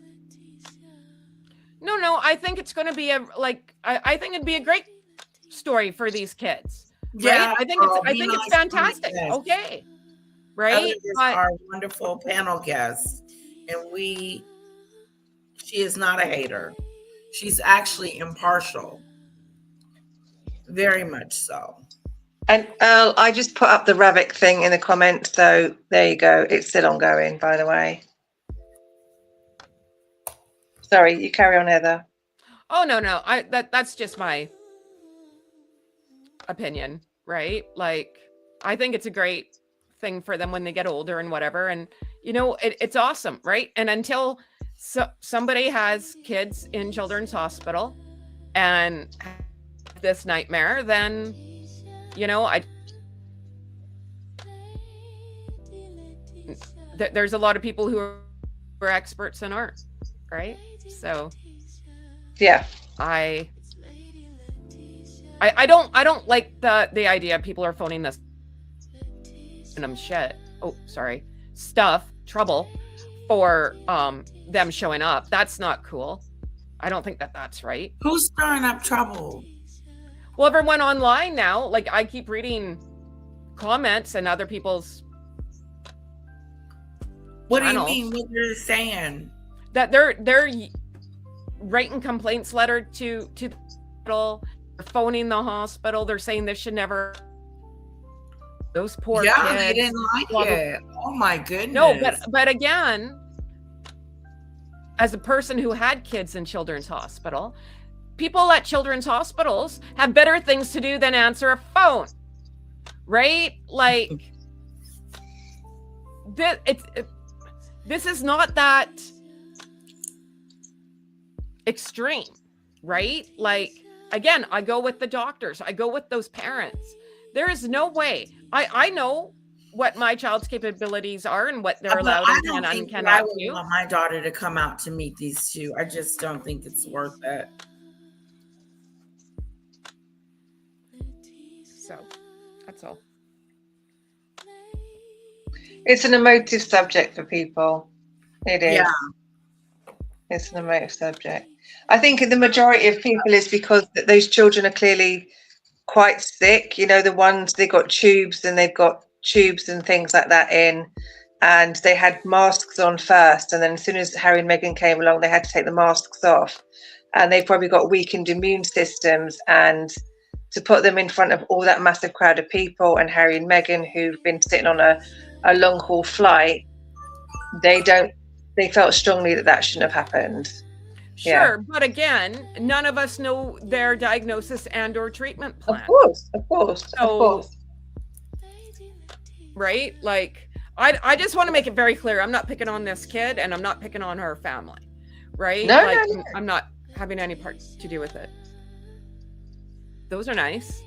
No, I think it's going to be I think it'd be a great story for these kids. Yeah, right? I think it's fantastic. Okay. Right? Others are wonderful panel guests. And she is not a hater. She's actually impartial. Very much so. And Earl, I just put up the Ravik thing in the comments, so there you go. It's still ongoing, by the way. Sorry, you carry on, Heather. Oh no, that's just my opinion, right? I think it's a great thing for them when they get older and whatever, and it's awesome, right? And until somebody has kids in Children's Hospital and this nightmare, then there's a lot of people who are experts and aren't, right? So yeah, I don't like the idea people are phoning this shit. Oh, sorry, trouble for them showing up. That's not cool. I don't think that's right. Who's stirring up trouble? Well, everyone online now, like I keep reading comments and other people's What channels. do you mean? What you're saying? That they're writing complaints letter to the hospital, they're phoning the hospital. They're saying this should never. Those poor kids. They didn't like it. Oh my goodness. No, but again, as a person who had kids in children's hospital, people at children's hospitals have better things to do than answer a phone, right? Like, this is not that extreme, right? Like, again, I go with the doctors. I go with those parents. There is no way. I know what my child's capabilities are and what they're allowed and cannot do. I want my daughter to come out to meet these two. I just don't think it's worth it. So that's all. It's an emotive subject for people. It is. Yeah. It's an emotive subject. I think the majority of people is because those children are clearly quite sick. You know, the ones, they've got tubes and things like that in, and they had masks on first, and then as soon as Harry and Meghan came along, they had to take the masks off, and they've probably got weakened immune systems, and to put them in front of all that massive crowd of people and Harry and Meghan, who've been sitting on a long haul flight, they felt strongly that shouldn't have happened. Sure, Yeah. but again, none of us know their diagnosis and or treatment plan. Of course. Right? Like, I just want to make it very clear. I'm not picking on this kid and I'm not picking on her family. Right? No, like, no. I'm not having any part to do with it. Those are nice.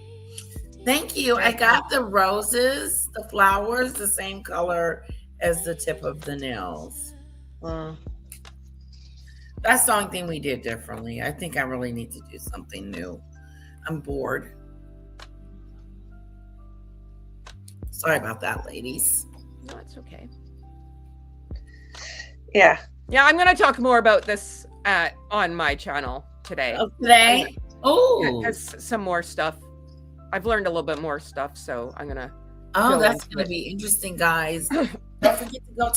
Thank you. I got the roses, the flowers, the same color as the tip of the nails. That's the only thing we did differently. I think I really need to do something new. I'm bored. Sorry about that, ladies. No, it's okay. Yeah. Yeah, I'm going to talk more about this on my channel today. Today? Oh. Because some more stuff. I've learned a little bit more stuff, so I'm going to. Oh, that's going to be interesting, guys. Don't forget to go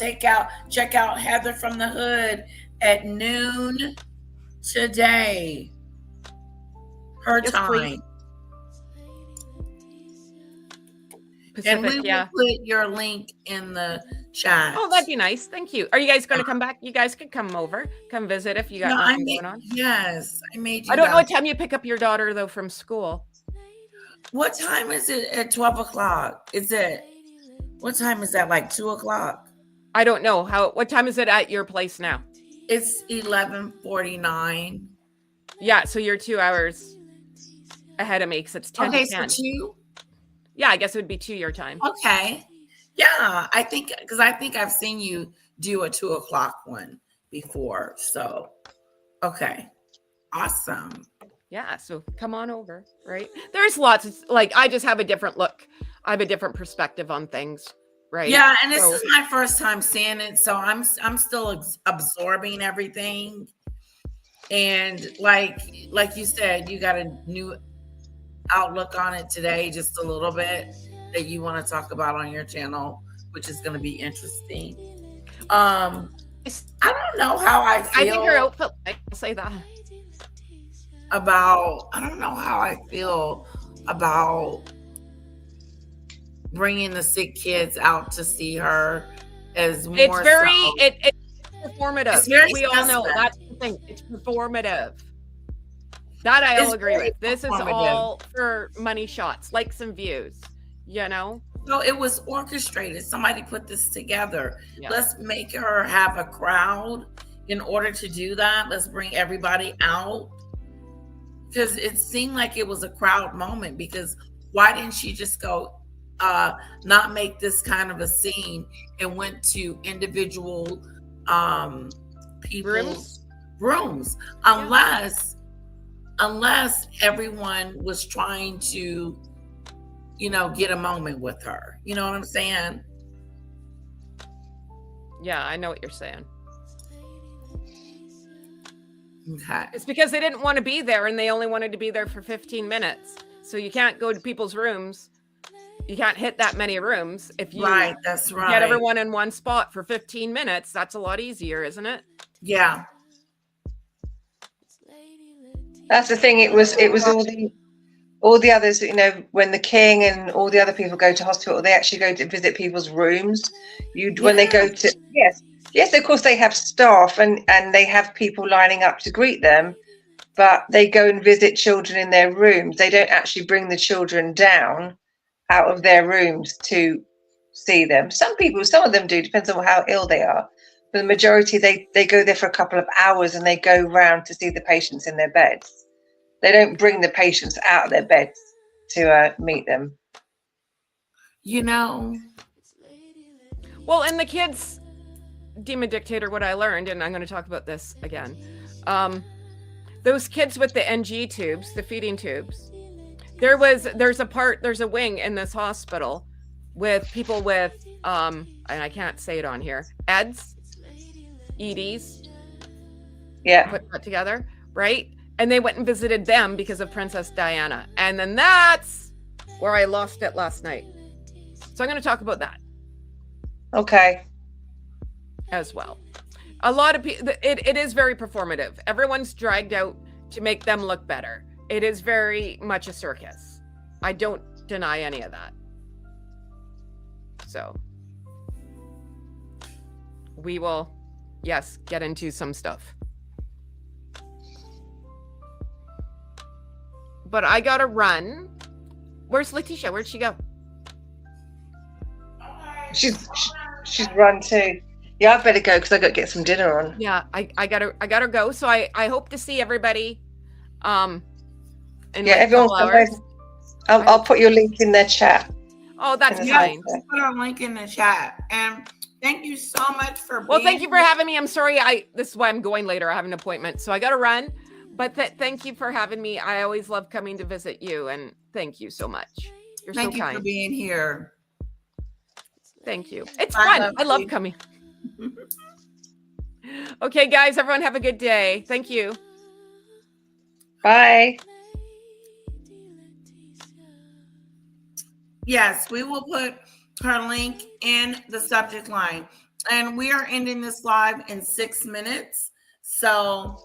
check out Heather from the Hood at noon today. Her time. Pacific, and we will put your link in the chat. Oh, that'd be nice. Thank you. Are you guys going to come back? You guys could come over, come visit if you got nothing going on. Yes, I made you. I don't know what time you pick up your daughter though from school. What time is it at 12 o'clock? What time is that? Like 2 o'clock? I don't know. What time is it at your place now? It's 11:49. Yeah, so you're 2 hours ahead of me because it's 10 to 10. Okay, so 2? Yeah, I guess it would be 2 your time. Okay. Yeah, I think I've seen you do a 2 o'clock one before. So, okay. Awesome. Yeah, so come on over, right? There's lots, like, I just have a different look. I have a different perspective on things, right? Yeah, and this is my first time seeing it, so I'm still absorbing everything. And like you said, you got a new outlook on it today, just a little bit, that you want to talk about on your channel, which is going to be interesting. I don't know how I feel. I think your outfit, I'll say that. I don't know how I feel about bringing the sick kids out to see her as more. It's very it's performative. It's very we all know that's the thing. It's performative. That I'll agree with. This is all for money shots, likes and views. You know. So it was orchestrated. Somebody put this together. Yeah. Let's make her have a crowd. In order to do that, let's bring everybody out. Because it seemed like it was a crowd moment, because why didn't she just go not make this kind of a scene and went to individual people's rooms unless everyone was trying to, get a moment with her. You know what I'm saying? Yeah, I know what you're saying. Okay. It's because they didn't want to be there and they only wanted to be there for 15 minutes. So you can't go to people's rooms. You can't hit that many rooms. If you that's right. get everyone in one spot for 15 minutes, that's a lot easier, isn't it? Yeah. That's the thing. It was all the others, when the king and all the other people go to hospital, they actually go to visit people's rooms. When they go to yes, of course they have staff and they have people lining up to greet them, but they go and visit children in their rooms. They don't actually bring the children down out of their rooms to see them. Some of them do, depends on how ill they are. But the majority, they go there for a couple of hours and they go round to see the patients in their beds. They don't bring the patients out of their beds to meet them. Well, and the kids, Demon Dictator, what I learned, and I'm going to talk about this again. Those kids with the NG tubes, the feeding tubes, there's a wing in this hospital with people with, and I can't say it on here, EDs. Yeah. Put that together, right? And they went and visited them because of Princess Diana. And then that's where I lost it last night. So I'm going to talk about that. Okay. As well. A lot of people, it is very performative. Everyone's dragged out to make them look better. It is very much a circus. I don't deny any of that. So we will, yes, get into some stuff. But I gotta run. Where's Letitia? Where'd she go? She's run too. Yeah, I better go because I got to get some dinner on. Yeah, I gotta go. So I hope to see everybody. In everyone. I'll put your link in their chat. Oh, that's kind. Put our link in the chat. And thank you so much for being. Well, thank you for having me. I'm sorry. This is why I'm going later. I have an appointment, so I gotta run. But thank you for having me. I always love coming to visit you, and thank you so much. You're so kind. Thank you for being here. Thank you. It's fun. I love coming. Okay, guys, everyone have a good day. Thank you. Bye. Yes, we will put her link in the subject line. And we are ending this live in 6 minutes. So,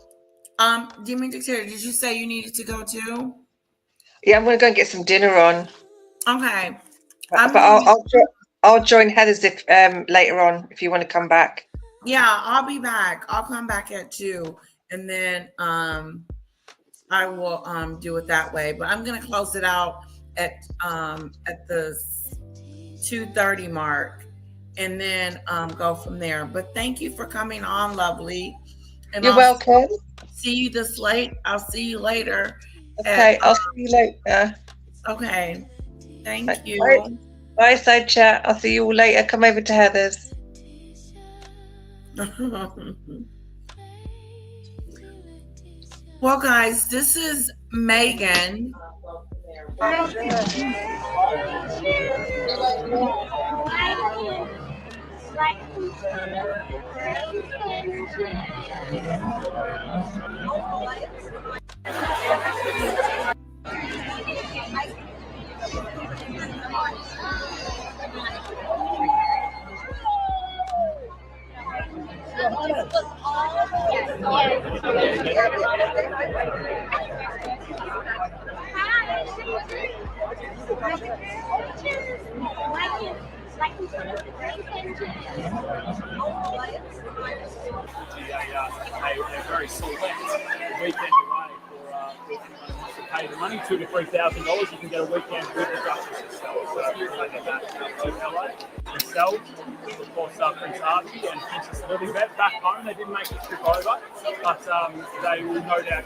Demon Dictator, did you say you needed to go too? Yeah, I'm going to go and get some dinner on. Okay. I'll join Heather's later on if you want to come back. Yeah, I'll be back. I'll come back at 2, and then I will do it that way. But I'm gonna close it out at the 2:30 mark, and then go from there. But thank you for coming on, lovely. And You're welcome. See you this late. I'll see you later. Okay, I'll see you later. Okay. Thank you. Bye, side chat. I'll see you all later. Come over to Heather's. Well, guys, this is Meghan. A very select weekend away to pay the money, $2,000 to $3,000. You can get a weekend with the Duchess herself. So you can get that to LA themselves. Of course, Prince Harvey and Princess Lilibet back home. They didn't make the trip over, but they will no doubt.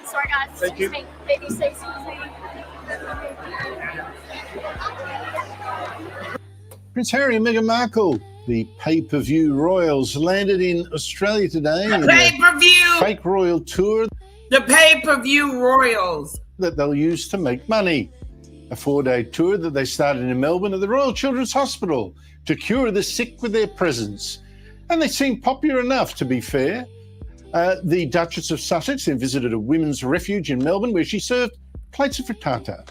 Sorry guys, Thank you. BBC. Prince Harry and Meghan Markle, the pay-per-view royals, landed in Australia today. The in a pay-per-view. fake royal tour. The pay-per-view royals. That they'll use to make money. A 4-day tour that they started in Melbourne at the Royal Children's Hospital to cure the sick with their presence. And they seem popular enough, to be fair. The Duchess of Sussex then visited a women's refuge in Melbourne where she served plates of frittata.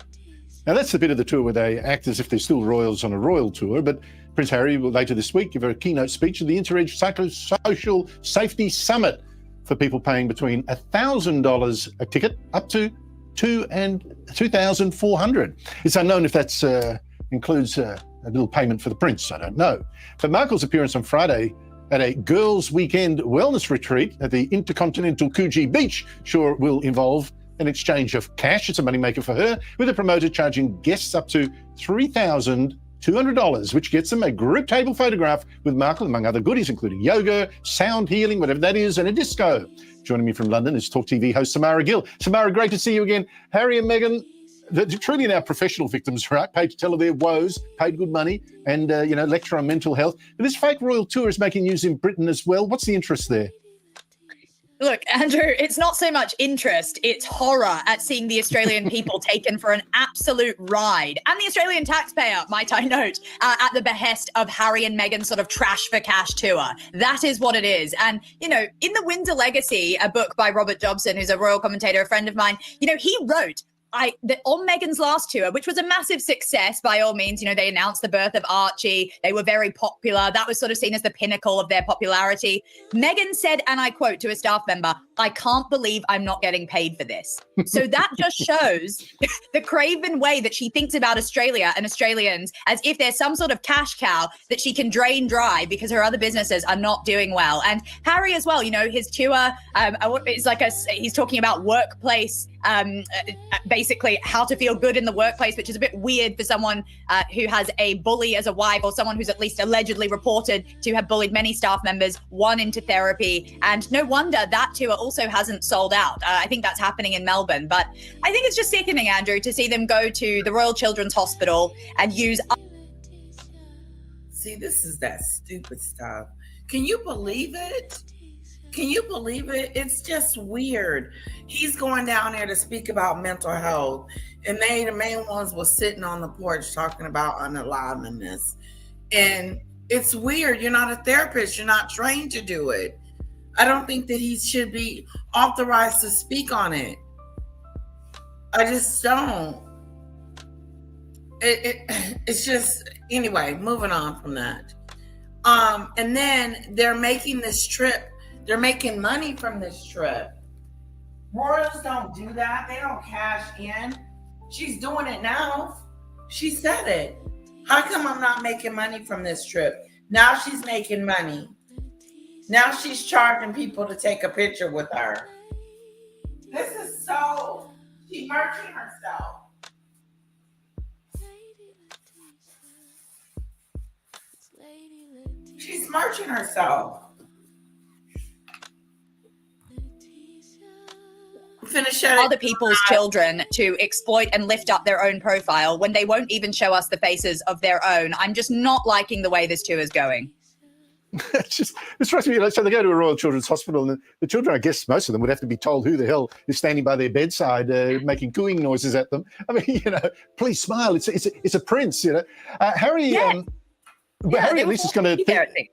Now, that's the bit of the tour where they act as if they're still royals on a royal tour, but Prince Harry will later this week give a keynote speech at the Interreg Psychosocial Safety Summit for people paying between $1,000 a ticket up to $2,400. It's unknown if that includes a little payment for the prince. I don't know. But Markle's appearance on Friday at a girls' weekend wellness retreat at the Intercontinental Coogee Beach sure will involve an exchange of cash. It's a moneymaker for her, with a promoter charging guests up to $3,200, which gets them a group table photograph with Markle, among other goodies, including yoga, sound healing, whatever that is, and a disco. Joining me from London is Talk TV host Samara Gill. Samara, great to see you again. Harry and Meghan, they're truly now professional victims, right? Paid to tell of their woes, paid good money, and lecture on mental health. But this fake royal tour is making news in Britain as well. What's the interest there? Look, Andrew, it's not so much interest, it's horror at seeing the Australian people taken for an absolute ride. And the Australian taxpayer, might I note, at the behest of Harry and Meghan's sort of trash for cash tour. That is what it is. And, in The Windsor Legacy, a book by Robert Jobson, who's a royal commentator, a friend of mine, he wrote on Meghan's last tour, which was a massive success by all means. They announced the birth of Archie. They were very popular. That was sort of seen as the pinnacle of their popularity. Meghan said, and I quote to a staff member, "I can't believe I'm not getting paid for this." So that just shows the craven way that she thinks about Australia and Australians as if there's some sort of cash cow that she can drain dry because her other businesses are not doing well. And Harry as well, his tour, it's like he's talking about workplace, basically how to feel good in the workplace, which is a bit weird for someone who has a bully as a wife, or someone who's at least allegedly reported to have bullied many staff members, one into therapy. And no wonder that tour also hasn't sold out. I think that's happening in Melbourne. But I think it's just sickening, Andrew, to see them go to the Royal Children's Hospital and use... See, this is that stupid stuff. Can you believe it? Can you believe it? It's just weird. He's going down there to speak about mental health, and the main ones was sitting on the porch talking about unaliveness. And it's weird. You're not a therapist. You're not trained to do it. I don't think that he should be authorized to speak on it. I just don't. It's just, anyway, moving on from that. And then they're making this trip. They're making money from this trip. Royals don't do that. They don't cash in. She's doing it now. She said it. How come I'm not making money from this trip? Now she's making money. Now she's charging people to take a picture with her. This is so... She's merching herself. She's merching herself. Other people's children to exploit and lift up their own profile when they won't even show us the faces of their own. I'm just not liking the way this tour is going. It strikes me, so they go to a Royal Children's Hospital, and the children, I guess most of them would have to be told who the hell is standing by their bedside making cooing noises at them. I mean, please smile. It's a prince, Harry. Yeah. Harry at least is going to think.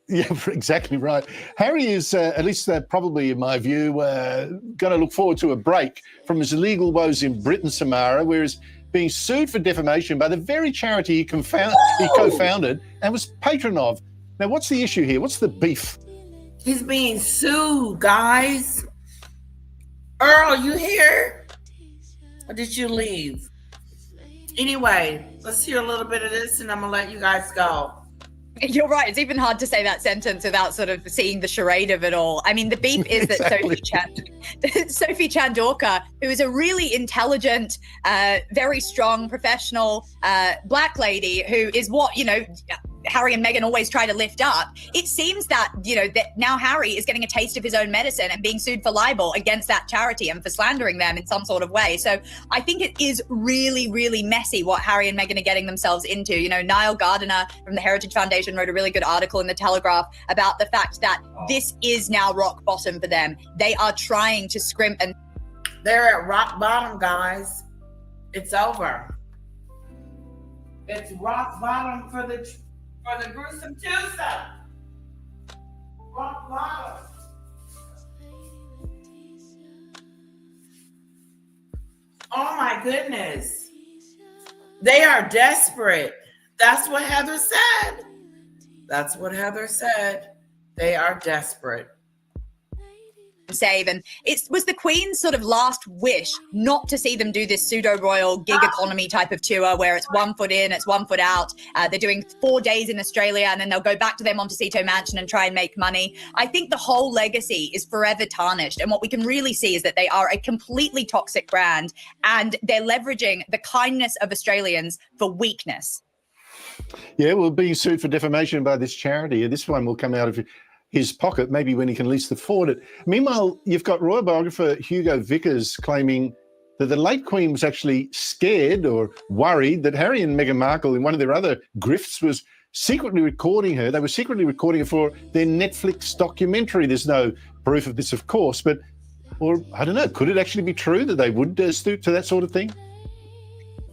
Yeah, exactly right. Harry is, at least probably in my view, going to look forward to a break from his legal woes in Britain, Samara, whereas being sued for defamation by the very charity he co-founded and was patron of. Now, what's the issue here? What's the beef? He's being sued, guys. Earl, you here? Or did you leave? Anyway, let's hear a little bit of this and I'm gonna let you guys go. You're right. It's even hard to say that sentence without sort of seeing the charade of it all. I mean, the beef is that Sophie Chandorka, who is a really intelligent, very strong, professional black lady who is what, Harry and Meghan always try to lift up. It seems that, that now Harry is getting a taste of his own medicine and being sued for libel against that charity and for slandering them in some sort of way. So I think it is really, really messy what Harry and Meghan are getting themselves into. Niall Gardiner from the Heritage Foundation wrote a really good article in the Telegraph about the fact that this is now rock bottom for them. They are trying to scrimp and they're at rock bottom, guys. It's over. It's rock bottom for the gruesome twosome. Rock bottom. Oh my goodness. They are desperate. That's what Heather said. That's what Heather said. They are desperate. Save, and it was the Queen's sort of last wish not to see them do this pseudo-royal gig economy type of tour where it's 1 foot in, it's 1 foot out. They're doing 4 days in Australia and then they'll go back to their Montecito mansion and try and make money. I think the whole legacy is forever tarnished, and what we can really see is that they are a completely toxic brand and they're leveraging the kindness of Australians for weakness. Yeah, well, being sued for defamation by this charity, this one will come out of his pocket, maybe when he can least afford it. Meanwhile, you've got royal biographer Hugo Vickers claiming that the late Queen was actually scared or worried that Harry and Meghan Markle, in one of their other grifts, was secretly recording her. They were secretly recording her for their Netflix documentary. There's no proof of this, of course, but, or I don't know, could it actually be true that they would stoop to that sort of thing?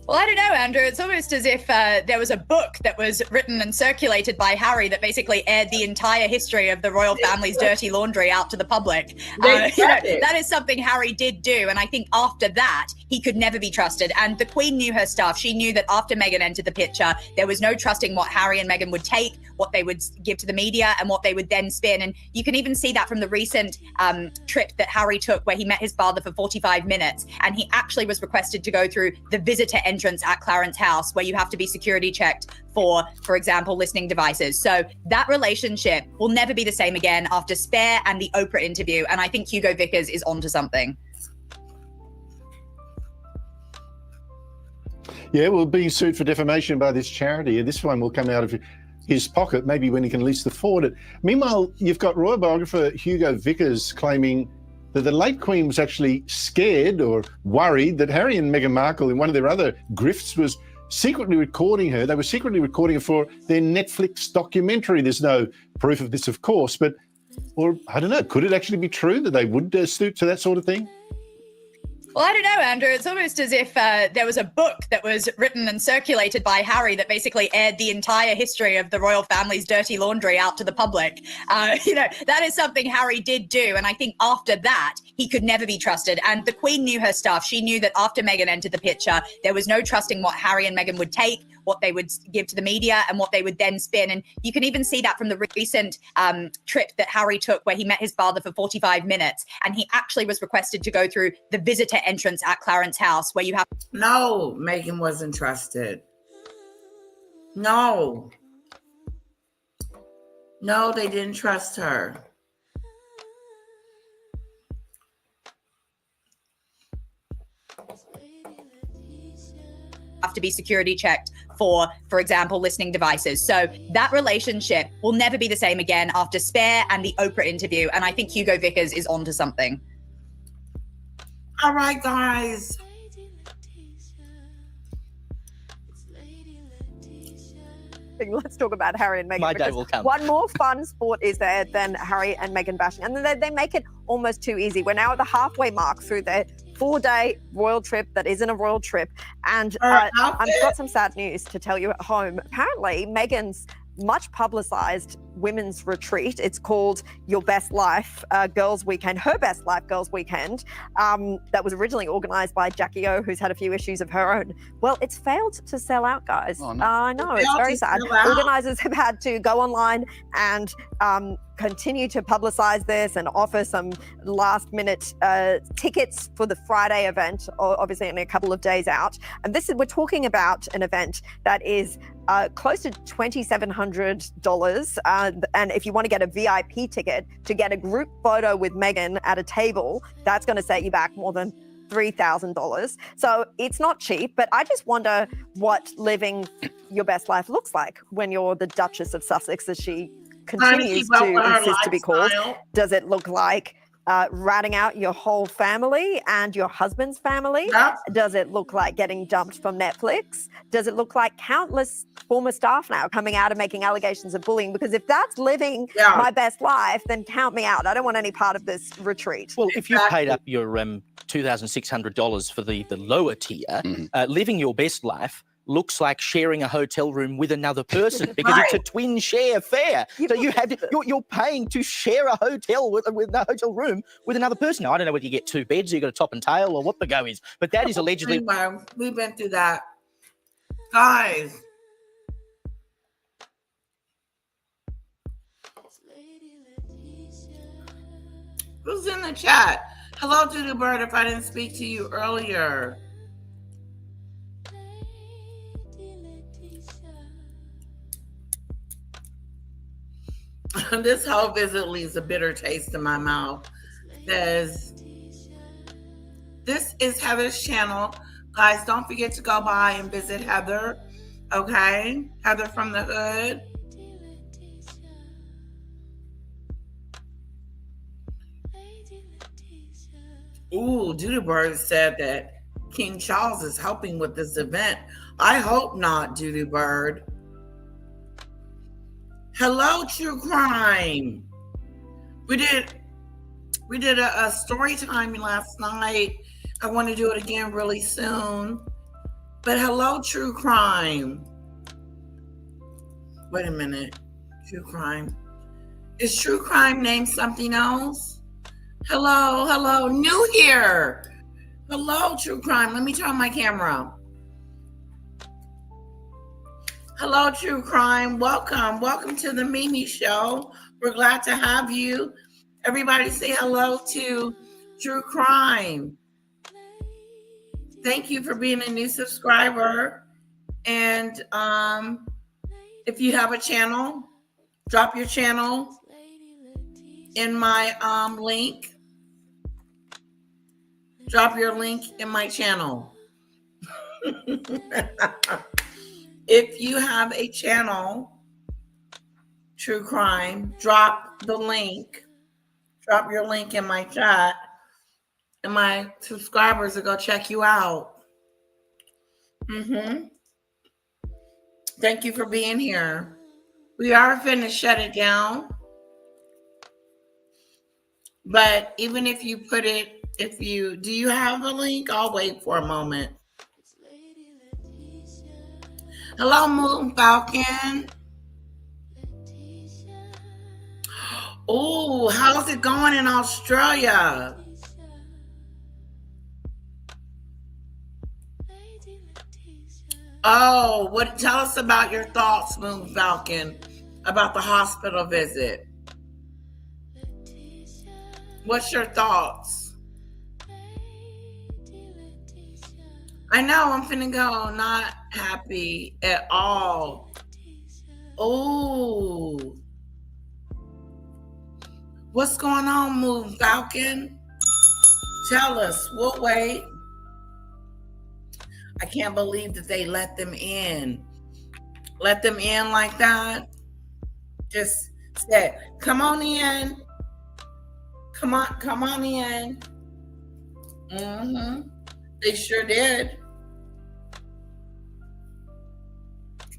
Well, I don't know, Andrew. It's almost as if there was a book that was written and circulated by Harry that basically aired the entire history of the royal family's dirty laundry out to the public. That is something Harry did do. And I think after that, he could never be trusted. And the Queen knew her stuff. She knew that after Meghan entered the picture, there was no trusting what Harry and Meghan would take, what they would give to the media, and what they would then spin. And you can even see that from the recent trip that Harry took where he met his father for 45 minutes. And he actually was requested to go through the visitor entrance at Clarence House, where you have to be security checked for example, listening devices. So that relationship will never be the same again after Spare and the Oprah interview. And I think Hugo Vickers is onto something. Yeah, well, being sued for defamation by this charity, this one will come out of his pocket, maybe when he can least afford it. Meanwhile, you've got royal biographer Hugo Vickers claiming that the late Queen was actually scared or worried that Harry and Meghan Markle, in one of their other grifts, was secretly recording her. They were secretly recording her for their Netflix documentary. There's no proof of this, of course, but, or I don't know, could it actually be true that they would stoop to that sort of thing? Well, I don't know, Andrew. It's almost as if there was a book that was written and circulated by Harry that basically aired the entire history of the royal family's dirty laundry out to the public. That is something Harry did do. And I think after that, he could never be trusted. And the Queen knew her stuff. She knew that after Meghan entered the picture, there was no trusting what Harry and Meghan would take, what they would give to the media, and what they would then spin. And you can even see that from the recent trip that Harry took where he met his father for 45 minutes. And he actually was requested to go through the visitor entrance at Clarence House, where you have... No, Meghan wasn't trusted. No, they didn't trust her. Have to be security checked for example, listening devices. So that relationship will never be the same again after Spare and the Oprah interview. And I think Hugo Vickers is onto something. All right, guys. Let's talk about Harry and Meghan. My day will come. One more fun sport is there than Harry and Meghan bashing. And they make it almost too easy. We're now at the halfway mark through their 4-day royal trip that isn't a royal trip. And I've got some sad news to tell you at home. Apparently, Meghan's much publicized women's retreat. It's called Your Best Life Girls Weekend, Her Best Life Girls Weekend, that was originally organized by Jackie O, who's had a few issues of her own. Well, it's failed to sell out, guys. Oh, no. I know, it's very sad. Organizers have had to go online and continue to publicize this and offer some last minute tickets for the Friday event, obviously only a couple of days out. And we're talking about an event that is close to $2,700. And if you want to get a VIP ticket to get a group photo with Meghan at a table, that's going to set you back more than $3,000. So it's not cheap, but I just wonder what living your best life looks like when you're the Duchess of Sussex, as she continues to insist to be called. Does it look like ratting out your whole family and your husband's family? Does it look like getting dumped from Netflix? Does it look like countless former staff now coming out and making allegations of bullying? Because if that's living my best life, then count me out. I don't want any part of this retreat. Well, if you paid up your $2,600 for the lower tier, living your best life looks like sharing a hotel room with another person because it's a twin share fare. So you're paying to share a hotel with a hotel room with another person. Now, I don't know whether you get two beds, or you got a top and tail, or what the go is, but that is allegedly. We've been through that, guys. Who's in the chat? Hello, Doodoo Bird. If I didn't speak to you earlier. This whole visit leaves a bitter taste in my mouth. Says, this is Heather's channel. Guys, don't forget to go by and visit Heather. Okay? Heather from the Hood. Ooh, Doodoo Bird said that King Charles is helping with this event. I hope not, Doodoo Bird. Hello, True Crime. We did a story time last night. I want to do it again really soon. But hello, True Crime. Wait a minute. True Crime. Is True Crime named something else? Hello. New here. Hello, True Crime. Let me turn on my camera. Hello, True Crime. Welcome to the Mimi Show. We're glad to have you. Everybody say hello to True Crime. Thank you for being a new subscriber. And if you have a channel, drop your channel in my link. Drop your link in my channel. If you have a channel, True Crime, drop the link. Drop your link in my chat, and my subscribers will go check you out. Thank you for being here. We are finna shut it down. But even if you put it, do you have a link? I'll wait for a moment. Hello, Moon Falcon. Oh, how's it going in Australia? Oh, tell us about your thoughts, Moon Falcon, about the hospital visit. What's your thoughts? I know I'm finna go not happy at all. Oh. What's going on, Moon Falcon? Tell us. We'll wait. I can't believe that they let them in. Let them in like that. Just said, come on in. Come on in. They sure did.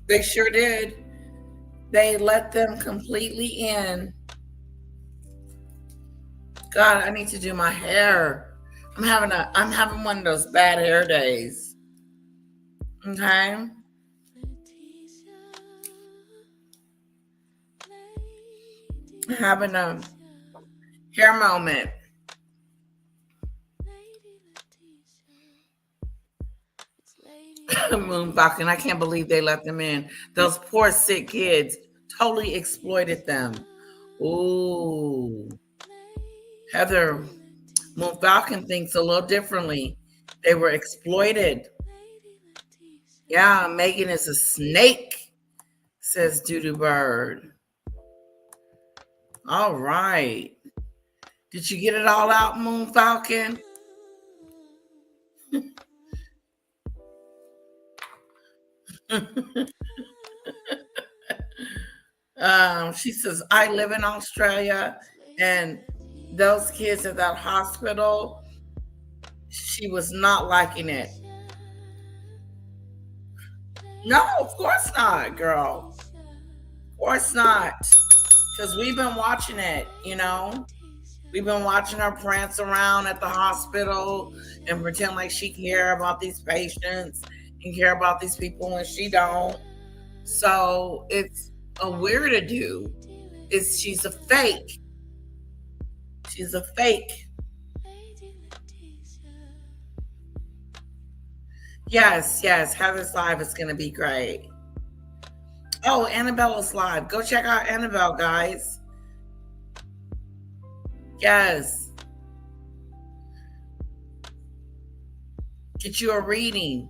They sure did. They let them completely in. God, I need to do my hair. I'm having one of those bad hair days. Okay. having a hair moment. Moon Falcon, I can't believe they let them in. Those poor sick kids totally exploited them. Ooh. Heather, Moon Falcon thinks a little differently. They were exploited. Yeah, Meghan is a snake, says Doodoo Bird. All right. Did you get it all out, Moon Falcon? She says, I live in Australia, and those kids at that hospital, she was not liking it. No, of course not, girl. Of course not. Because we've been watching it, you know? We've been watching her prance around at the hospital and pretend like she care about these patients and care about these people when she don't. So it's a weird to do. She's a fake. She's a fake. Yes, Heather's live is going to be great. Oh, Annabella's live. Go check out Annabelle, guys. Yes. Get you a reading.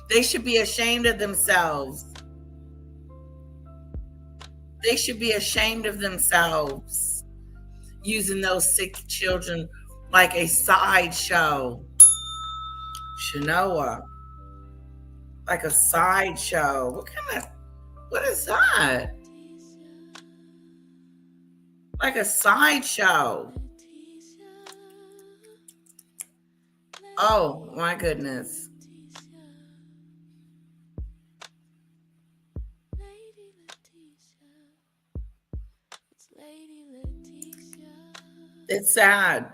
They should be ashamed of themselves. They should be ashamed of themselves using those sick children like a sideshow. Shanoa. Like a sideshow. What is that? Like a sideshow. Oh my goodness. It's sad.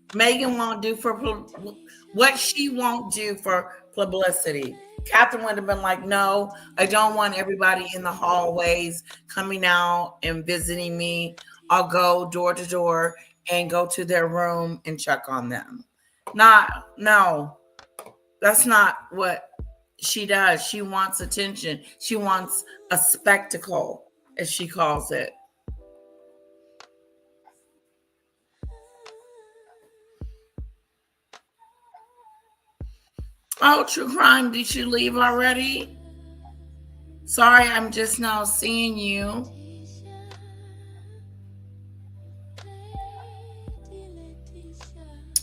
Meghan won't do for what she won't do for publicity. Catherine would have been like, no, I don't want everybody in the hallways coming out and visiting me. I'll go door to door and go to their room and check on them. No, that's not what she does. She wants attention. She wants a spectacle, as she calls it. Oh, True Crime, did you leave already? Sorry, I'm just now seeing you.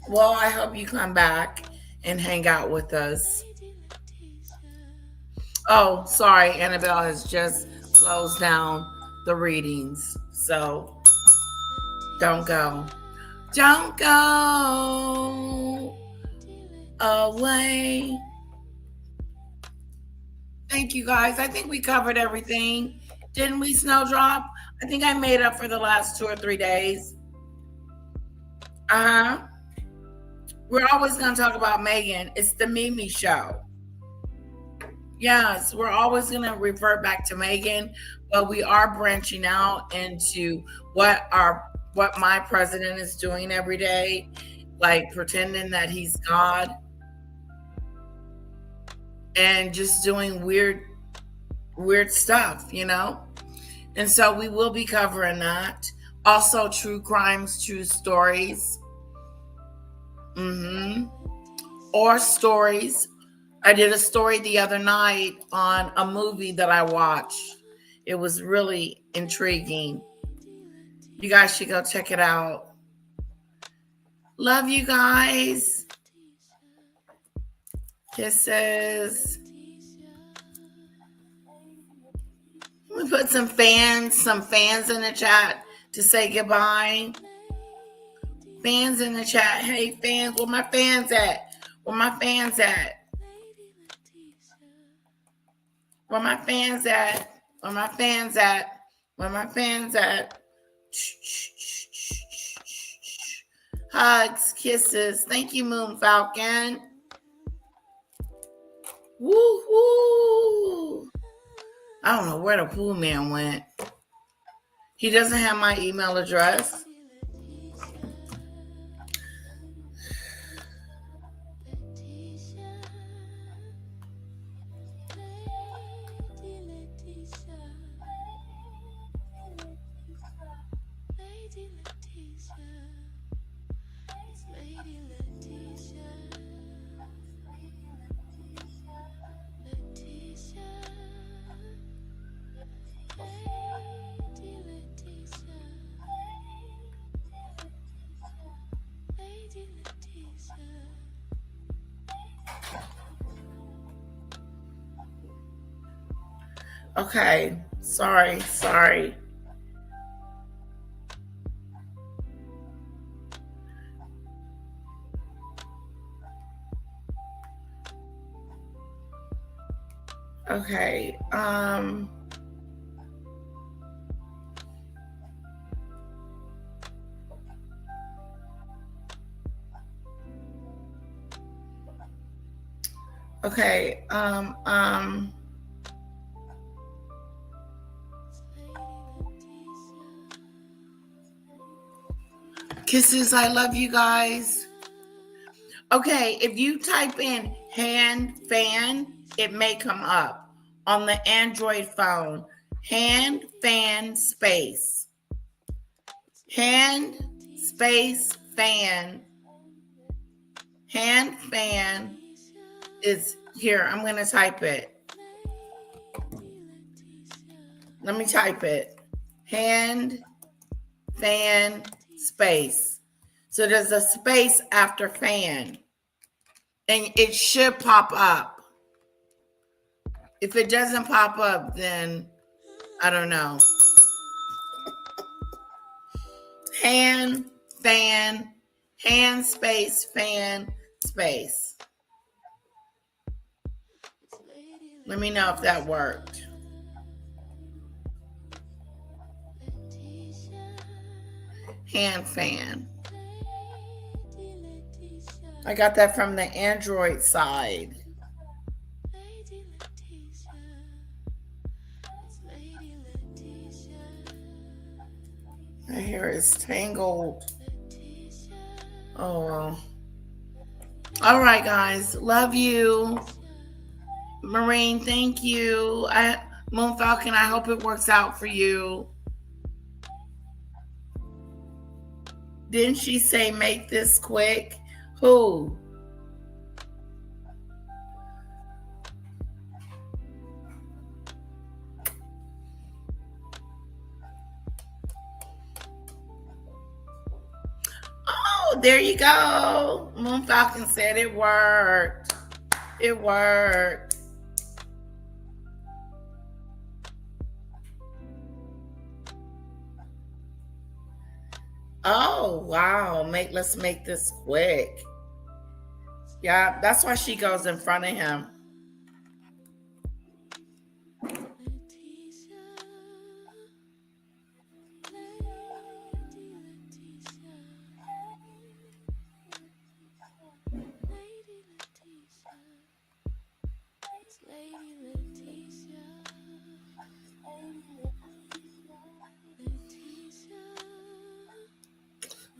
Well, I hope you come back and hang out with us. Oh, sorry, Annabelle has just closed down the readings. So don't go. Don't go away. Thank you, guys. I think we covered everything. Didn't we, Snowdrop? I think I made up for the last 2 or 3 days. We're always going to talk about Meghan. It's the Mimi show. Yes, we're always going to revert back to Meghan, but we are branching out into what my president is doing every day, like pretending that he's God and just doing weird stuff, you know? And so we will be covering that. Also, true crimes, true stories. Or stories. I did a story the other night on a movie that I watched. It was really intriguing. You guys should go check it out. Love you guys. Kisses. We put some fans in the chat to say goodbye. Fans in the chat. Hey, fans, where my fans at? Where my fans at? Where my fans at? Where my fans at? Where my fans at? Hugs, kisses. Thank you, Moon Falcon. Woo-hoo. I don't know where the pool man went. He doesn't have my email address. Okay, sorry. Okay, okay, kisses, I love you guys. Okay, if you type in hand fan, it may come up on the Android phone. Hand fan space. Hand space fan. Hand fan is here. I'm going to type it. Let me type it. Hand fan space. So there's a space after fan. And it should pop up. If it doesn't pop up, then I don't know. Hand, fan, hand space, fan space. Let me know if that worked. Hand fan. I got that from the Android side. My hair is tangled. Oh, well. All right, guys. Love you. Marine, thank you. Moon Falcon, I hope it works out for you. Didn't she say make this quick? Who? Oh, there you go. Moon Falcon said it worked. It worked. Oh, wow. Let's make this quick. Yeah, that's why she goes in front of him.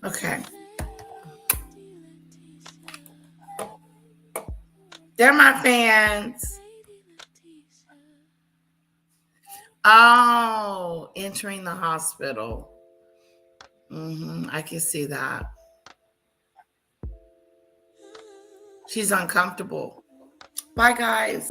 Okay. They're my fans. Oh, entering the hospital. I can see that. She's uncomfortable. Bye, guys.